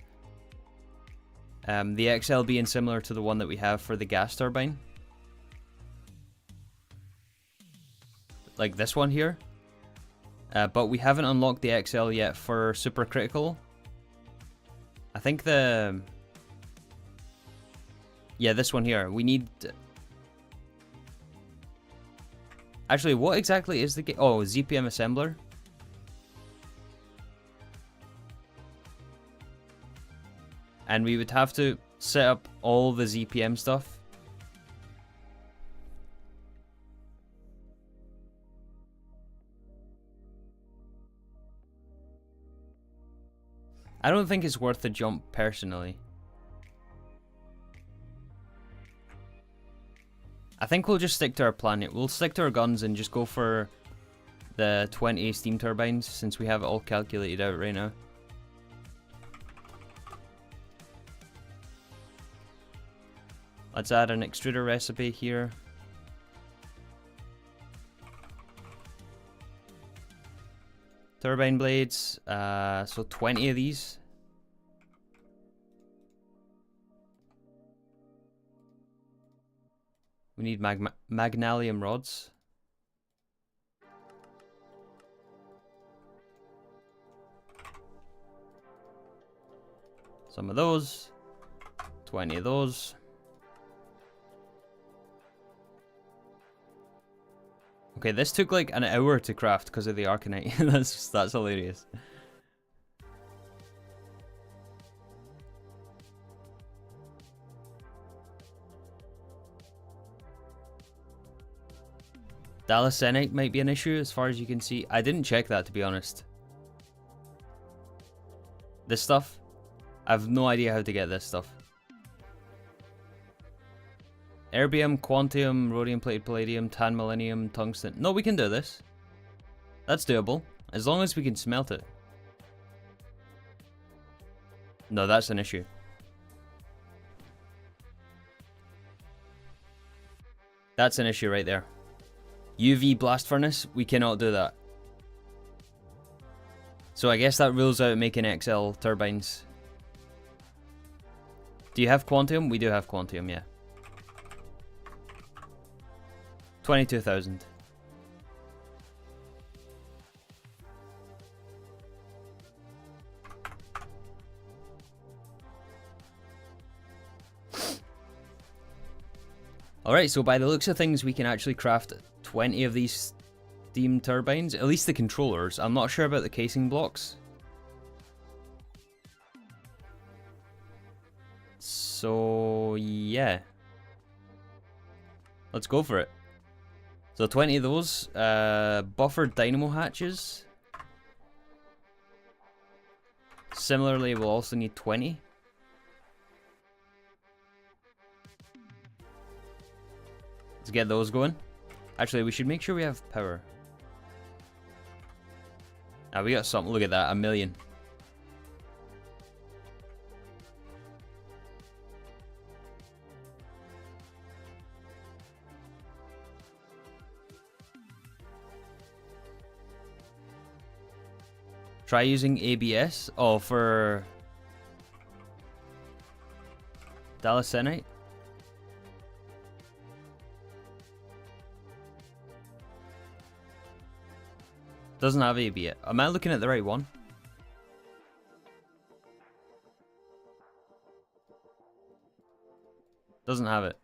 The XL being similar to the one that we have for the gas turbine. Like this one here. But we haven't unlocked the XL yet for supercritical. I think the... Yeah, this one here. We need... Actually, what exactly is the... Oh, ZPM assembler. And we would have to set up all the ZPM stuff. I don't think it's worth the jump personally. I think we'll just stick to our plan. We'll stick to our guns and just go for the 20 steam turbines since we have it all calculated out right now. Let's add an extruder recipe here. Turbine blades, so 20 of these. We need magnesium rods. Some of those. 20 of those. Okay, this took like an hour to craft because of the Arcanite. that's hilarious. Dalacenite might be an issue as far as you can see. I didn't check that, to be honest. This stuff, I have no idea how to get this stuff. Erbium, Quantium, Rhodium Plated Palladium, Tan Millennium, Tungsten. No, we can do this. That's doable. As long as we can smelt it. No, that's an issue. That's an issue right there. UV blast furnace, we cannot do that. So I guess that rules out making XL turbines. Do you have Quantium? We do have Quantium, yeah. 22,000. Alright, so by the looks of things, we can actually craft 20 of these steam turbines. At least the controllers. I'm not sure about the casing blocks. So, yeah. Let's go for it. So 20 of those. Buffered dynamo hatches. Similarly, we'll also need 20. Let's get those going. Actually, we should make sure we have power. Ah, we got something. Look at that, 1 million. Try using ABS. Oh, for Dalasenite. Doesn't have ABS. Am I looking at the right one? Doesn't have it.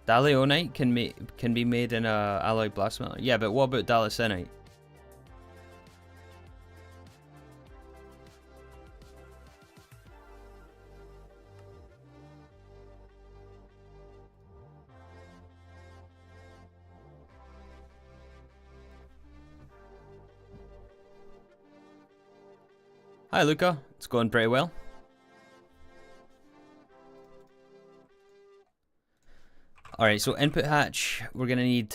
Daleonite can be made in a alloy blast smelter. Yeah, but what about Dalasenite? Hi Luca, it's going pretty well. Alright, so input hatch, we're gonna need,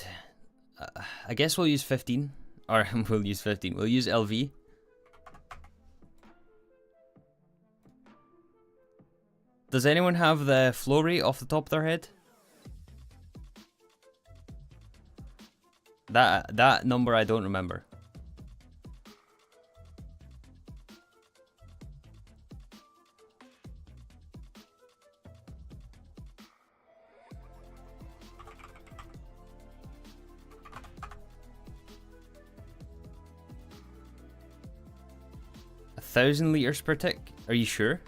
I guess we'll use 15, or we'll use LV. Does anyone have the flow rate off the top of their head? That number I don't remember. A 1,000 liters per tick? Are you sure?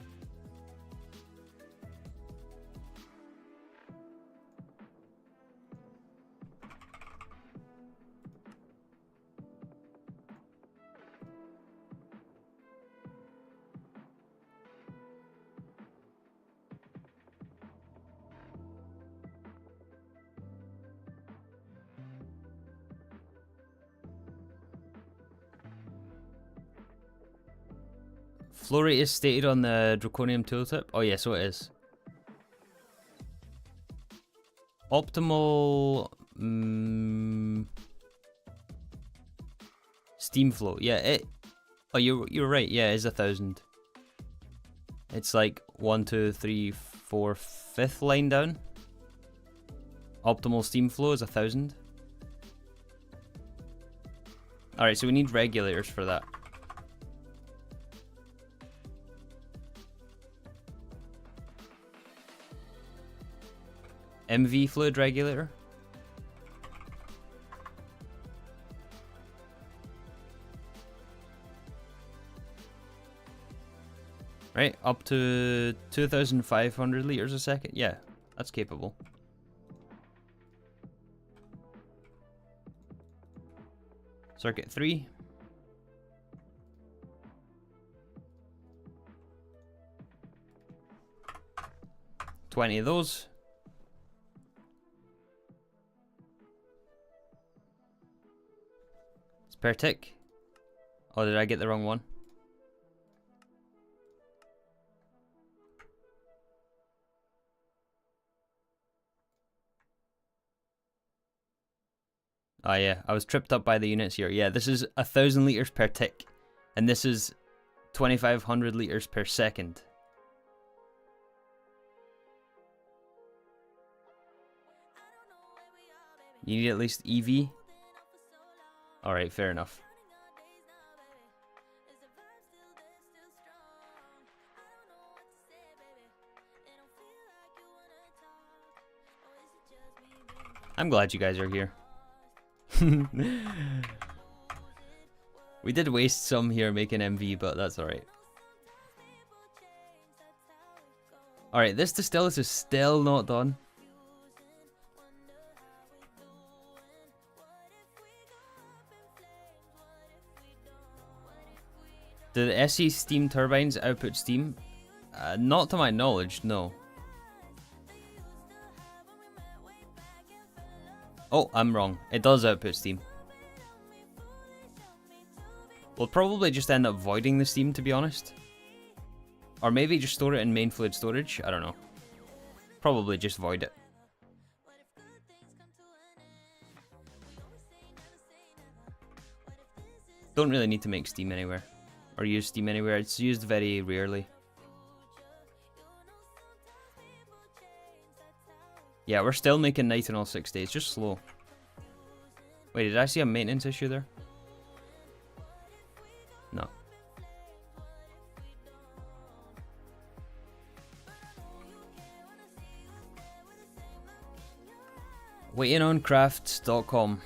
Flow rate is stated on the Draconium tooltip. Oh yeah, so it is. Optimal steam flow. Yeah, it. Oh, you're right. Yeah, it is 1,000. It's like 1, 2, 3, 4, 5th line down. Optimal steam flow is 1,000. All right, so we need regulators for that. MV fluid regulator. Right, up to 2,500 liters a second. Yeah, that's capable. Circuit 3. 20 of those. It's per tick. Oh, did I get the wrong one? Oh yeah, I was tripped up by the units here. Yeah, this is 1,000 liters per tick, and this is 2,500 liters per second. You need at least EV? Alright, fair enough. I'm glad you guys are here. We did waste some here making MV, but that's alright. Alright, this distillus is still not done. Do the SE steam turbines output steam? Not to my knowledge, no. Oh, I'm wrong. It does output steam. We'll probably just end up voiding the steam, to be honest. Or maybe just store it in main fluid storage. I don't know. Probably just void it. Don't really need to make steam anywhere. Or use steam anywhere. It's used very rarely. Yeah, we're still making night in all 6 days. Just slow. Wait, did I see a maintenance issue there? No. Waiting on crafts.com.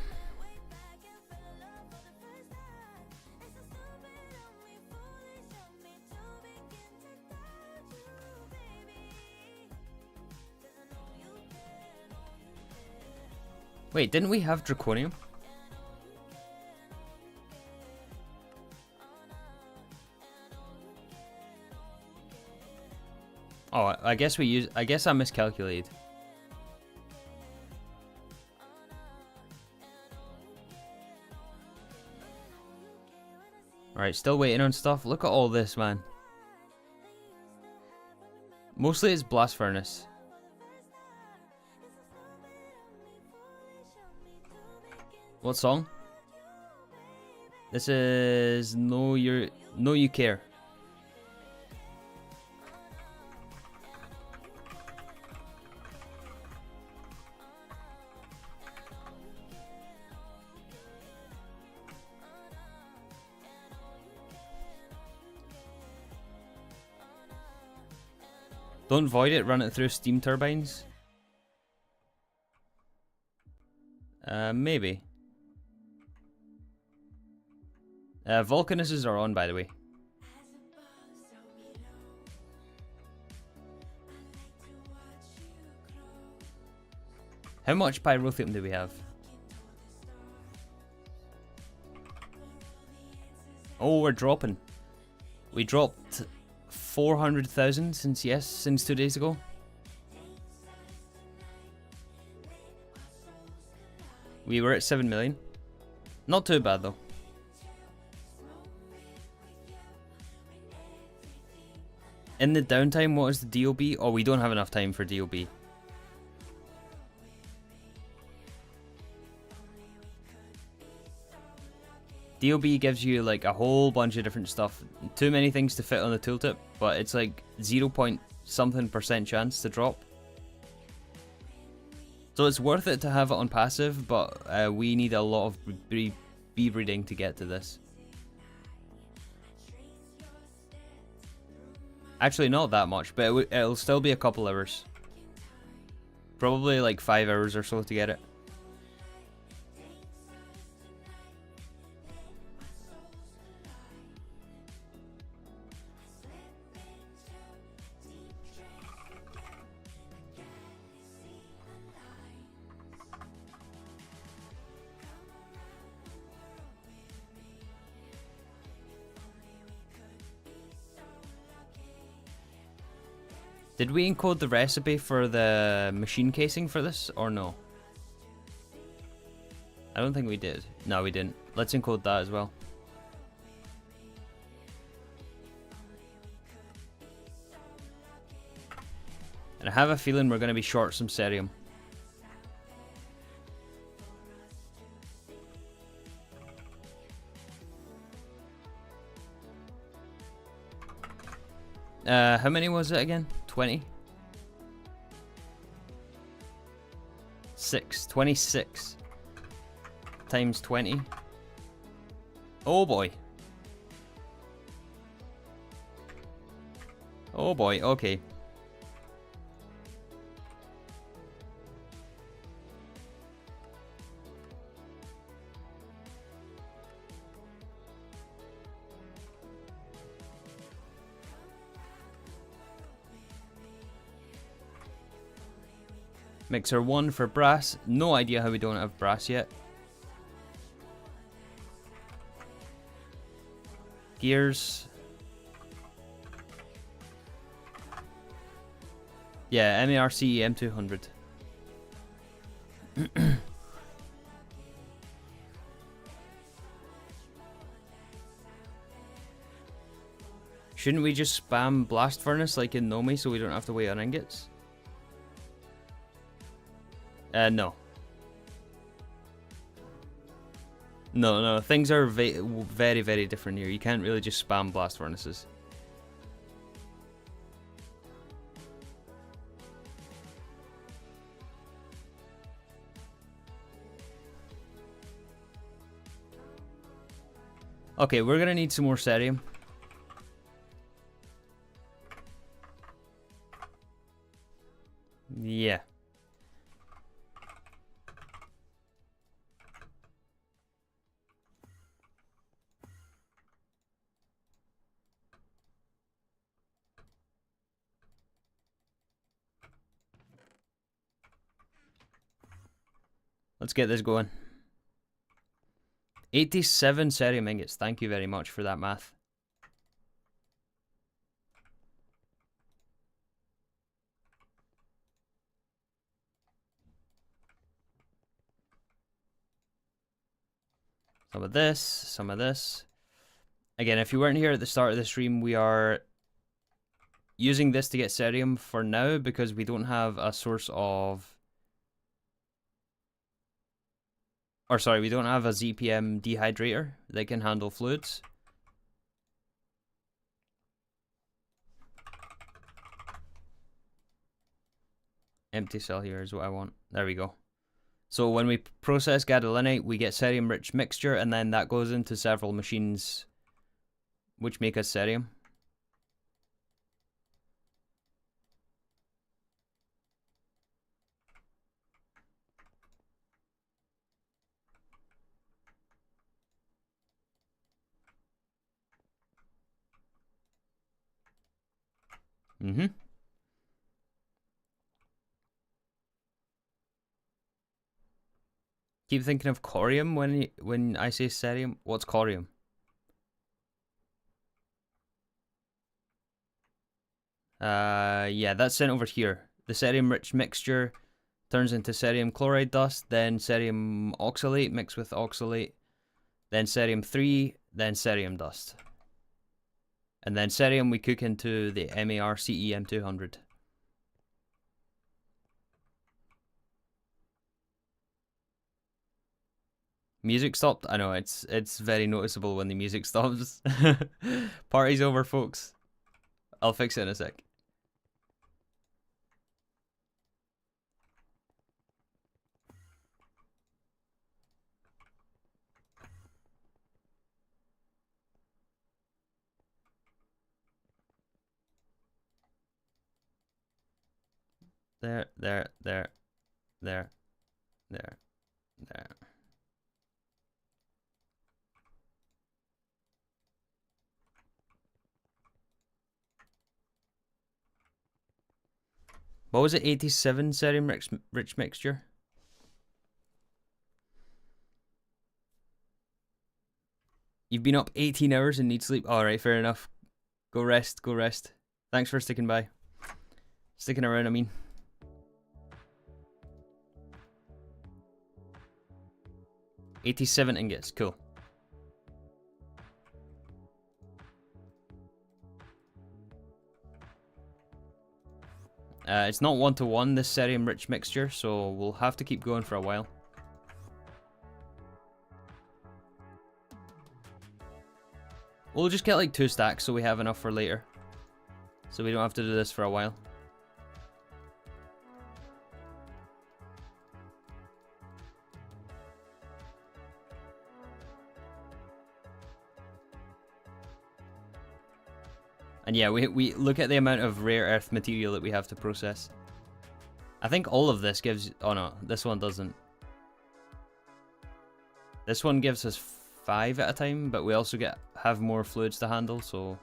Wait, didn't we have draconium? Oh, I guess we use. I guess I miscalculated. Alright, still waiting on stuff. Look at all this, man. Mostly it's blast furnace. What song? This is No You Care. Don't void it, run it through steam turbines. Maybe. Volcanuses are on, by the way. How much pyrotheum do we have? Oh, we're dropping. We dropped 400,000 since 2 days ago. We were at 7 million. Not too bad though. In the downtime, what is the DOB? Oh, we don't have enough time for DOB. DOB gives you like a whole bunch of different stuff. Too many things to fit on the tooltip, but it's like 0.something% chance to drop. So it's worth it to have it on passive, but we need a lot of bee breeding to get to this. Actually, not that much, but it'll still be a couple hours. Probably like 5 hours or so to get it. Did we encode the recipe for the machine casing for this, or no? I don't think we did. No, we didn't. Let's encode that as well. And I have a feeling we're going to be short some cerium. How many was it again? 20? 26 times 20. Oh boy. Oh boy, okay. Mixer 1 for brass. No idea how we don't have brass yet. Gears. Yeah, MARCE M200. Shouldn't we just spam blast furnace like in Nomi so we don't have to wait on ingots? No. No, things are very, very different here. You can't really just spam blast furnaces. Okay, we're gonna need some more cerium. Yeah. Let's get this going. 87 cerium ingots. Thank you very much for that math. Some of this, some of this. Again, if you weren't here at the start of the stream, we are using this to get cerium for now because we don't have a source of... Or sorry, we don't have a ZPM dehydrator that can handle fluids. Empty cell here is what I want. There we go. So when we process gadolinite, we get cerium-rich mixture, and then that goes into several machines which make us cerium. Keep thinking of corium when I say cerium. What's corium? Yeah, that's sent over here. The cerium-rich mixture turns into cerium chloride dust, then cerium oxalate mixed with oxalate, then cerium 3, then cerium dust. And then cerium we cook into the MARCE M200. Music stopped? I know, it's very noticeable when the music stops. Party's over, folks. I'll fix it in a sec. There. What was it? 87 cerium rich mixture? You've been up 18 hours and need sleep. Alright, fair enough. Go rest, go rest. Thanks for sticking by. Sticking around, I mean. $87 ingots, cool. It's not 1-to-1, this cerium rich mixture, so we'll have to keep going for a while. We'll just get like 2 stacks so we have enough for later. So we don't have to do this for a while. And yeah, we look at the amount of rare earth material that we have to process. I think all of this gives... Oh no, this one doesn't. This one gives us 5 at a time, but we also have more fluids to handle, so...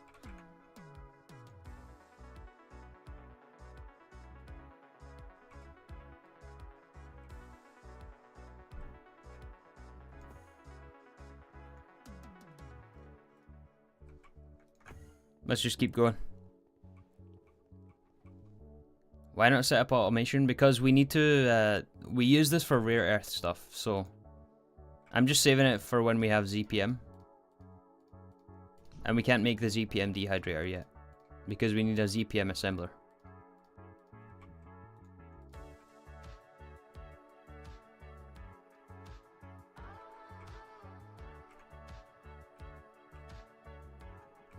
Let's just keep going. Why not set up automation? Because we need to, we use this for rare earth stuff, so... I'm just saving it for when we have ZPM. And we can't make the ZPM dehydrator yet, because we need a ZPM assembler.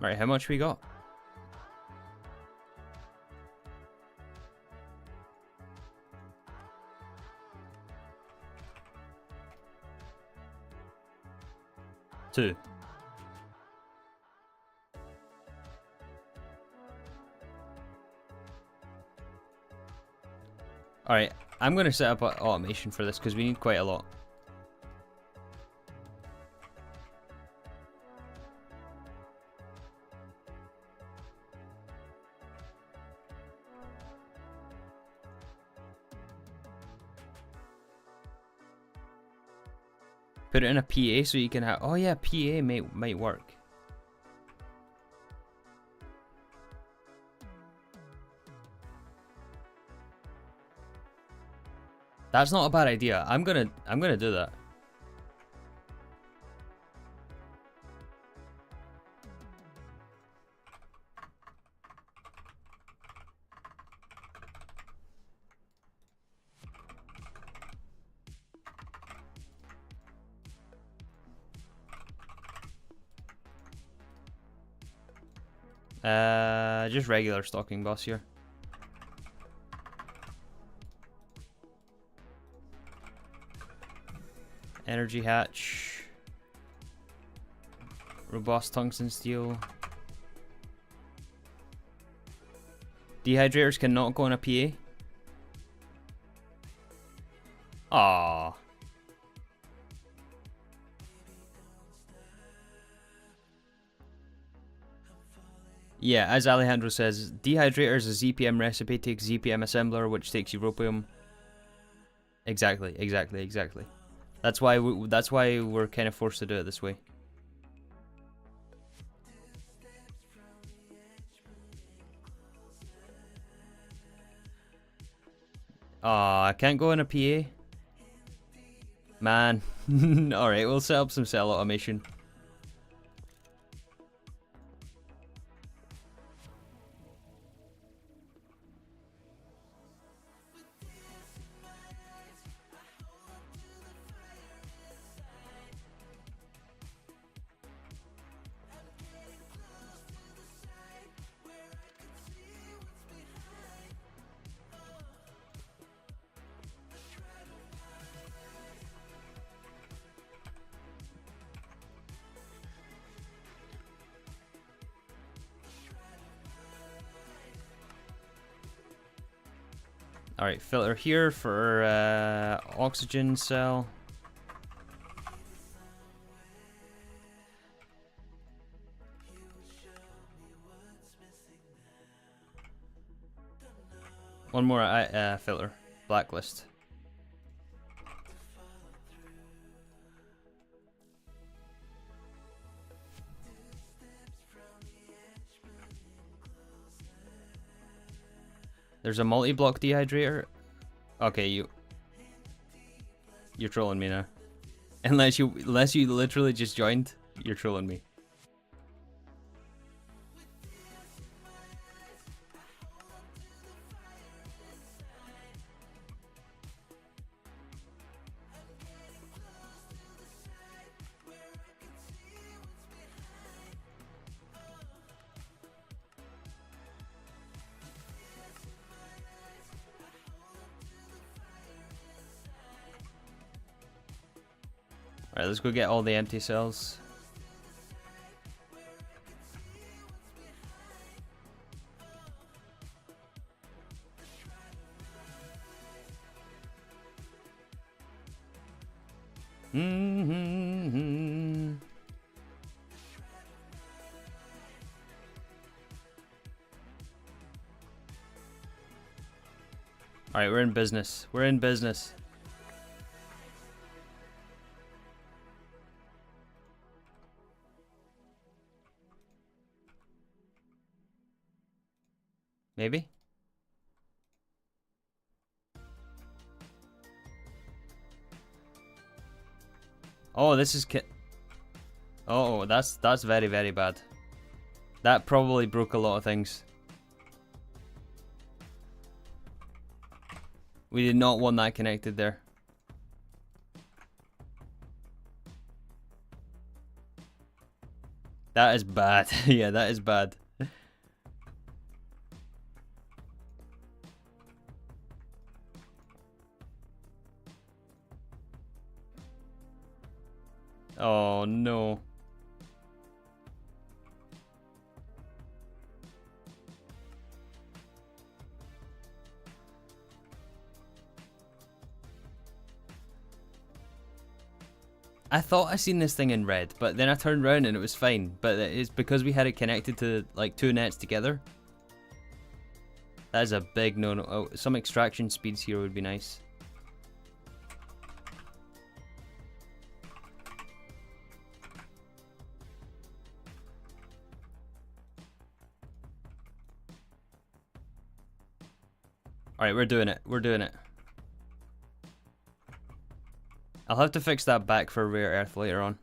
Right, how much we got? Two. Alright, I'm going to set up automation for this because we need quite a lot. Put it in a PA so you can have... Oh yeah, PA might work. That's not a bad idea. I'm gonna do that. Just regular stocking boss here. Energy hatch. Robust tungsten steel. Dehydrators cannot go in a PA. Aww. Yeah, as Alejandro says, dehydrator is a ZPM recipe, takes ZPM assembler, which takes europium. Exactly. That's why we're kind of forced to do it this way. Aw, I can't go in a PA. Man. Alright, we'll set up some cell automation. Alright, filter here for oxygen cell. One more filter, blacklist. There's a multi-block dehydrator. Okay, you're trolling me now. Unless you literally just joined, you're trolling me. Alright, let's go get all the empty cells. Alright, we're in business. We're in business. Maybe? Oh, this is oh, that's very, very bad. That probably broke a lot of things. We did not want that connected there. That is bad. Yeah, that is bad. Oh no. I thought I seen this thing in red, but then I turned around and it was fine. But it's because we had it connected to like two nets together. That is a big no-no. Oh, some extraction speeds here would be nice. Alright, we're doing it. We're doing it. I'll have to fix that back for rare earth later on.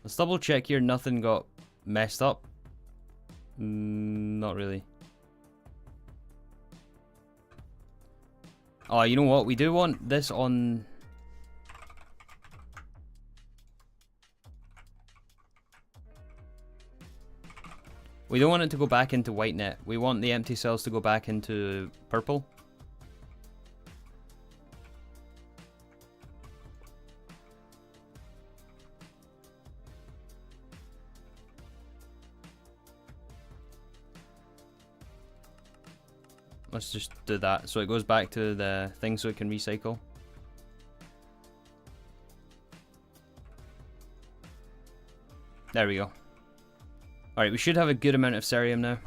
Let's double check here. Nothing got messed up. Not really. Oh, you know what? We do want this on... We don't want it to go back into white net. We want the empty cells to go back into purple. Let's just do that so it goes back to the thing so it can recycle. There we go. Alright, we should have a good amount of cerium now.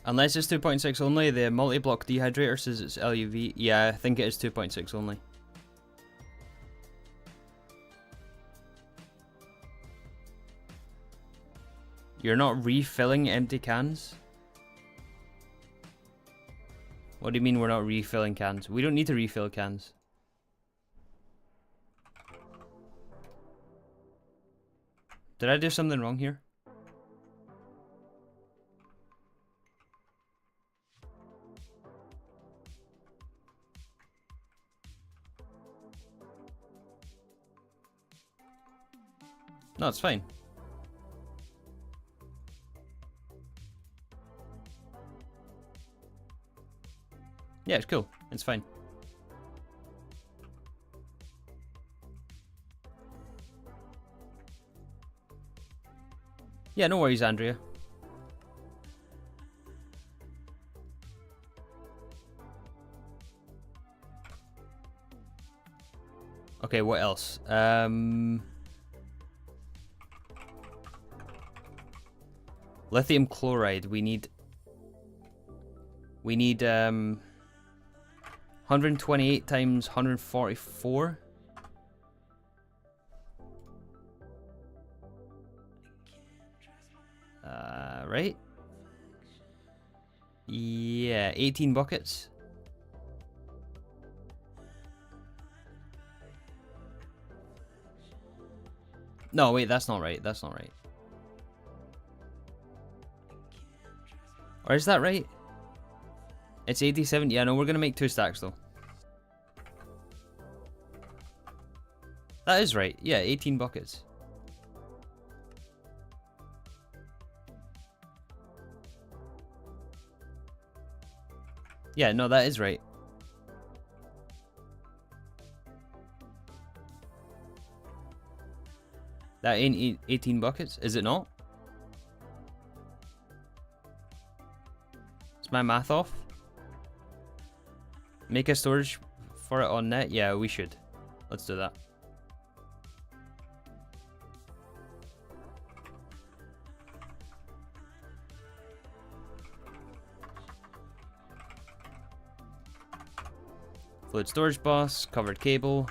Unless it's 2.6 only, the multi-block dehydrator says it's LUV. Yeah, I think it is 2.6 only. You're not refilling empty cans? What do you mean we're not refilling cans? We don't need to refill cans. Did I do something wrong here? No, it's fine. Yeah, it's cool. It's fine. Yeah, no worries, Andrea. Okay, what else? Lithium chloride. We need 128 times 144. Right? Yeah, 18 buckets. No, wait, that's not right. That's not right. Or is that right? It's 87. Yeah, no, we're gonna make 2 stacks though. That is right. Yeah, 18 buckets. Yeah, no, that is right. That ain't 18 buckets, is it not? Is my math off? Make a storage for it on net? Yeah, we should. Let's do that. Fluid storage bus, covered cable.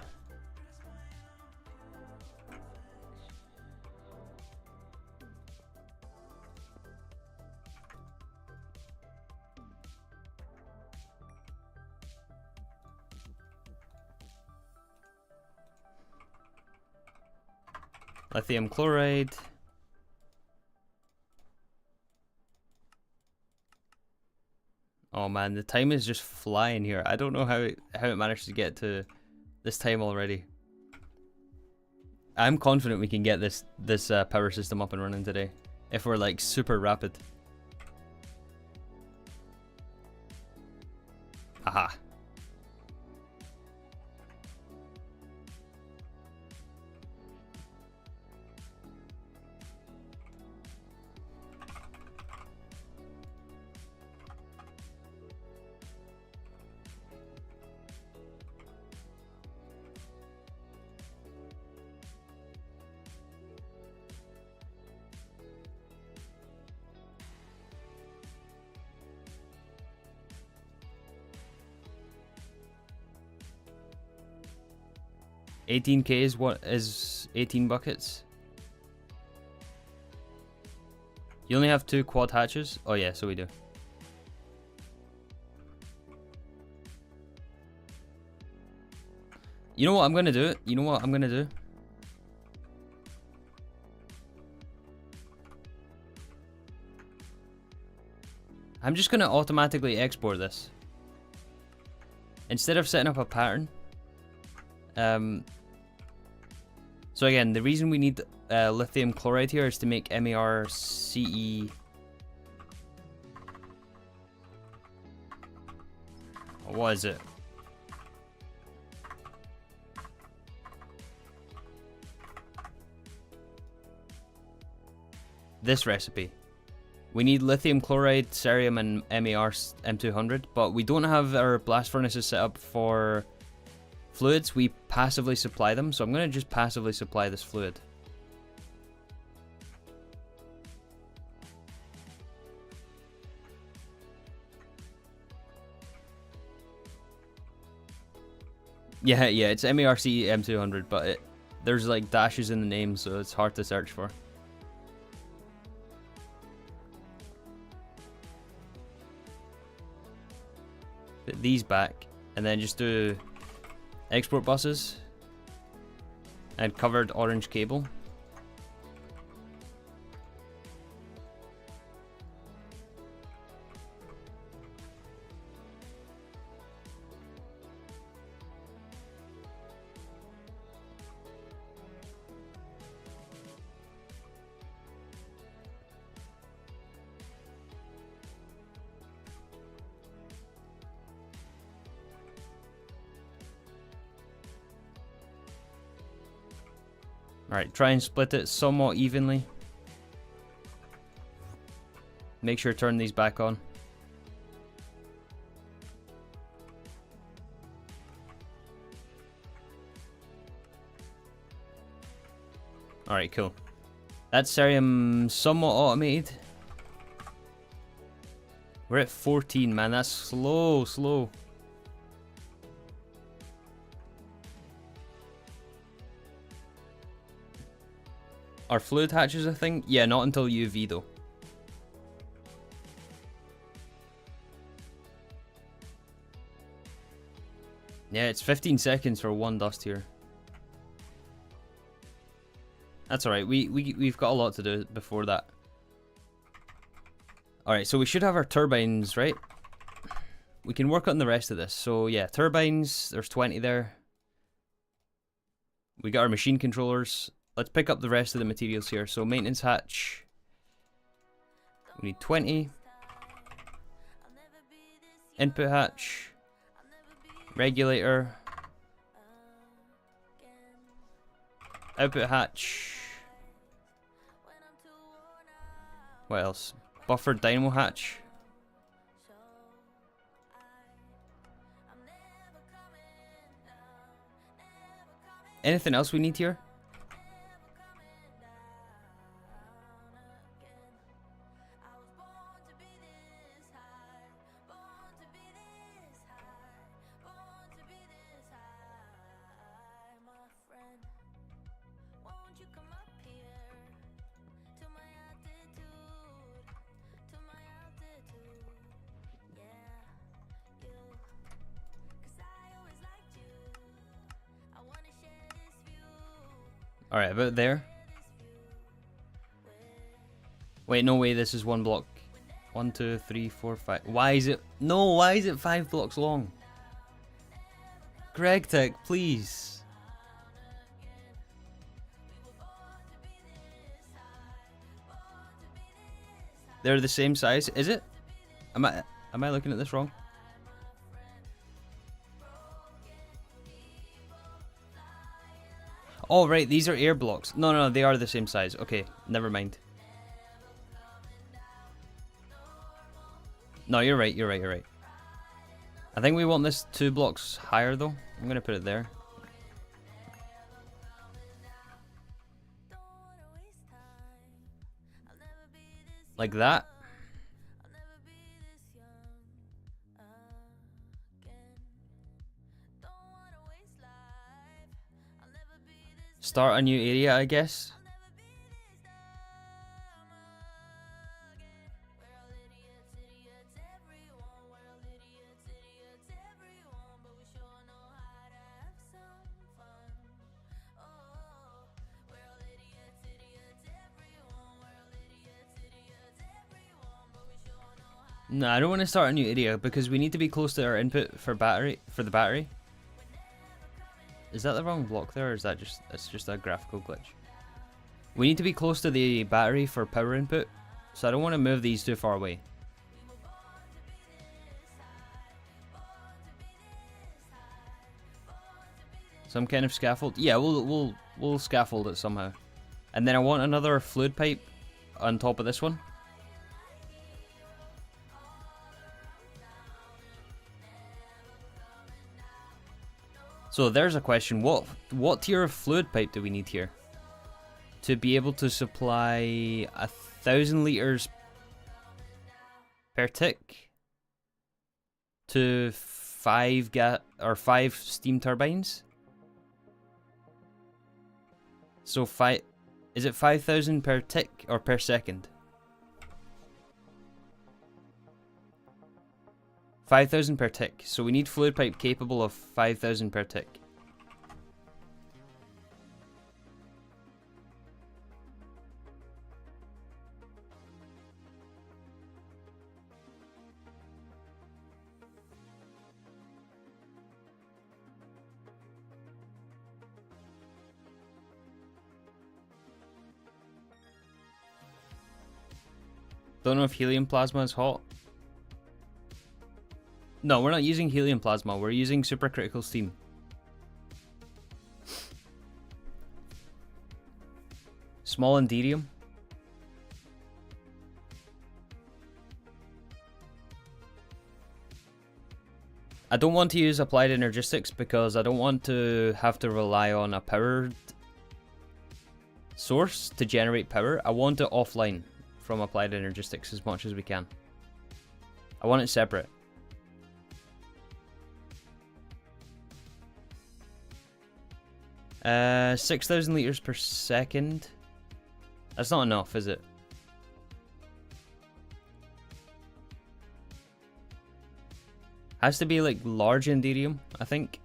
Lithium chloride. Oh man, the time is just flying here. I don't know how it managed to get to this time already. I'm confident we can get this power system up and running today, if we're like super rapid. Aha. $18K is what is 18 buckets? You only have 2 quad hatches? Oh yeah, so we do. You know what I'm gonna do? You know what I'm gonna do? I'm just gonna automatically export this. Instead of setting up a pattern. So again, the reason we need lithium chloride here is to make MARCE. What is it? This recipe. We need lithium chloride, cerium, and MAR M200, but we don't have our blast furnaces set up for fluids. We passively supply them, so I'm going to just passively supply this fluid. Yeah, it's MARC M200, but there's like dashes in the name, so it's hard to search for. Put these back, and then just do export buses and covered orange cable. Alright, try and split it somewhat evenly. Make sure to turn these back on. Alright, cool. That's cerium somewhat automated. We're at 14, man. That's slow, slow. Are fluid hatches a thing? Yeah, not until UV though. Yeah, it's 15 seconds for one dust here. That's alright, we've got a lot to do before that. Alright, so we should have our turbines, right? We can work on the rest of this. So yeah, turbines, there's 20 there. We got our machine controllers. Let's pick up the rest of the materials here. So maintenance hatch. We need 20. Input hatch. Regulator. Output hatch. What else? Buffered dynamo hatch. Anything else we need here? Alright, about there. Wait, no way, this is one block. 1, 2, 3, 4, 5. Why is it... No, why is it 5 blocks long? Gregtech, please. They're the same size, is it? Am I looking at this wrong? Oh, right, these are air blocks. No, no, they are the same size. Okay, never mind. No, you're right, you're right, you're right. I think we want this 2 blocks higher, though. I'm going to put it there. Like that. Start a new area, I guess. No, I don't want to start a new area because we need to be close to our input for the battery. Is that the wrong block there, or is that just, it's just a graphical glitch? We need to be close to the battery for power input, so I don't want to move these too far away. Some kind of scaffold? Yeah, we'll scaffold it somehow. And then I want another fluid pipe on top of this one. So there's a question, what tier of fluid pipe do we need here? To be able to supply 1,000 liters per tick to 5 steam turbines? So is it 5,000 per tick or per second? 5,000 per tick. So we need fluid pipe capable of 5,000 per tick. Don't know if helium plasma is hot. No, we're not using helium plasma, we're using supercritical steam. Small enderium. I don't want to use applied energistics because I don't want to have to rely on a powered source to generate power. I want it offline from applied energistics as much as we can. I want it separate. Uh, 6,000 liters per second. That's not enough, is it? Has to be like large Enderium, I think.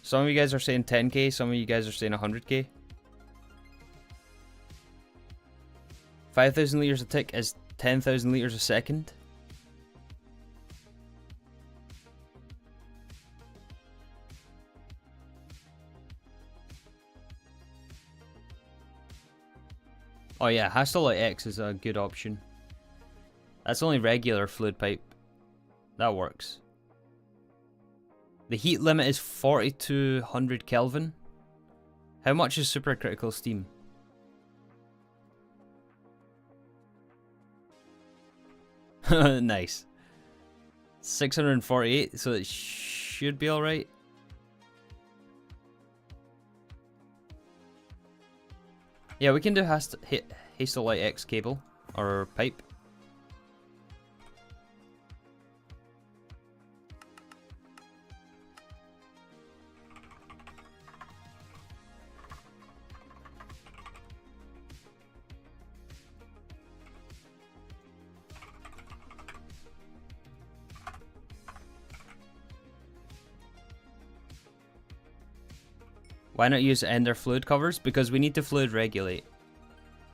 Some of you guys are saying 10k, some of you guys are saying 100k. 5,000 liters a tick is 10,000 liters a second. Oh yeah, Hasselite X is a good option. That's only regular fluid pipe. That works. The heat limit is 4200 Kelvin. How much is supercritical steam? Nice. 648, so it should be alright. Yeah, we can do Hasselite X cable, or pipe. Why not use ender fluid covers? Because we need to fluid regulate.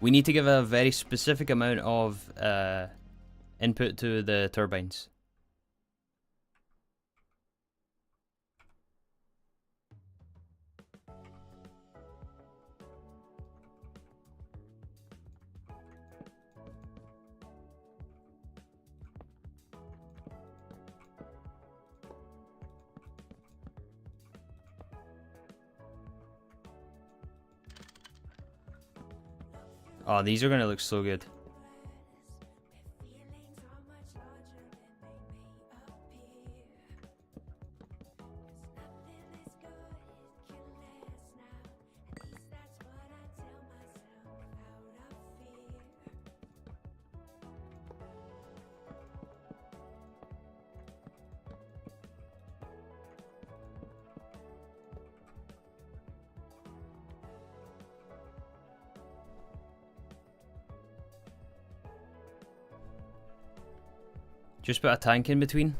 We need to give a very specific amount of input to the turbines. Oh, these are gonna look so good. Just put a tank in between.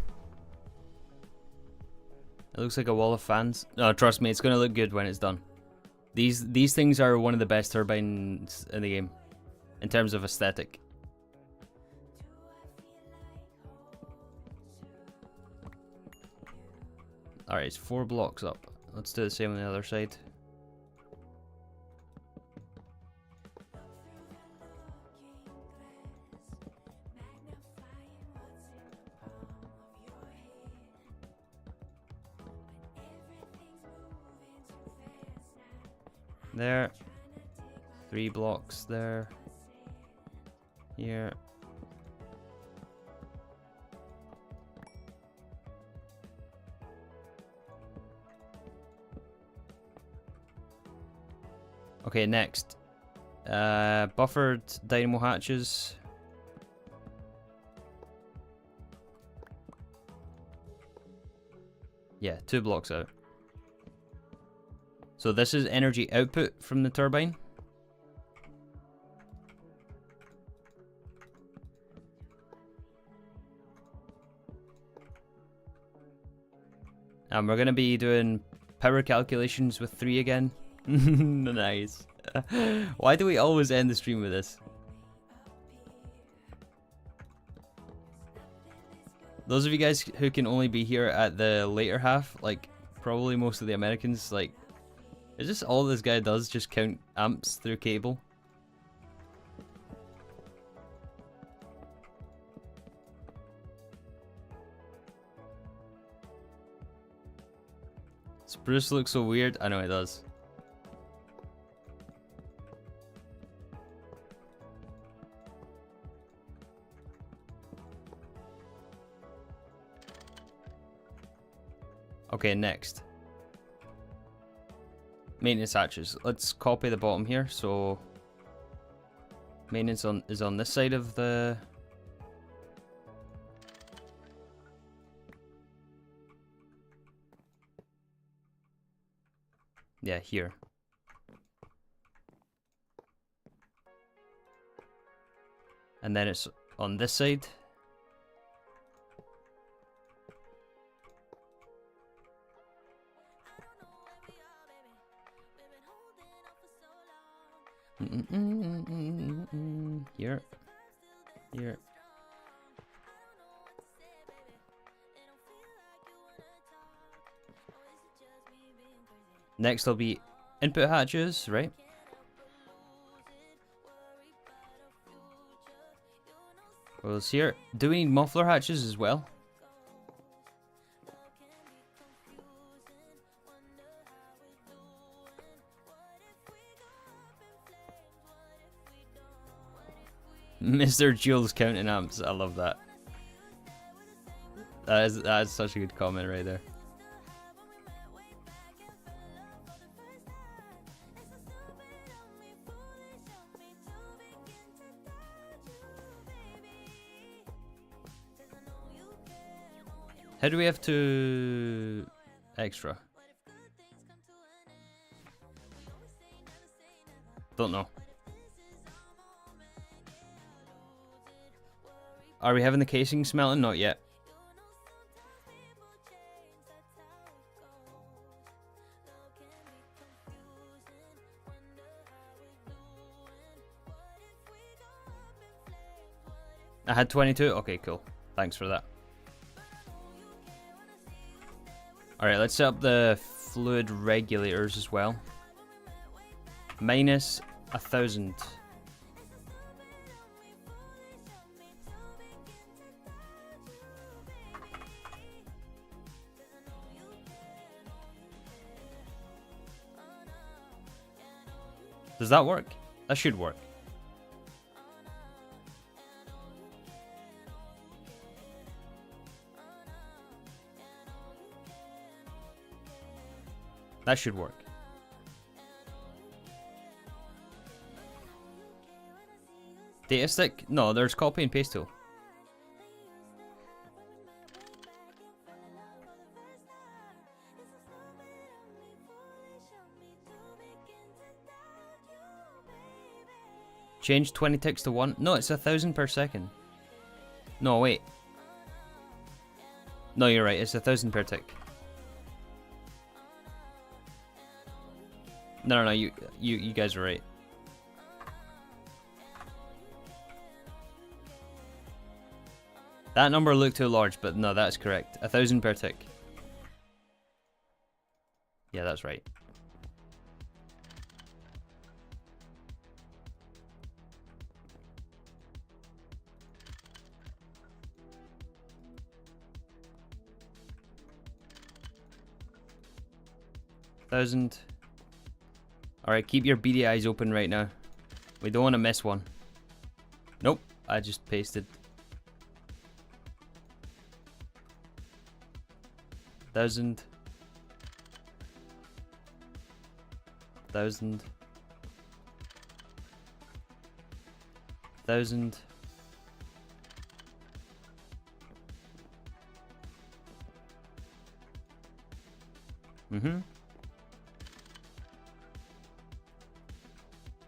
It looks like a wall of fans. No, trust me, it's gonna look good when it's done. These things are one of the best turbines in the game, in terms of aesthetic. Alright, it's 4 blocks up. Let's do the same on the other side. There. 3 blocks there. Here. Okay, next. Buffered dynamo hatches. Yeah, 2 blocks out. So this is energy output from the turbine. And we're going to be doing power calculations with 3 again. Nice. Why do we always end the stream with this? Those of you guys who can only be here at the later half, like probably most of the Americans, like, is this all this guy does? Just count amps through cable? Spruce looks so weird. I know it does. Okay, next. Maintenance hatches. Let's copy the bottom here. So maintenance is on this side of the... Yeah, here. And then it's on this side. Here. Here. Next will be input hatches, right? Well, it's here. Do we need muffler hatches as well? Mr. Jules counting amps. I love that. That is such a good comment right there. How do we have to extra? Don't know. Are we having the casing smelting? Not yet. I had 22? Okay, cool. Thanks for that. Alright, let's set up the fluid regulators as well. Minus 1,000. Does that work? That should work. That should work. Data stick? No, there's copy and paste tool. Change 20 ticks to 1. No, it's 1,000 per second. No, wait. No, you're right. It's 1,000 per tick. No, you guys are right. That number looked too large, but no, that's correct. 1,000 per tick. Yeah, that's right. Thousand. Alright, keep your beady eyes open right now. We don't want to miss one. Nope, I just pasted. 1,000. 1,000. 1,000. Mm-hmm.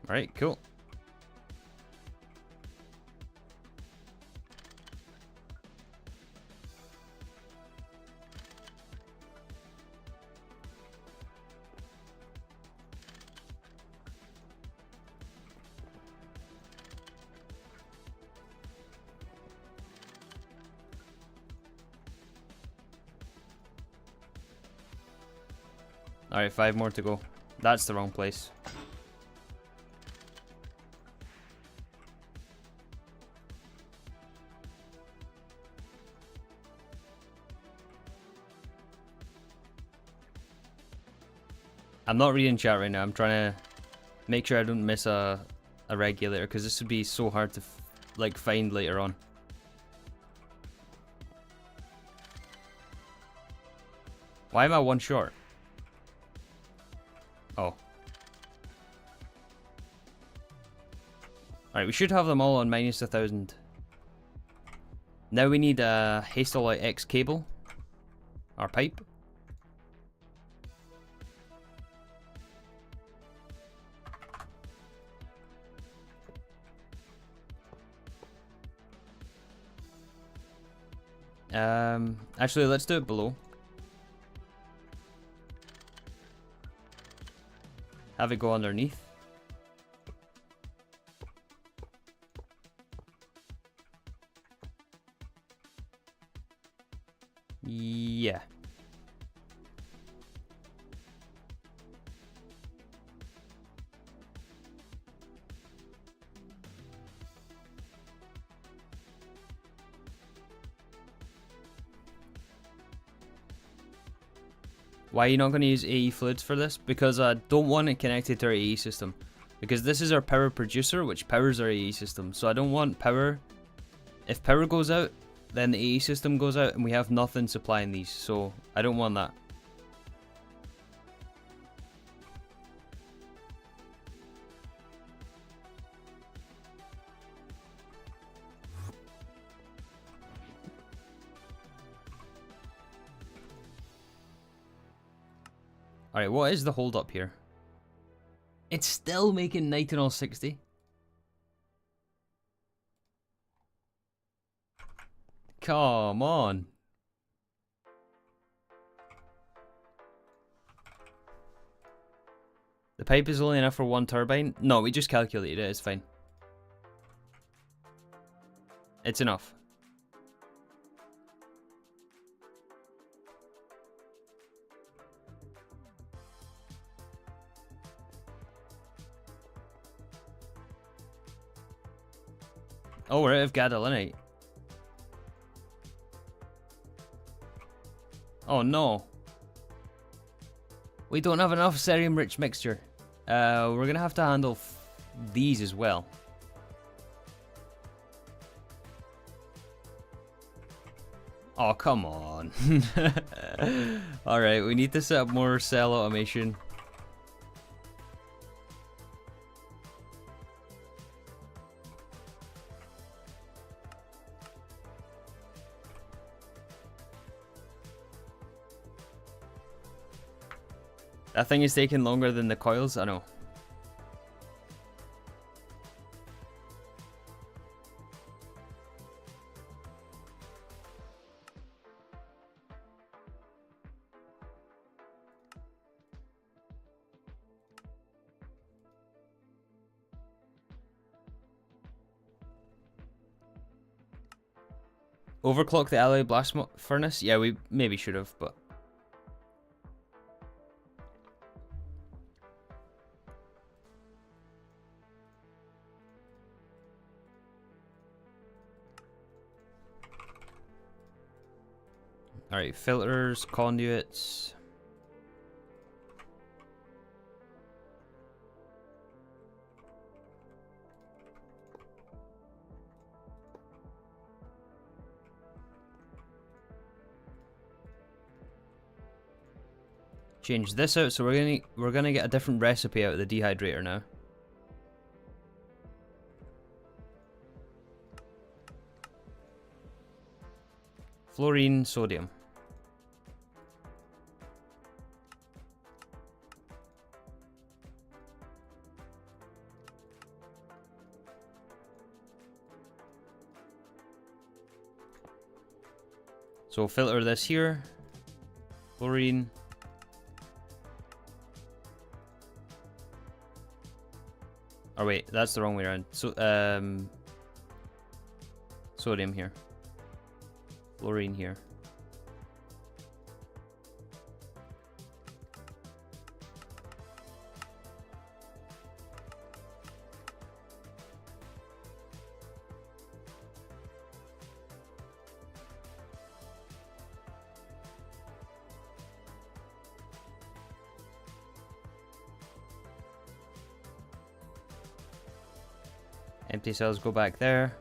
Alright, cool. Alright, 5 more to go. That's the wrong place. I'm not reading chat right now. I'm trying to make sure I don't miss a regulator, because this would be so hard to like find later on. Why am I one short? Oh. Alright, we should have them all on minus 1,000. Now we need a Hastelite X cable. Our pipe. Actually, let's do it below. Have it go underneath. Yeah. Why are you not going to use AE fluids for this? Because I don't want it connected to our AE system. Because this is our power producer, which powers our AE system. So I don't want power. If power goes out, then the AE system goes out and we have nothing supplying these. So I don't want that. Alright, what is the hold up here? It's still making nitinol 60. Come on. The pipe is only enough for one turbine? No, we just calculated it, it's fine. It's enough. Oh, we're out of gadolinite. Oh no. We don't have enough cerium rich mixture. We're gonna have to handle these as well. Oh, come on. Alright, we need to set up more cell automation. That thing is taking longer than the coils, I know. Overclock the alloy blast furnace? Yeah, we maybe should have, but... Alright, filters, conduits. Change this out, so we're gonna get a different recipe out of the dehydrator now. Fluorine, sodium. So filter this here. Fluorine. Oh wait, that's the wrong way around. So sodium here. Fluorine here. Empty cells go back there.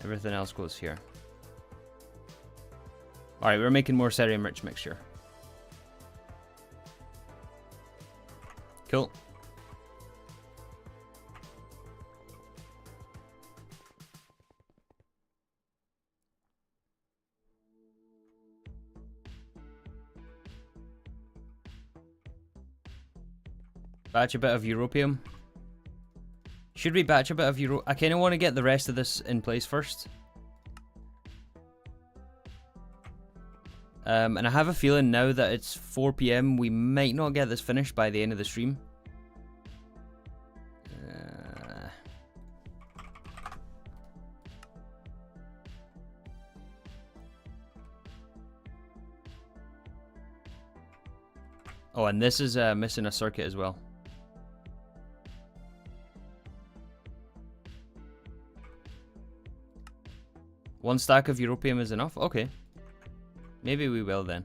Everything else goes here. Alright, we're making more cerium rich mixture. Cool. Batch a bit of europium. Should we batch a bit of euro? I kind of want to get the rest of this in place first. And I have a feeling now that it's 4 PM, we might not get this finished by the end of the stream. Oh, and this is missing a circuit as well. One stack of europium is enough? Okay. Maybe we will then.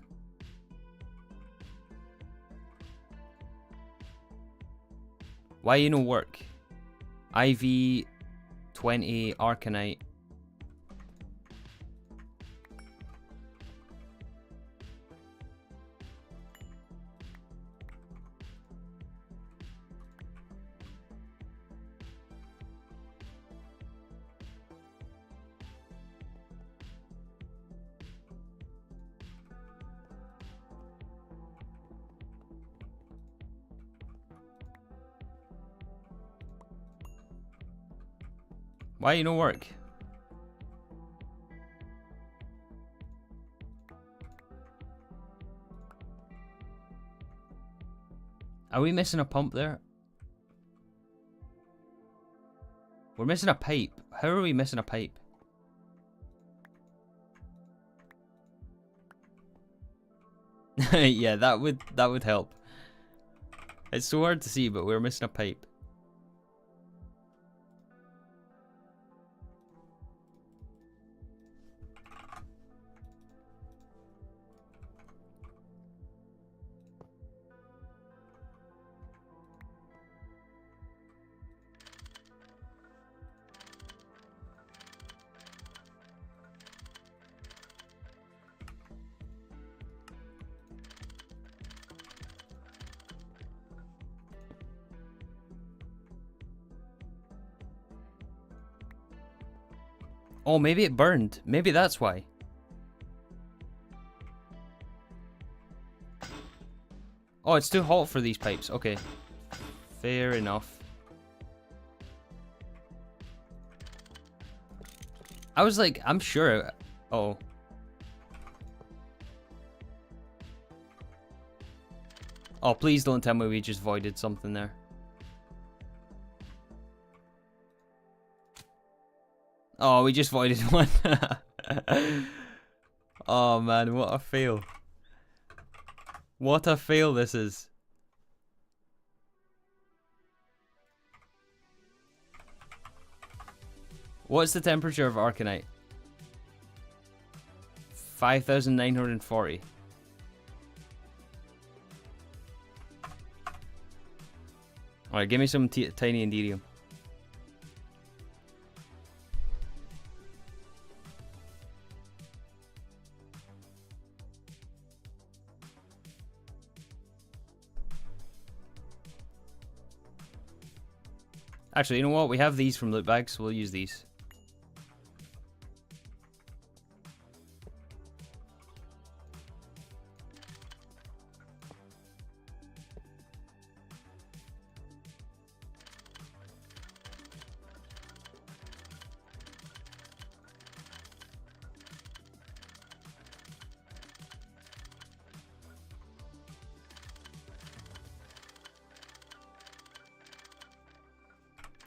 Why you no work? IV 20 Arcanite. Why you no work? Are we missing a pump there? We're missing a pipe. How are we missing a pipe? Yeah, that would help. It's so hard to see, but we're missing a pipe. Oh, maybe it burned. Maybe that's why. Oh, it's too hot for these pipes. Okay. Fair enough. I was like, I'm sure. Oh. Oh, please don't tell me we just voided something there. Oh, we just voided one. Oh man, what a fail. What a fail this is. What's the temperature of Arcanite? 5,940. Alright, give me some tiny Enderium. Actually, you know what? We have these from loot bags, so we'll use these.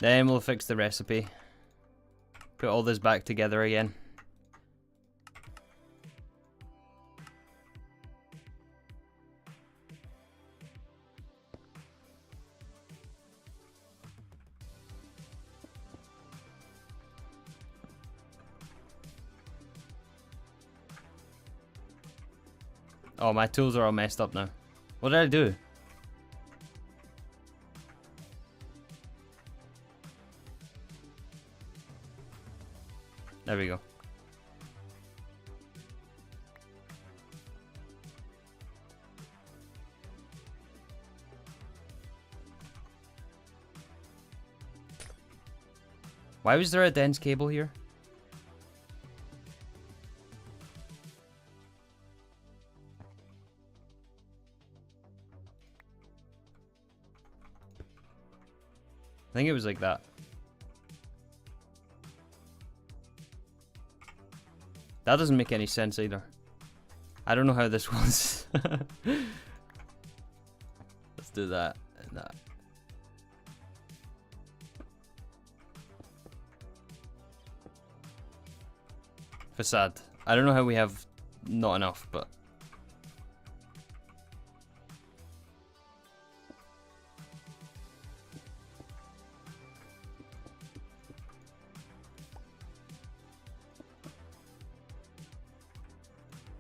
Then we'll fix the recipe. Put all this back together again. Oh, my tools are all messed up now. What did I do? There we go. Why was there a dense cable here? I think it was like that. That doesn't make any sense either. I don't know how this was. Let's do that and that. Facade. I don't know how we have not enough, but...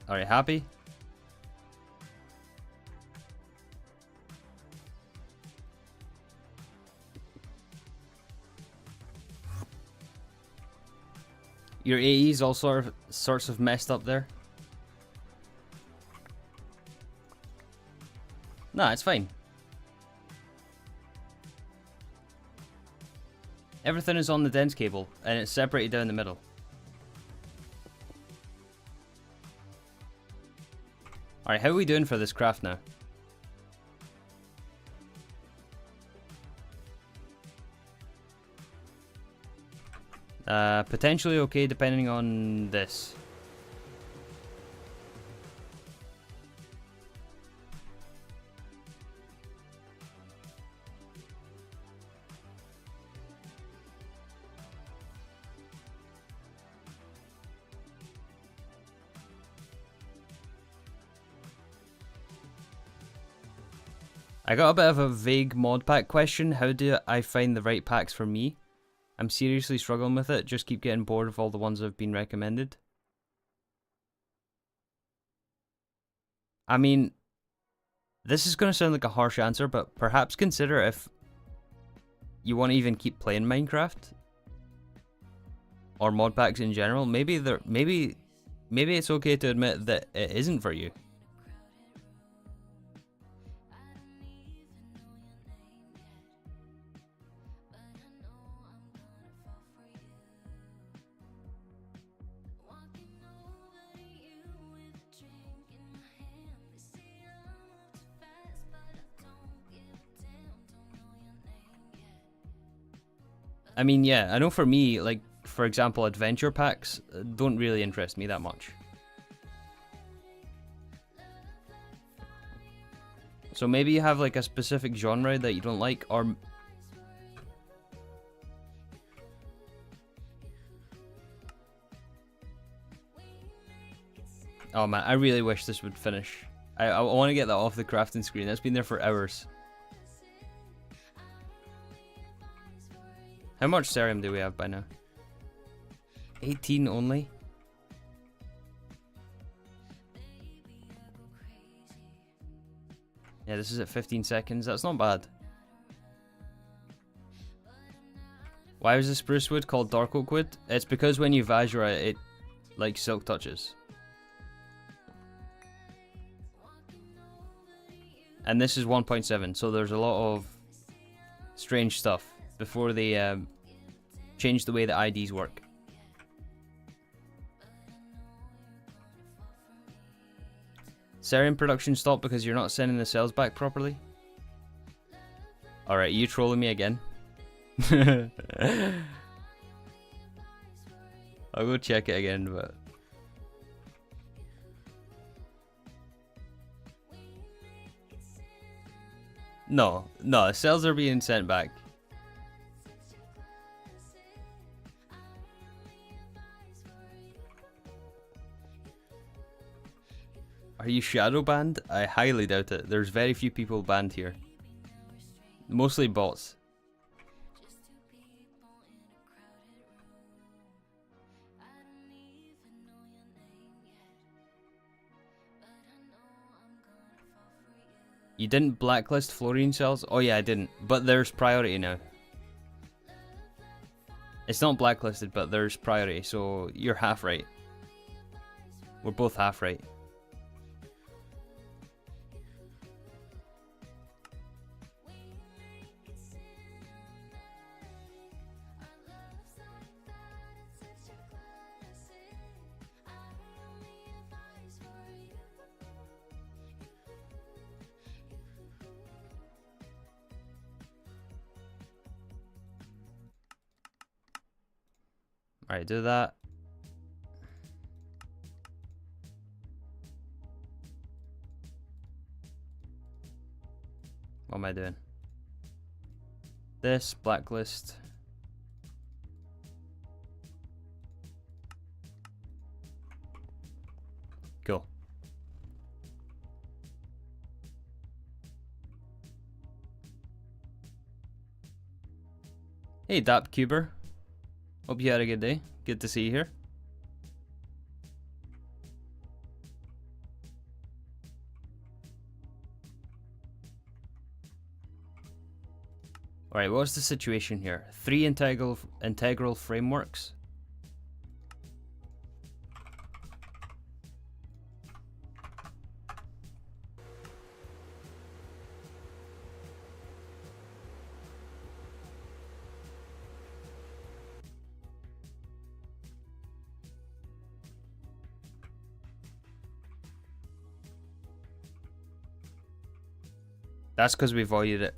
Alright, happy? Your AE's all sorts of messed up there. Nah, it's fine. Everything is on the dense cable, and it's separated down the middle. Alright, how are we doing for this craft now? Potentially okay depending on this. I got a bit of a vague mod pack question. How do I find the right packs for me? I'm seriously struggling with it. Just keep getting bored of all the ones that have been recommended. I mean, this is going to sound like a harsh answer, but perhaps consider if you want to even keep playing Minecraft or mod packs in general. Maybe it's okay to admit that it isn't for you. I mean, yeah, I know for me, like, for example, adventure packs don't really interest me that much. So maybe you have, like, a specific genre that you don't like, or... Oh man, I really wish this would finish. I want to get that off the crafting screen. That's been there for hours. How much serum do we have by now? 18 only? Yeah, this is at 15 seconds. That's not bad. Why was the spruce wood called dark oak wood? It's because when you Vajra it like silk touches. And this is 1.7, so there's a lot of strange stuff before they change the way the IDs work. Serum production stopped because you're not sending the cells back properly? Alright, you trolling me again? I'll go check it again, but... No, cells are being sent back. Are you shadow banned? I highly doubt it. There's very few people banned here. Mostly bots. You didn't blacklist fluorine cells? Oh yeah, I didn't. But there's priority now. It's not blacklisted, but there's priority, so you're half right. We're both half right. Alright, do that. What am I doing? This, blacklist. Cool. Hey, Dap Cuber. Hope you had a good day. Good to see you here. Alright, what's the situation here? 3 integral frameworks. That's because we voided it.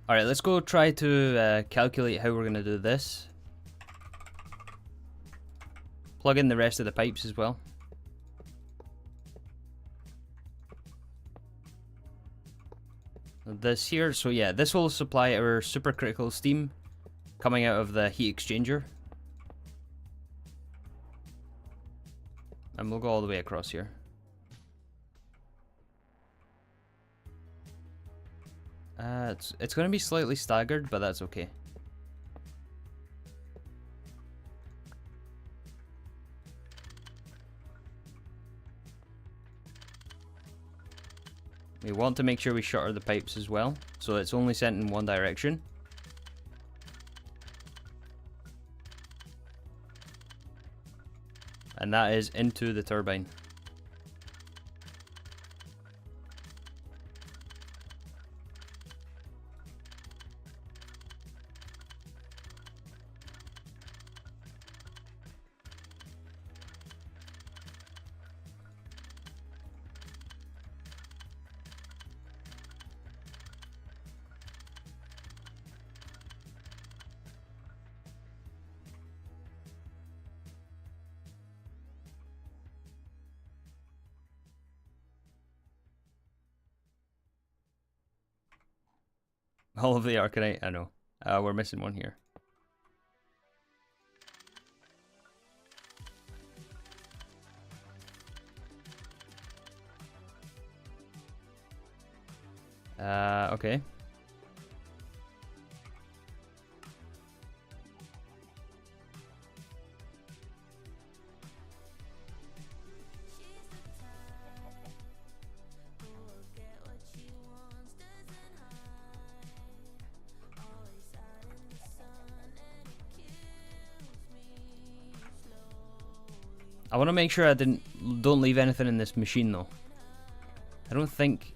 Alright, let's go try to calculate how we're going to do this. Plug in the rest of the pipes as well. This here, so yeah, this will supply our supercritical steam coming out of the heat exchanger. And we'll go all the way across here. It's going to be slightly staggered, but that's okay. We want to make sure we shutter the pipes as well, so it's only sent in one direction. And that is into the turbine. All of the Arcanite, I know. We're missing one here. Okay. I want to make sure I don't leave anything in this machine though. I don't think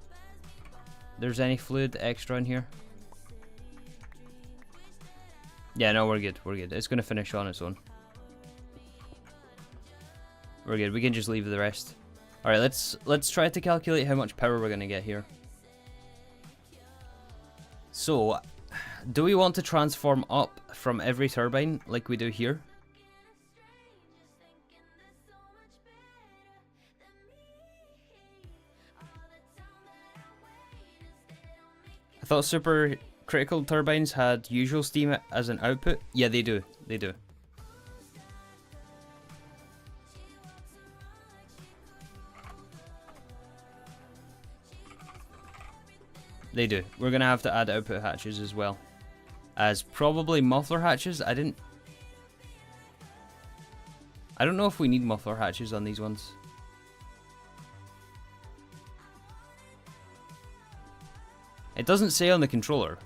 there's any fluid extra in here. Yeah, no, we're good. We're good. It's gonna finish on its own. We're good. We can just leave the rest. All right, let's try to calculate how much power we're gonna get here. So, do we want to transform up from every turbine like we do here? I thought super critical turbines had usual steam as an output. Yeah, they do. They do. They do. We're going to have to add output hatches as well. As probably muffler hatches. I don't know if we need muffler hatches on these ones. It doesn't say on the controller,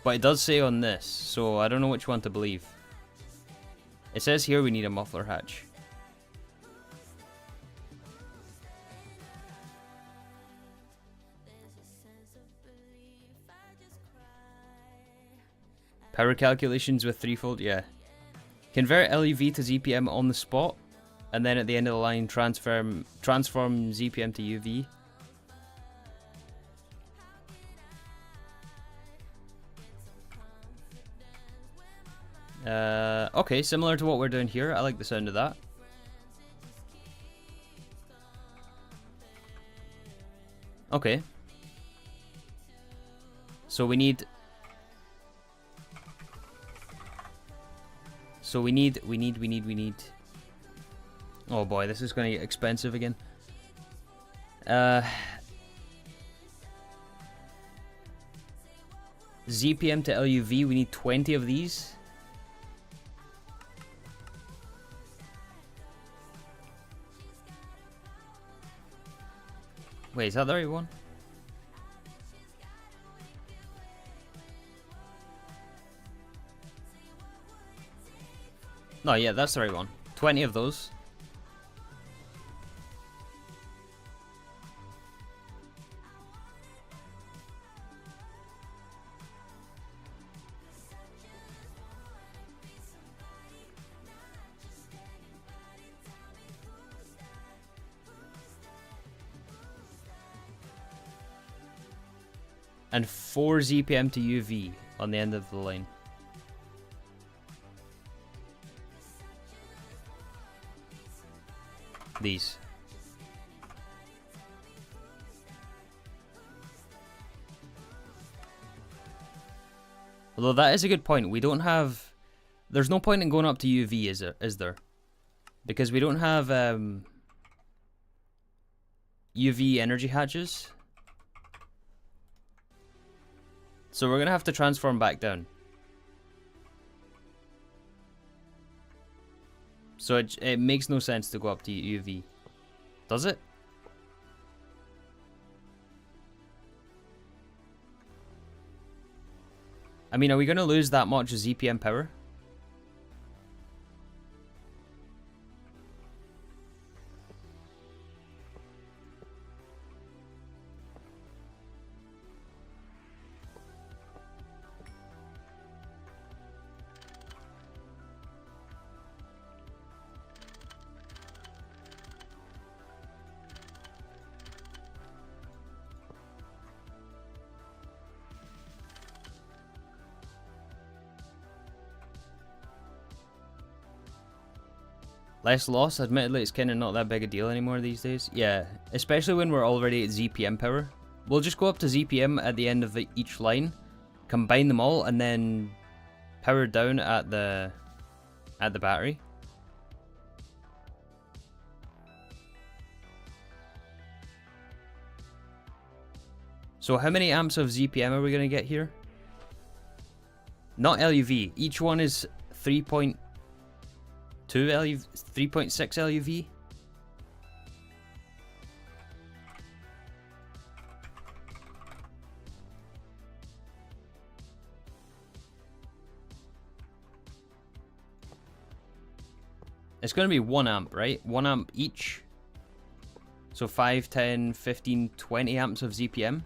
but it does say on this, so I don't know which one to believe. It says here we need a muffler hatch. Power calculations with Threefold, yeah. Convert LUV to ZPM on the spot, and then at the end of the line transform ZPM to UV. Okay, similar to what we're doing here. I like the sound of that. Okay. So we need... Oh boy, this is going to get expensive again. ZPM to LUV, we need 20 of these. Wait, is that the right one? No, yeah, that's the right one. 20 of those. And 4 ZPM to UV on the end of the line. These. Although that is a good point. We don't have... There's no point in going up to UV, is there? Because we don't have UV energy hatches. So we're going to have to transform back down. So it makes no sense to go up to UV. Does it? I mean, are we going to lose that much ZPM power? Less loss, admittedly it's kind of not that big a deal anymore these days. Yeah, especially when we're already at ZPM power. We'll just go up to ZPM at the end of each line, combine them all, and then power down at the battery. So how many amps of ZPM are we going to get here? Not LUV. Each one is 3.2 LUV, 3.6 LUV. It's going to be 1 amp, right? 1 amp each. So 5, 10, 15, 20 amps of ZPM.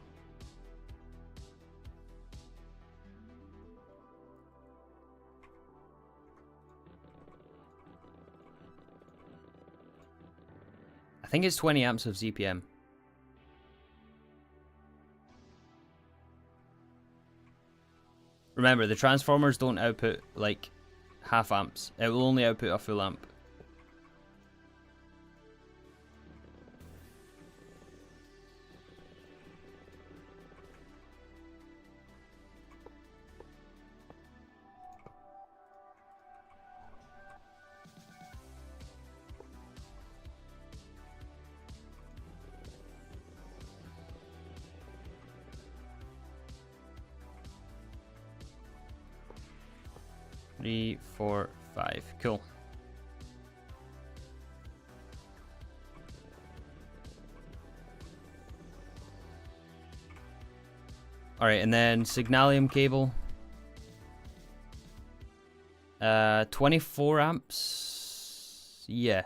I think it's 20 amps of ZPM. Remember, the transformers don't output like half amps. It will only output a full amp. Three, 4, 5. Cool. Alright, and then Signalium cable. 24 amps. Yeah.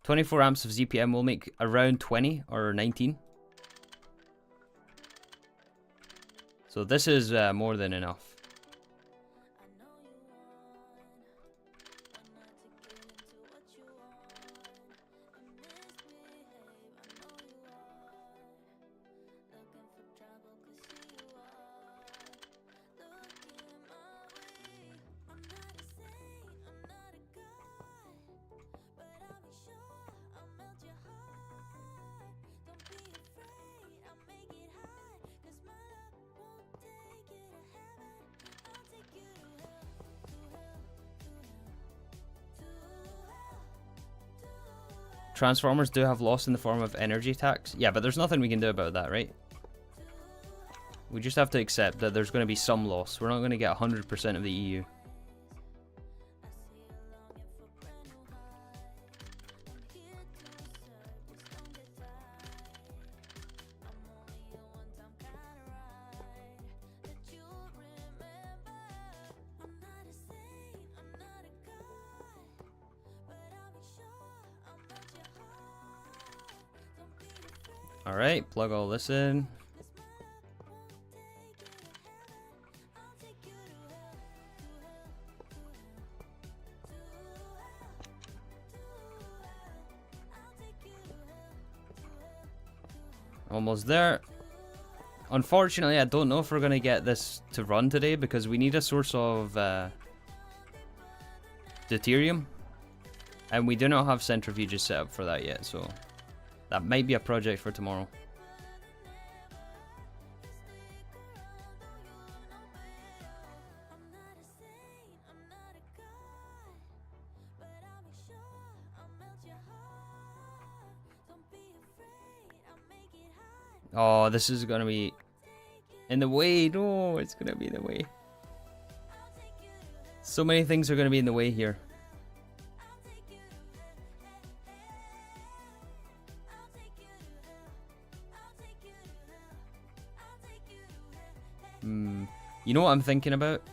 24 amps of ZPM will make around 20 or 19. So this is more than enough. Transformers do have loss in the form of energy tax. Yeah, but there's nothing we can do about that, right? We just have to accept that there's going to be some loss. We're not going to get 100% of the EU. Alright, plug all this in. Almost there. Unfortunately, I don't know if we're going to get this to run today because we need a source of deuterium. And we do not have centrifuges set up for that yet, so that might be a project for tomorrow. Oh, this is gonna be in the way. No, it's gonna be in the way. So many things are gonna be in the way here. You know what I'm thinking about?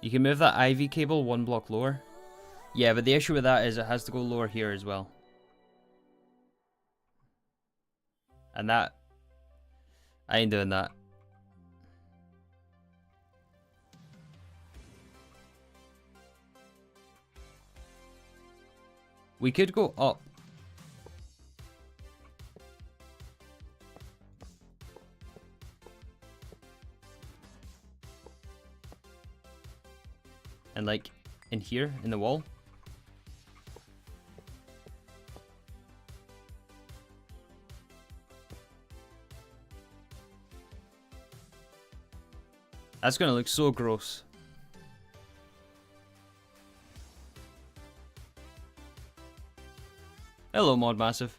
You can move that IV cable one block lower. Yeah, but the issue with that is it has to go lower here as well. And that... I ain't doing that. We could go up. And like in here, in the wall. That's gonna look so gross. Hello, Mod Massive.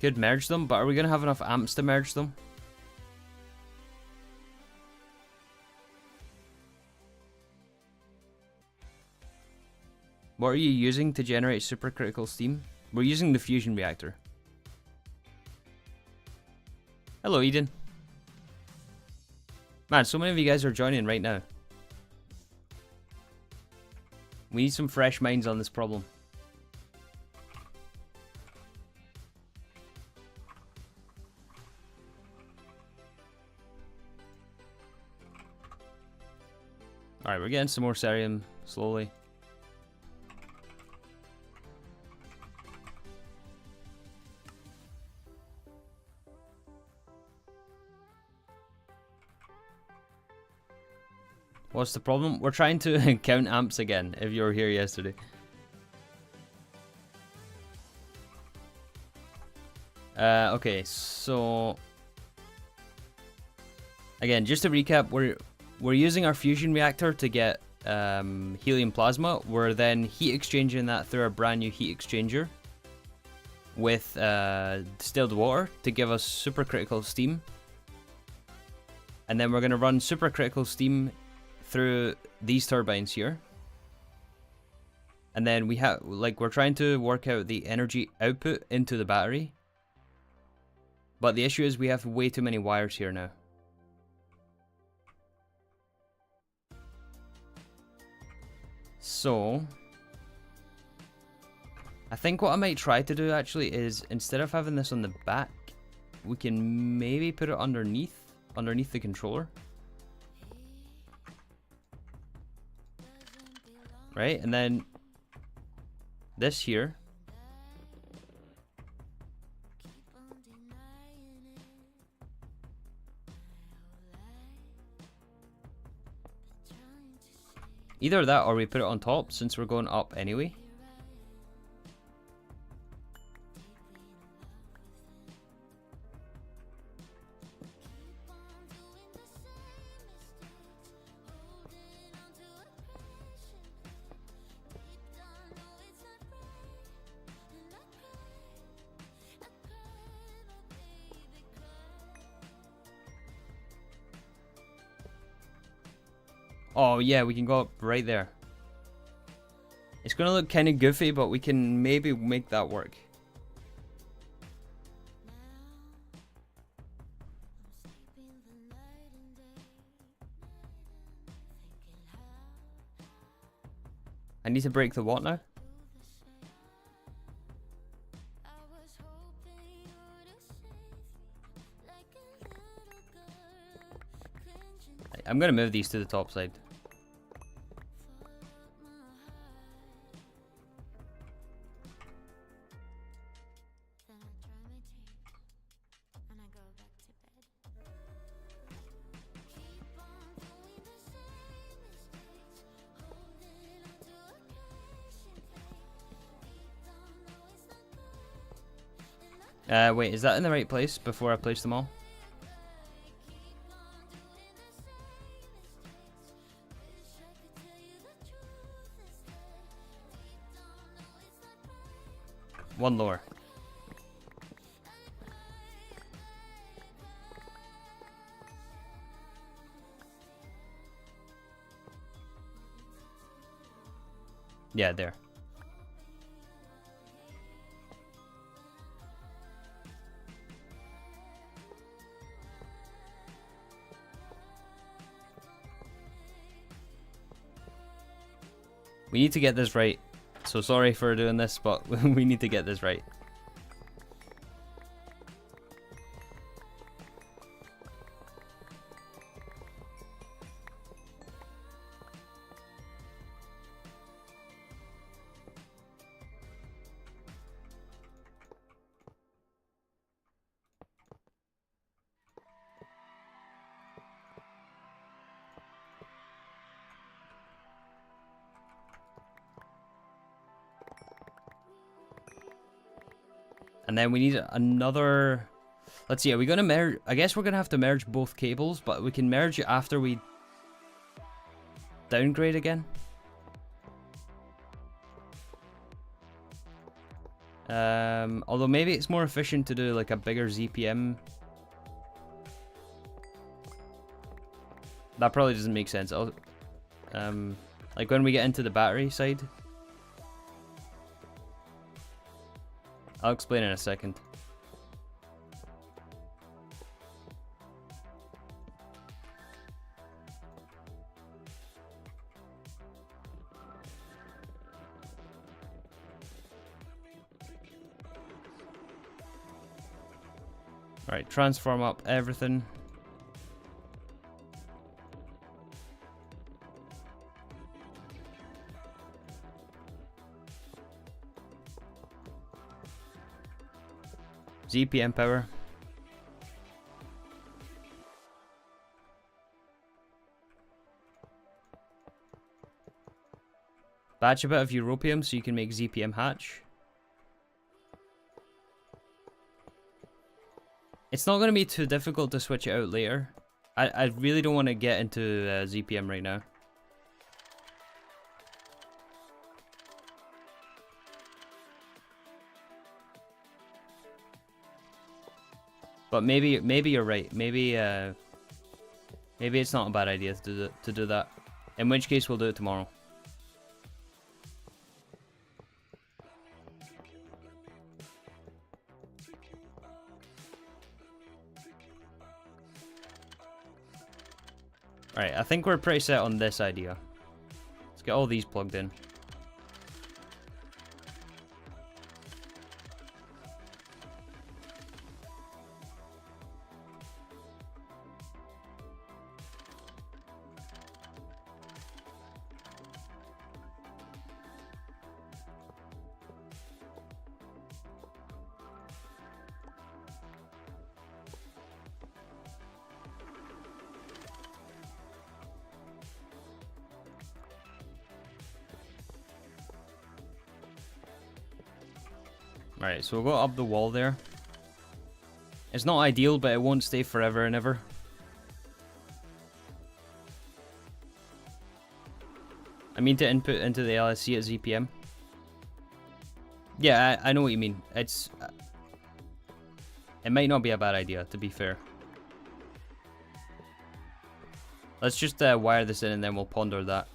Could merge them, but are we gonna have enough amps to merge them? What are you using to generate supercritical steam? We're using the fusion reactor. Hello, Eden. Man, so many of you guys are joining right now. We need some fresh minds on this problem. Alright, we're getting some more cerium slowly. What's the problem? We're trying to count amps again, if you were here yesterday. Okay, so... Again, just to recap, we're using our fusion reactor to get helium plasma. We're then heat exchanging that through our brand new heat exchanger with distilled water to give us supercritical steam. And then we're going to run supercritical steam through these turbines here. And then we have, like, we're trying to work out the energy output into the battery. But the issue is we have way too many wires here now. So, I think what I might try to do actually is, instead of having this on the back, we can maybe put it underneath the controller. right? And then this here. Either that or we put it on top since we're going up anyway. Oh yeah, we can go up right there. It's gonna look kind of goofy, but we can maybe make that work. I need to break the what now? I'm gonna move these to the top side. Wait, is that in the right place before I place them all? One lower. Yeah, there. We need to get this right. So sorry for doing this, but we need to get this right. And then we need another... Let's see, are we going to merge... I guess we're going to have to merge both cables, but we can merge it after we downgrade again. Although maybe it's more efficient to do like a bigger ZPM. That probably doesn't make sense. Like when we get into the battery side. I'll explain in a second. Alright, transform up everything. ZPM power. Batch a bit of europium so you can make ZPM hatch. It's not going to be too difficult to switch it out later. I really don't want to get into ZPM right now. But maybe you're right. Maybe it's not a bad idea to do that. In which case we'll do it tomorrow. Alright, I think we're pretty set on this idea. Let's get all these plugged in. Alright, so we'll go up the wall there. It's not ideal, but it won't stay forever and ever. I mean to input into the LSC at ZPM. Yeah, I know what you mean. It's... it might not be a bad idea, to be fair. Let's just wire this in and then we'll ponder that.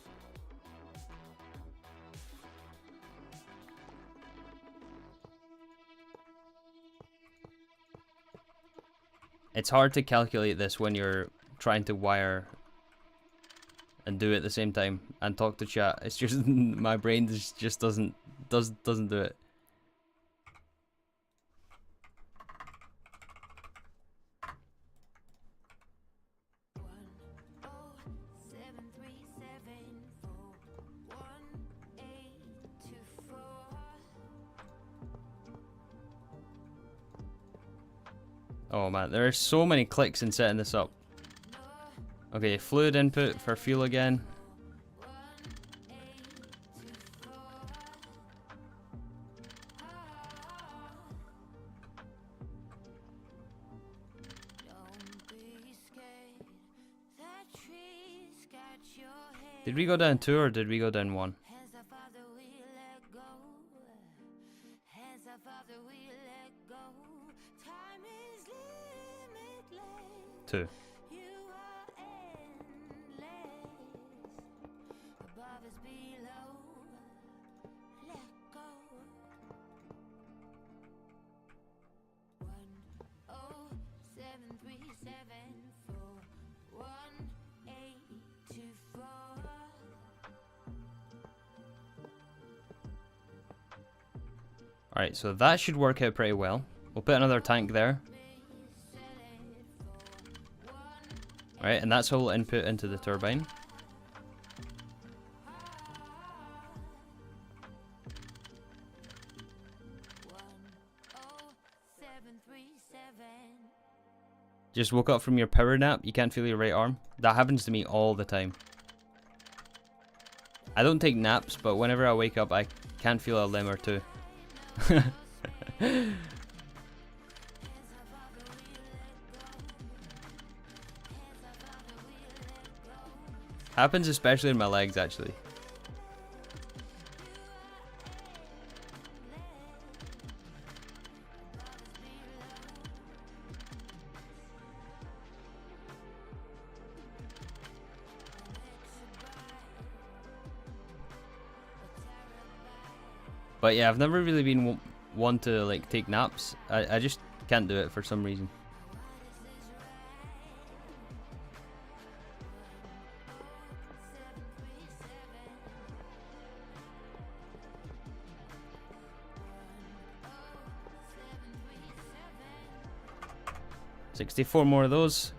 It's hard to calculate this when you're trying to wire and do it at the same time and talk to chat. It's just my brain just doesn't do it. Oh man, there are so many clicks in setting this up. Okay, fluid input for fuel again. Did we go down 2 or did we go down 1? 2. Alright, so that should work out pretty well. We'll put another tank there. Alright, and that's all input into the turbine. Just woke up from your power nap, you can't feel your right arm. That happens to me all the time. I don't take naps, but whenever I wake up, I can't feel a limb or two. Happens especially in my legs, actually. But yeah, I've never really been one to like take naps. I just can't do it for some reason. $64 more of those.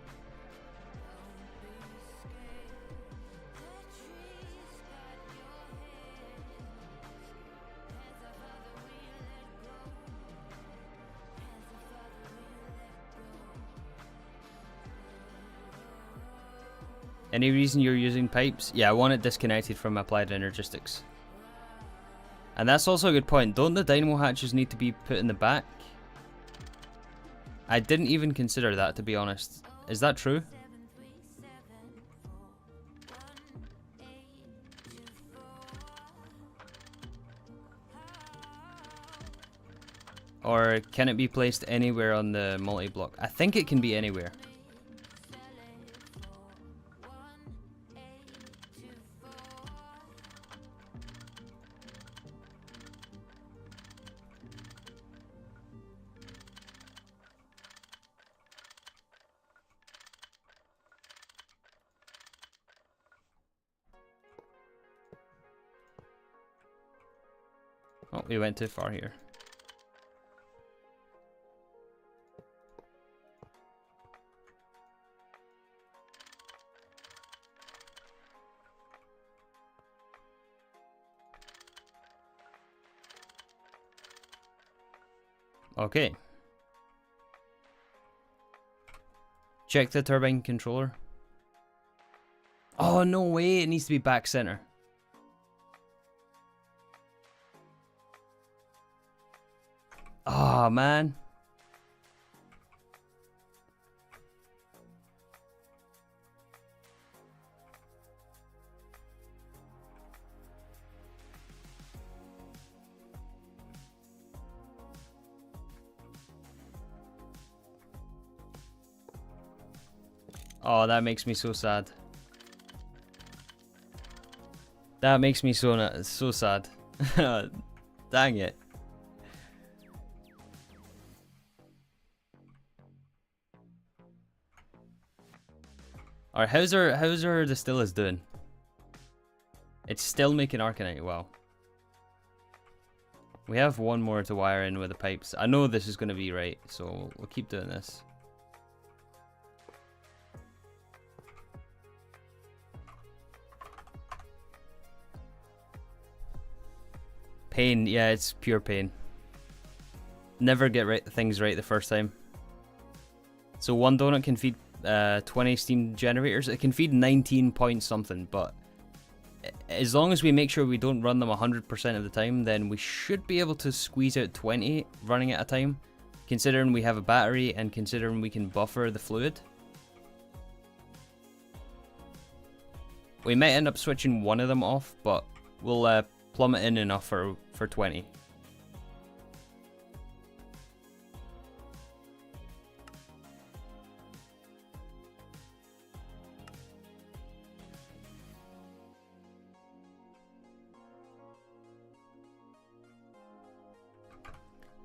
Any reason you're using pipes? Yeah, I want it disconnected from applied energistics. And that's also a good point. Don't the dynamo hatches need to be put in the back? I didn't even consider that, to be honest. Is that true? Or can it be placed anywhere on the multi-block? I think it can be anywhere. Oh, we went too far here. Okay. Check the turbine controller. Oh, no way. It needs to be back center. Oh, man. Oh, that makes me so sad. That makes me so sad. Dang it. Alright, how's our distillers doing? It's still making Arcanite, wow. We have one more to wire in with the pipes. I know this is going to be right, so we'll keep doing this. Pain, yeah, it's pure pain. Never get things right the first time. So one donut can feed 20 steam generators. It can feed 19 point something, but as long as we make sure we don't run them 100% of the time, then we should be able to squeeze out 20 running at a time, considering we have a battery and considering we can buffer the fluid. We might end up switching one of them off, but we'll plumb it in enough for 20.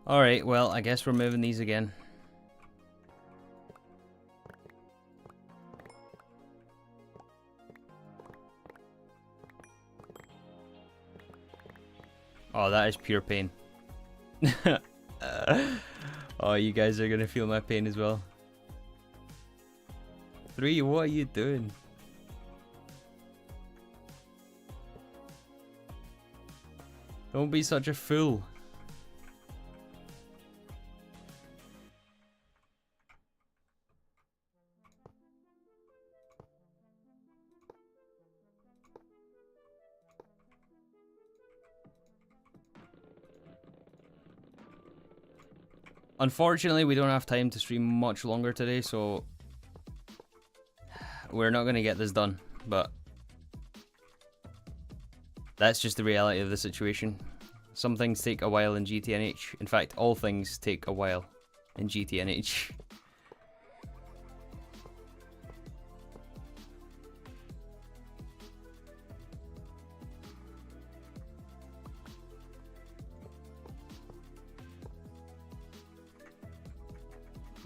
Alright, well, I guess we're moving these again. Oh, that is pure pain. Oh, you guys are gonna feel my pain as well. 3, what are you doing? Don't be such a fool. Unfortunately, we don't have time to stream much longer today, so we're not going to get this done, but that's just the reality of the situation. Some things take a while in GTNH. In fact, all things take a while in GTNH.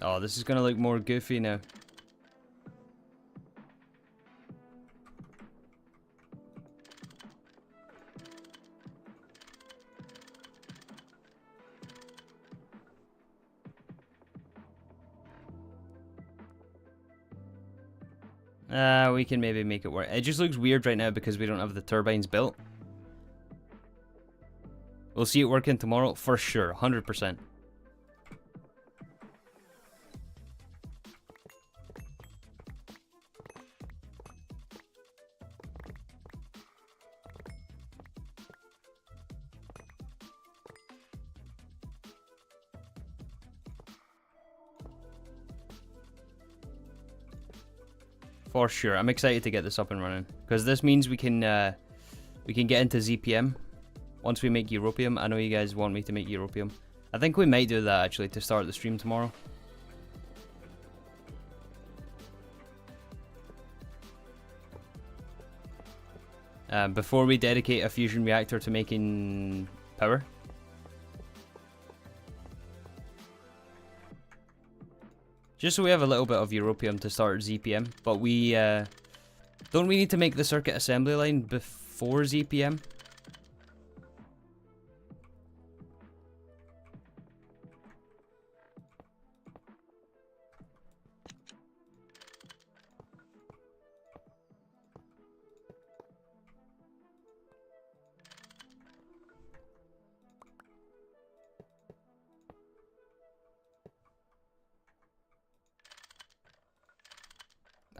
Oh, this is going to look more goofy now. We can maybe make it work. It just looks weird right now because we don't have the turbines built. We'll see it working tomorrow for sure, 100%. For sure. I'm excited to get this up and running because this means we can get into ZPM once we make Europium. I know you guys want me to make Europium. I think we might do that actually to start the stream tomorrow. Before we dedicate a fusion reactor to making power. Just so we have a little bit of Europium to start ZPM, but we don't we need to make the circuit assembly line before ZPM?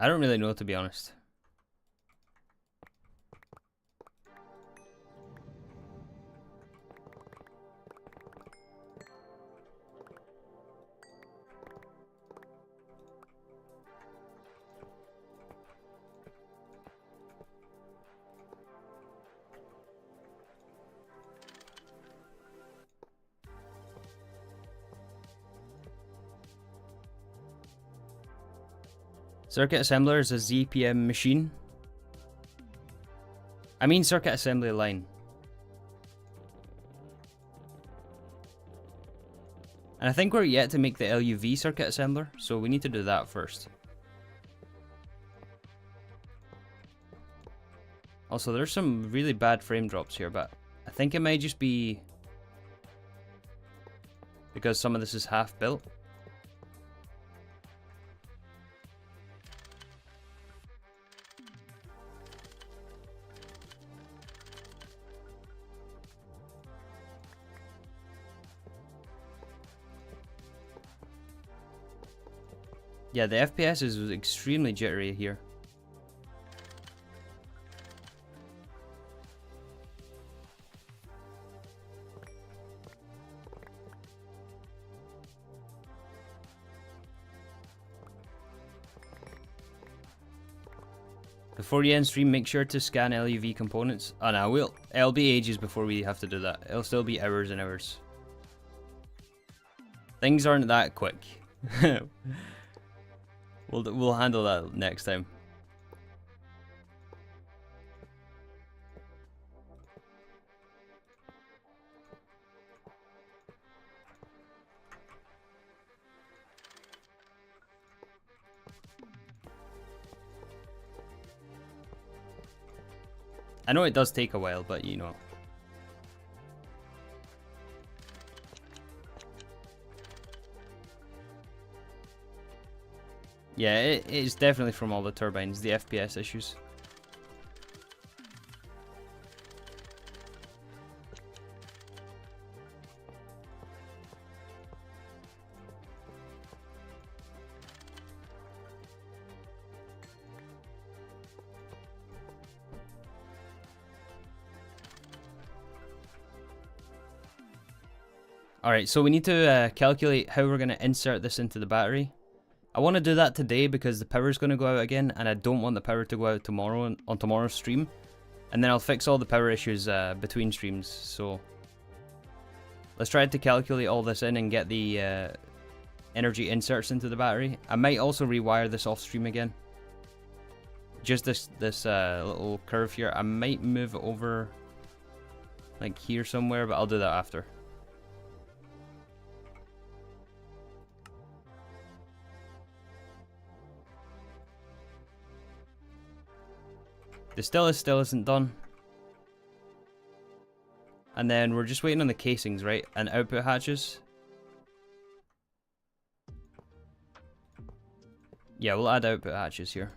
I don't really know, to be honest. Circuit assembler is a ZPM machine. I mean circuit assembly line. And I think we're yet to make the LUV circuit assembler, so we need to do that first. Also, there's some really bad frame drops here, but I think it might just be because some of this is half built. Yeah, the FPS is extremely jittery here. Before you end stream, make sure to scan LUV components. Oh no, it'll be ages before we have to do that. It'll still be hours and hours. Things aren't that quick. We'll handle that next time. I know it does take a while, but you know. Yeah, it is definitely from all the turbines, the FPS issues. Alright, so we need to calculate how we're going to insert this into the battery. I want to do that today because the power's going to go out again, and I don't want the power to go out tomorrow on tomorrow's stream. And then I'll fix all the power issues between streams, so let's try to calculate all this in and get the energy inserts into the battery. I might also rewire this off stream again. Just this little curve here, I might move it over like here somewhere, but I'll do that after. The stylus still isn't done. And then we're just waiting on the casings, right? And output hatches. Yeah, we'll add output hatches here.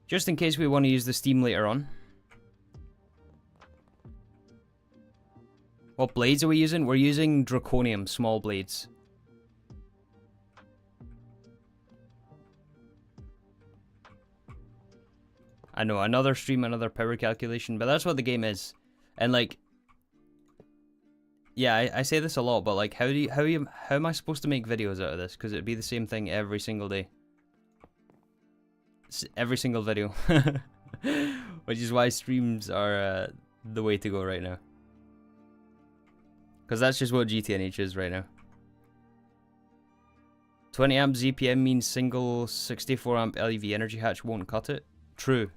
Just in case we want to use the steam later on. What blades are we using? We're using draconium small blades. I know, another stream, another power calculation, but that's what the game is. And like, yeah, I say this a lot, but like, how am I supposed to make videos out of this? Because it'd be the same thing every single day, every single video, which is why streams are the way to go right now. Because that's just what GTNH is right now. 20 amp ZPM means single 64 amp LEV energy hatch won't cut it. True.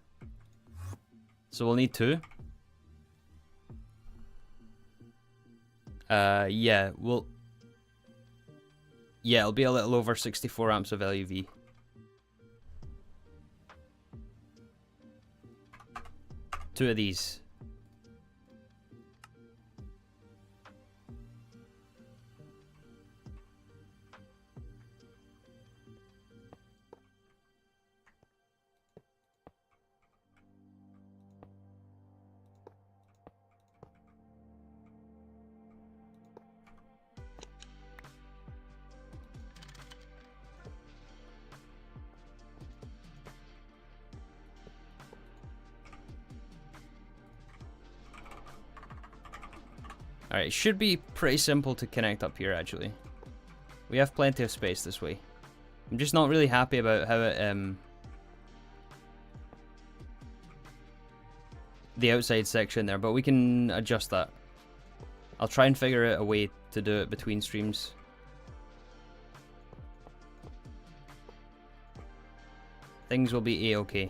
So we'll need two. Yeah, yeah, it'll be a little over 64 amps of LEV. Two of these. Alright, it should be pretty simple to connect up here, actually. We have plenty of space this way. I'm just not really happy about how it, the outside section there, but we can adjust that. I'll try and figure out a way to do it between streams. Things will be a-okay.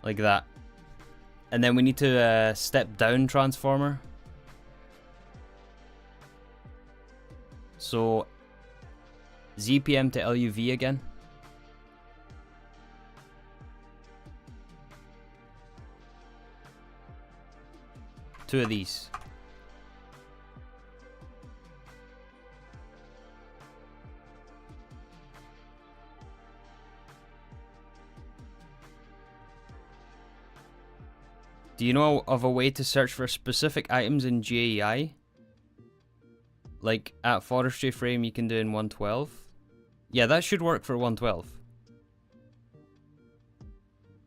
Like that. And then we need to step down transformer. So ZPM to LUV again. Two of these. Do you know of a way to search for specific items in JEI? Like at forestry frame you can do in 112? Yeah, that should work for 112.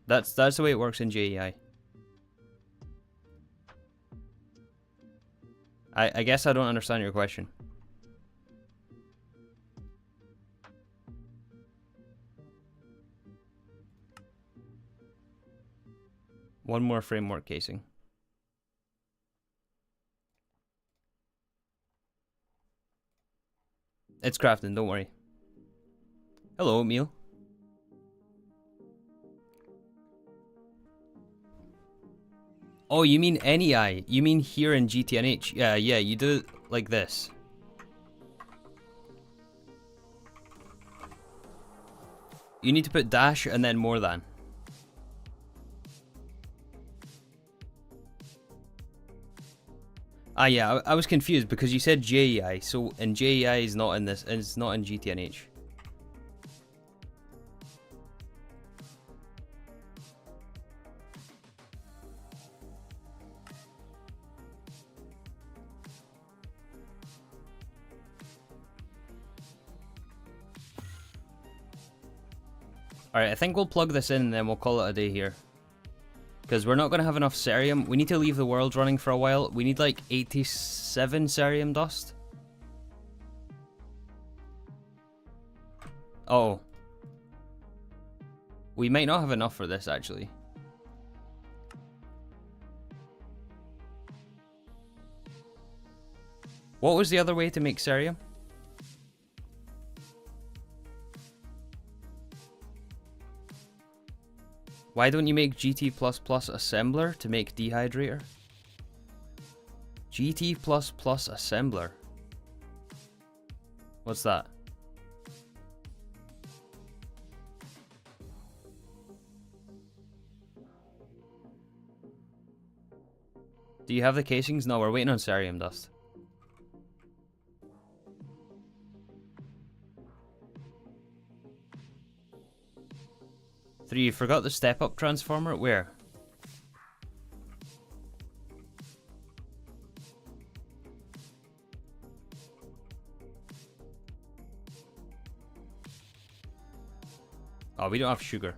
That's the way it works in JEI. I guess I don't understand your question. One more framework casing. It's crafting, don't worry. Hello, Oatmeal. Oh, you mean NEI? You mean here in GTNH? Yeah, you do it like this. You need to put dash and then more than. Ah, yeah, I was confused because you said JEI, so and JEI is not in this, and it's not in GTNH. Alright, I think we'll plug this in and then we'll call it a day here. Because we're not going to have enough cerium. We need to leave the world running for a while. We need like 87 cerium dust. Oh. We might not have enough for this actually. What was the other way to make cerium? Why don't you make GT++ assembler to make dehydrator? GT++ assembler. What's that? Do you have the casings? No, we're waiting on cerium dust. You forgot the step-up transformer? Where? Oh, we don't have sugar.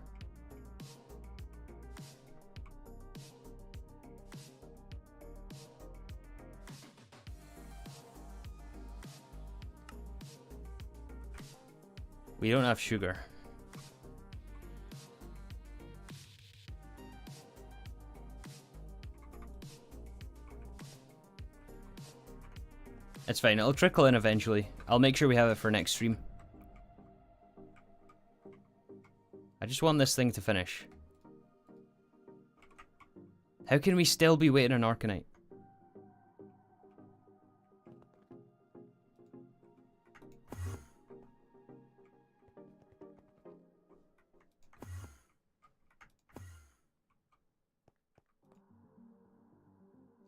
We don't have sugar. It's fine, it'll trickle in eventually. I'll make sure we have it for next stream. I just want this thing to finish. How can we still be waiting on Arcanite?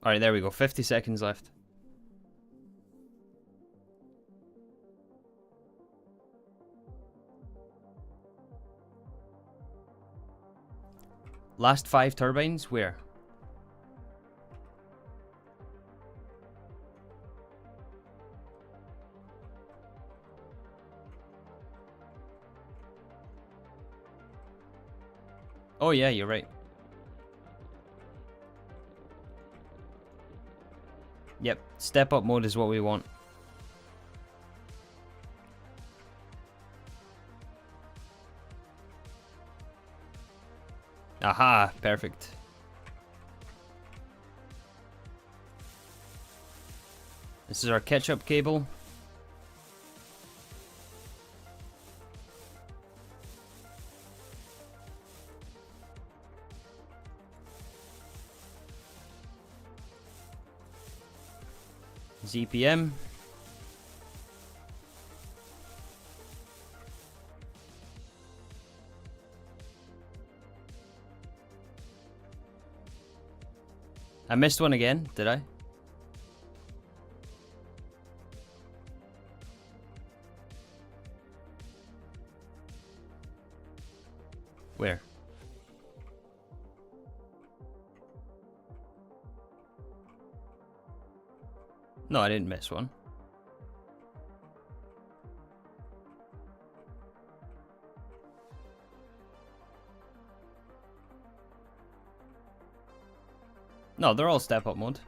Alright, there we go. 50 seconds left. Last 5 turbines? Where? Oh yeah, you're right. Yep, step up mode is what we want. Aha, perfect. This is our catch-up cable. ZPM. I missed one again, did I? Where? No, I didn't miss one. No, they're all step-up mode.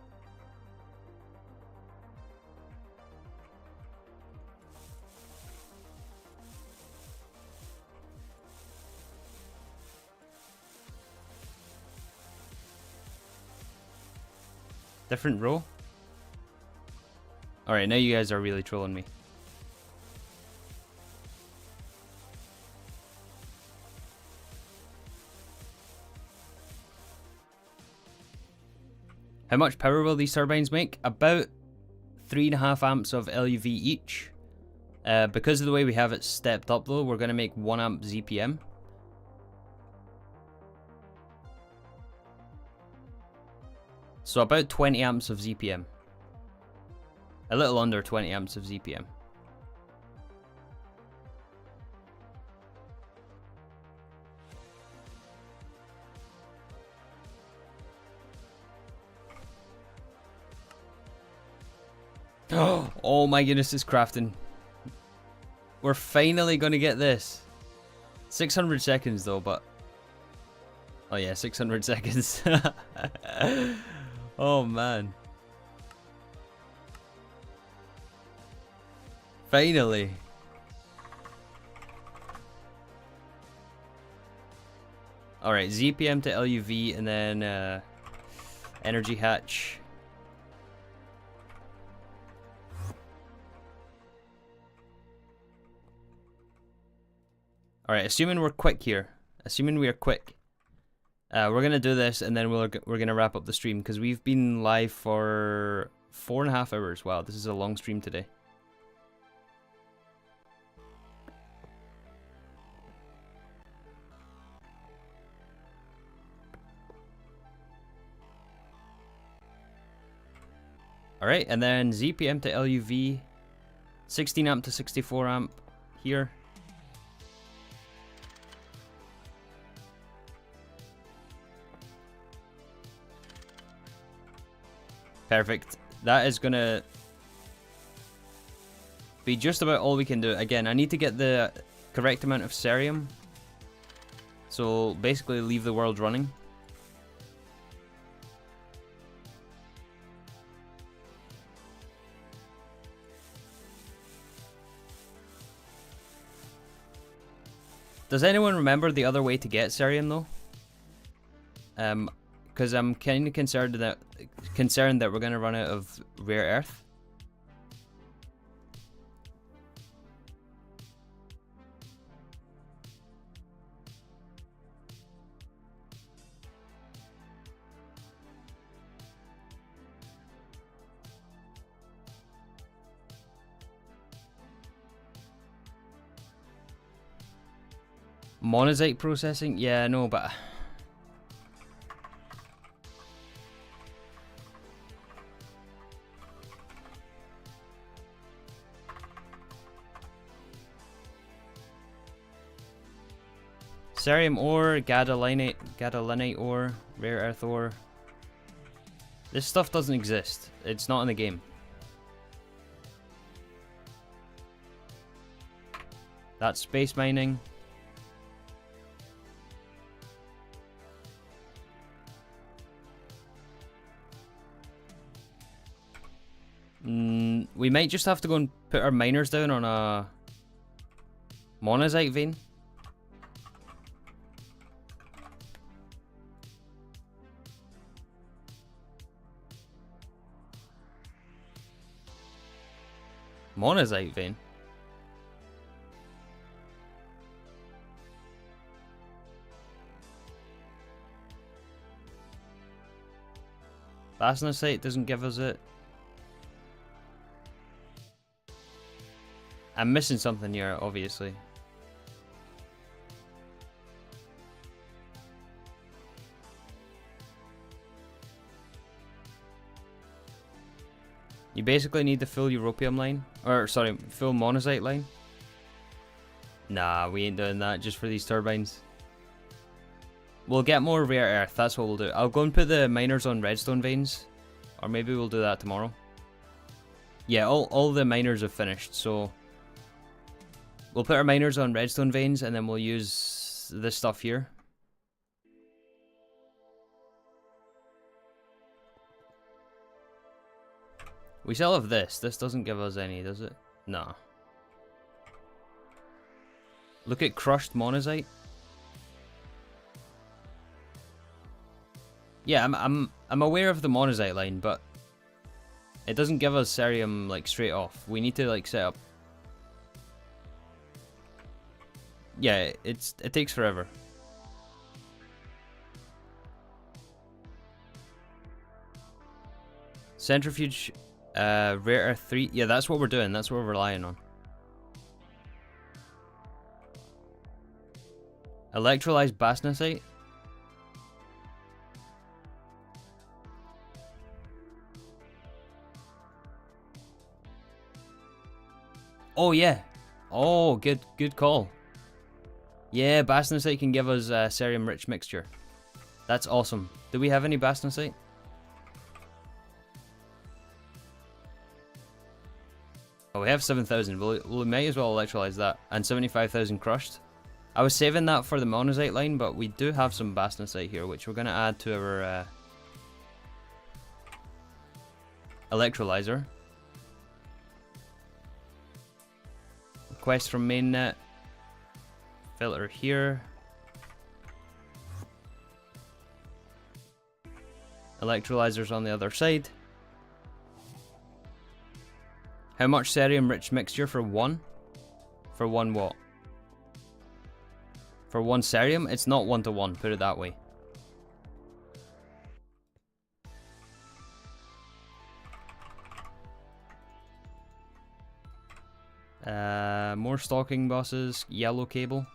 Different row? Alright, now you guys are really trolling me. How much power will these turbines make? About 3.5 amps of LUV each. Because of the way we have it stepped up though, we're going to make 1 amp ZPM. So about 20 amps of ZPM. A little under 20 amps of ZPM. Oh my goodness, it's crafting. We're finally going to get this. 600 seconds though, but... Oh yeah, 600 seconds. Oh man. Finally. Alright, ZPM to LUV and then energy hatch. Alright, assuming we're quick here. Assuming we are quick. We're gonna do this and then we're gonna wrap up the stream because we've been live for 4.5 hours. Wow, this is a long stream today. Alright, and then ZPM to LUV, 16 amp to 64 amp here. Perfect. That is gonna be just about all we can do. Again, I need to get the correct amount of cerium. So basically leave the world running. Does anyone remember the other way to get cerium though? Because I'm kind of concerned that we're gonna run out of rare earth. Monazite processing? Yeah, no, but... Cerium ore, gadoliniite ore, rare earth ore. This stuff doesn't exist. It's not in the game. That's space mining. We might just have to go and put our miners down on a monazite vein. Monazite vein. Basnasite doesn't give us it. I'm missing something here, obviously. You basically need the full Europium line. Or, sorry, full Monazite line. Nah, we ain't doing that just for these turbines. We'll get more rare earth, that's what we'll do. I'll go and put the miners on redstone veins. Or maybe we'll do that tomorrow. Yeah, all the miners have finished, so... We'll put our miners on redstone veins and then we'll use this stuff here. We still have this. This doesn't give us any, does it? No. Look at crushed monazite. Yeah, I'm aware of the monazite line, but it doesn't give us cerium like straight off. We need to like set up. Yeah, it takes forever. Centrifuge, rare earth 3. Yeah, that's what we're doing. That's what we're relying on. Electrolyzed basnasite. Oh yeah. Oh, good call. Yeah, basnasite can give us a cerium-rich mixture. That's awesome. Do we have any basnasite? Oh, we have 7,000. We might as well electrolyze that. And 75,000 crushed. I was saving that for the monazite line, but we do have some basnasite here, which we're going to add to our electrolyzer. Request from mainnet. Filter here. Electrolyzers on the other side. How much cerium rich mixture for one? For one what? For one cerium? It's not 1-to-1, put it that way. More stalking bosses, yellow cable.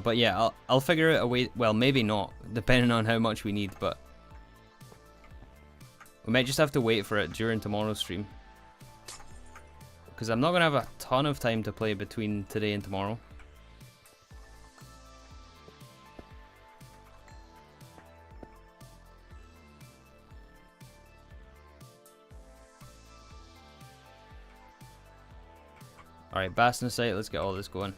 But yeah, I'll figure out a way. Well, maybe not, depending on how much we need. But we might just have to wait for it during tomorrow's stream, because I'm not gonna have a ton of time to play between today and tomorrow. All right, basnasite. Let's get all this going.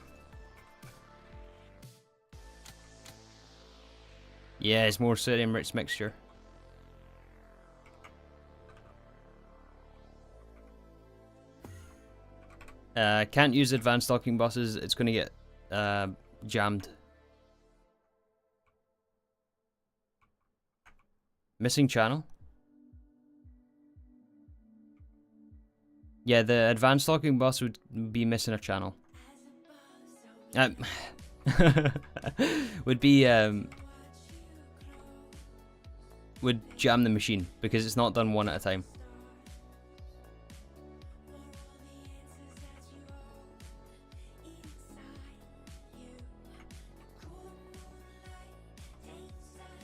Yeah, it's more cerium-rich mixture. Can't use advanced stocking buses. It's going to get jammed. Missing channel? Yeah, the advanced stocking bus would be missing a channel. Would be... would jam the machine because it's not done one at a time.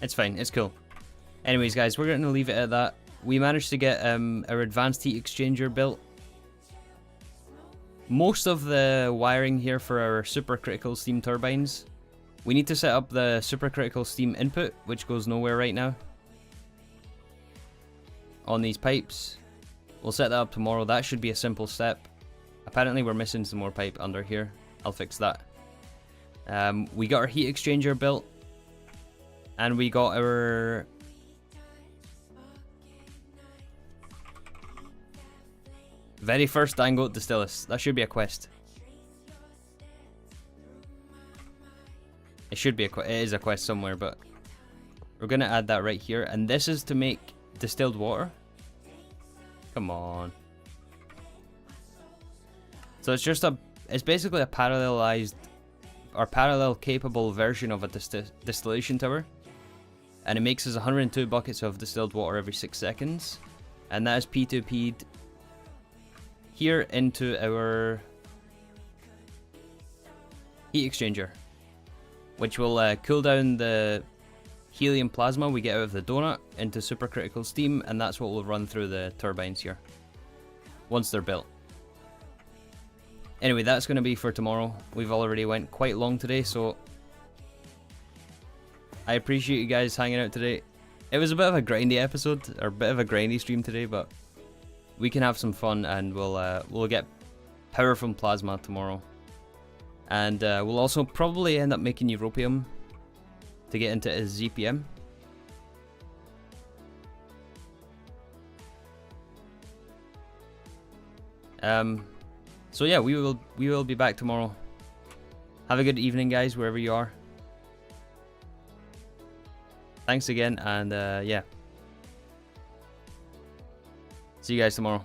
It's fine, it's cool. Anyways guys, we're going to leave it at that. We managed to get our advanced heat exchanger built. Most of the wiring here for our supercritical steam turbines. We need to set up the supercritical steam input, which goes nowhere right now, on these pipes. We'll set that up tomorrow. That should be a simple step. Apparently we're missing some more pipe under here. I'll fix that. We got our heat exchanger built, and we got our very first Dangote Distillus. That should be a quest. It should be a quest. It is a quest somewhere, but We're going to add that right here. And this is to make distilled water. Come on. So it's just it's basically a parallelized or parallel capable version of a distillation tower. And it makes us 102 buckets of distilled water every 6 seconds. And that is P2P'd here into our heat exchanger, which will cool down the helium plasma we get out of the donut into supercritical steam, and that's what will run through the turbines here once they're built. Anyway, that's going to be for tomorrow. We've already went quite long today, so I appreciate you guys hanging out today. It was a bit of a grindy episode, or a bit of a grindy stream today, but we can have some fun, and we'll get power from plasma tomorrow. And we'll also probably end up making europium to get into a ZPM. So yeah, we will be back tomorrow. Have a good evening, guys, wherever you are. Thanks again, and yeah. See you guys tomorrow.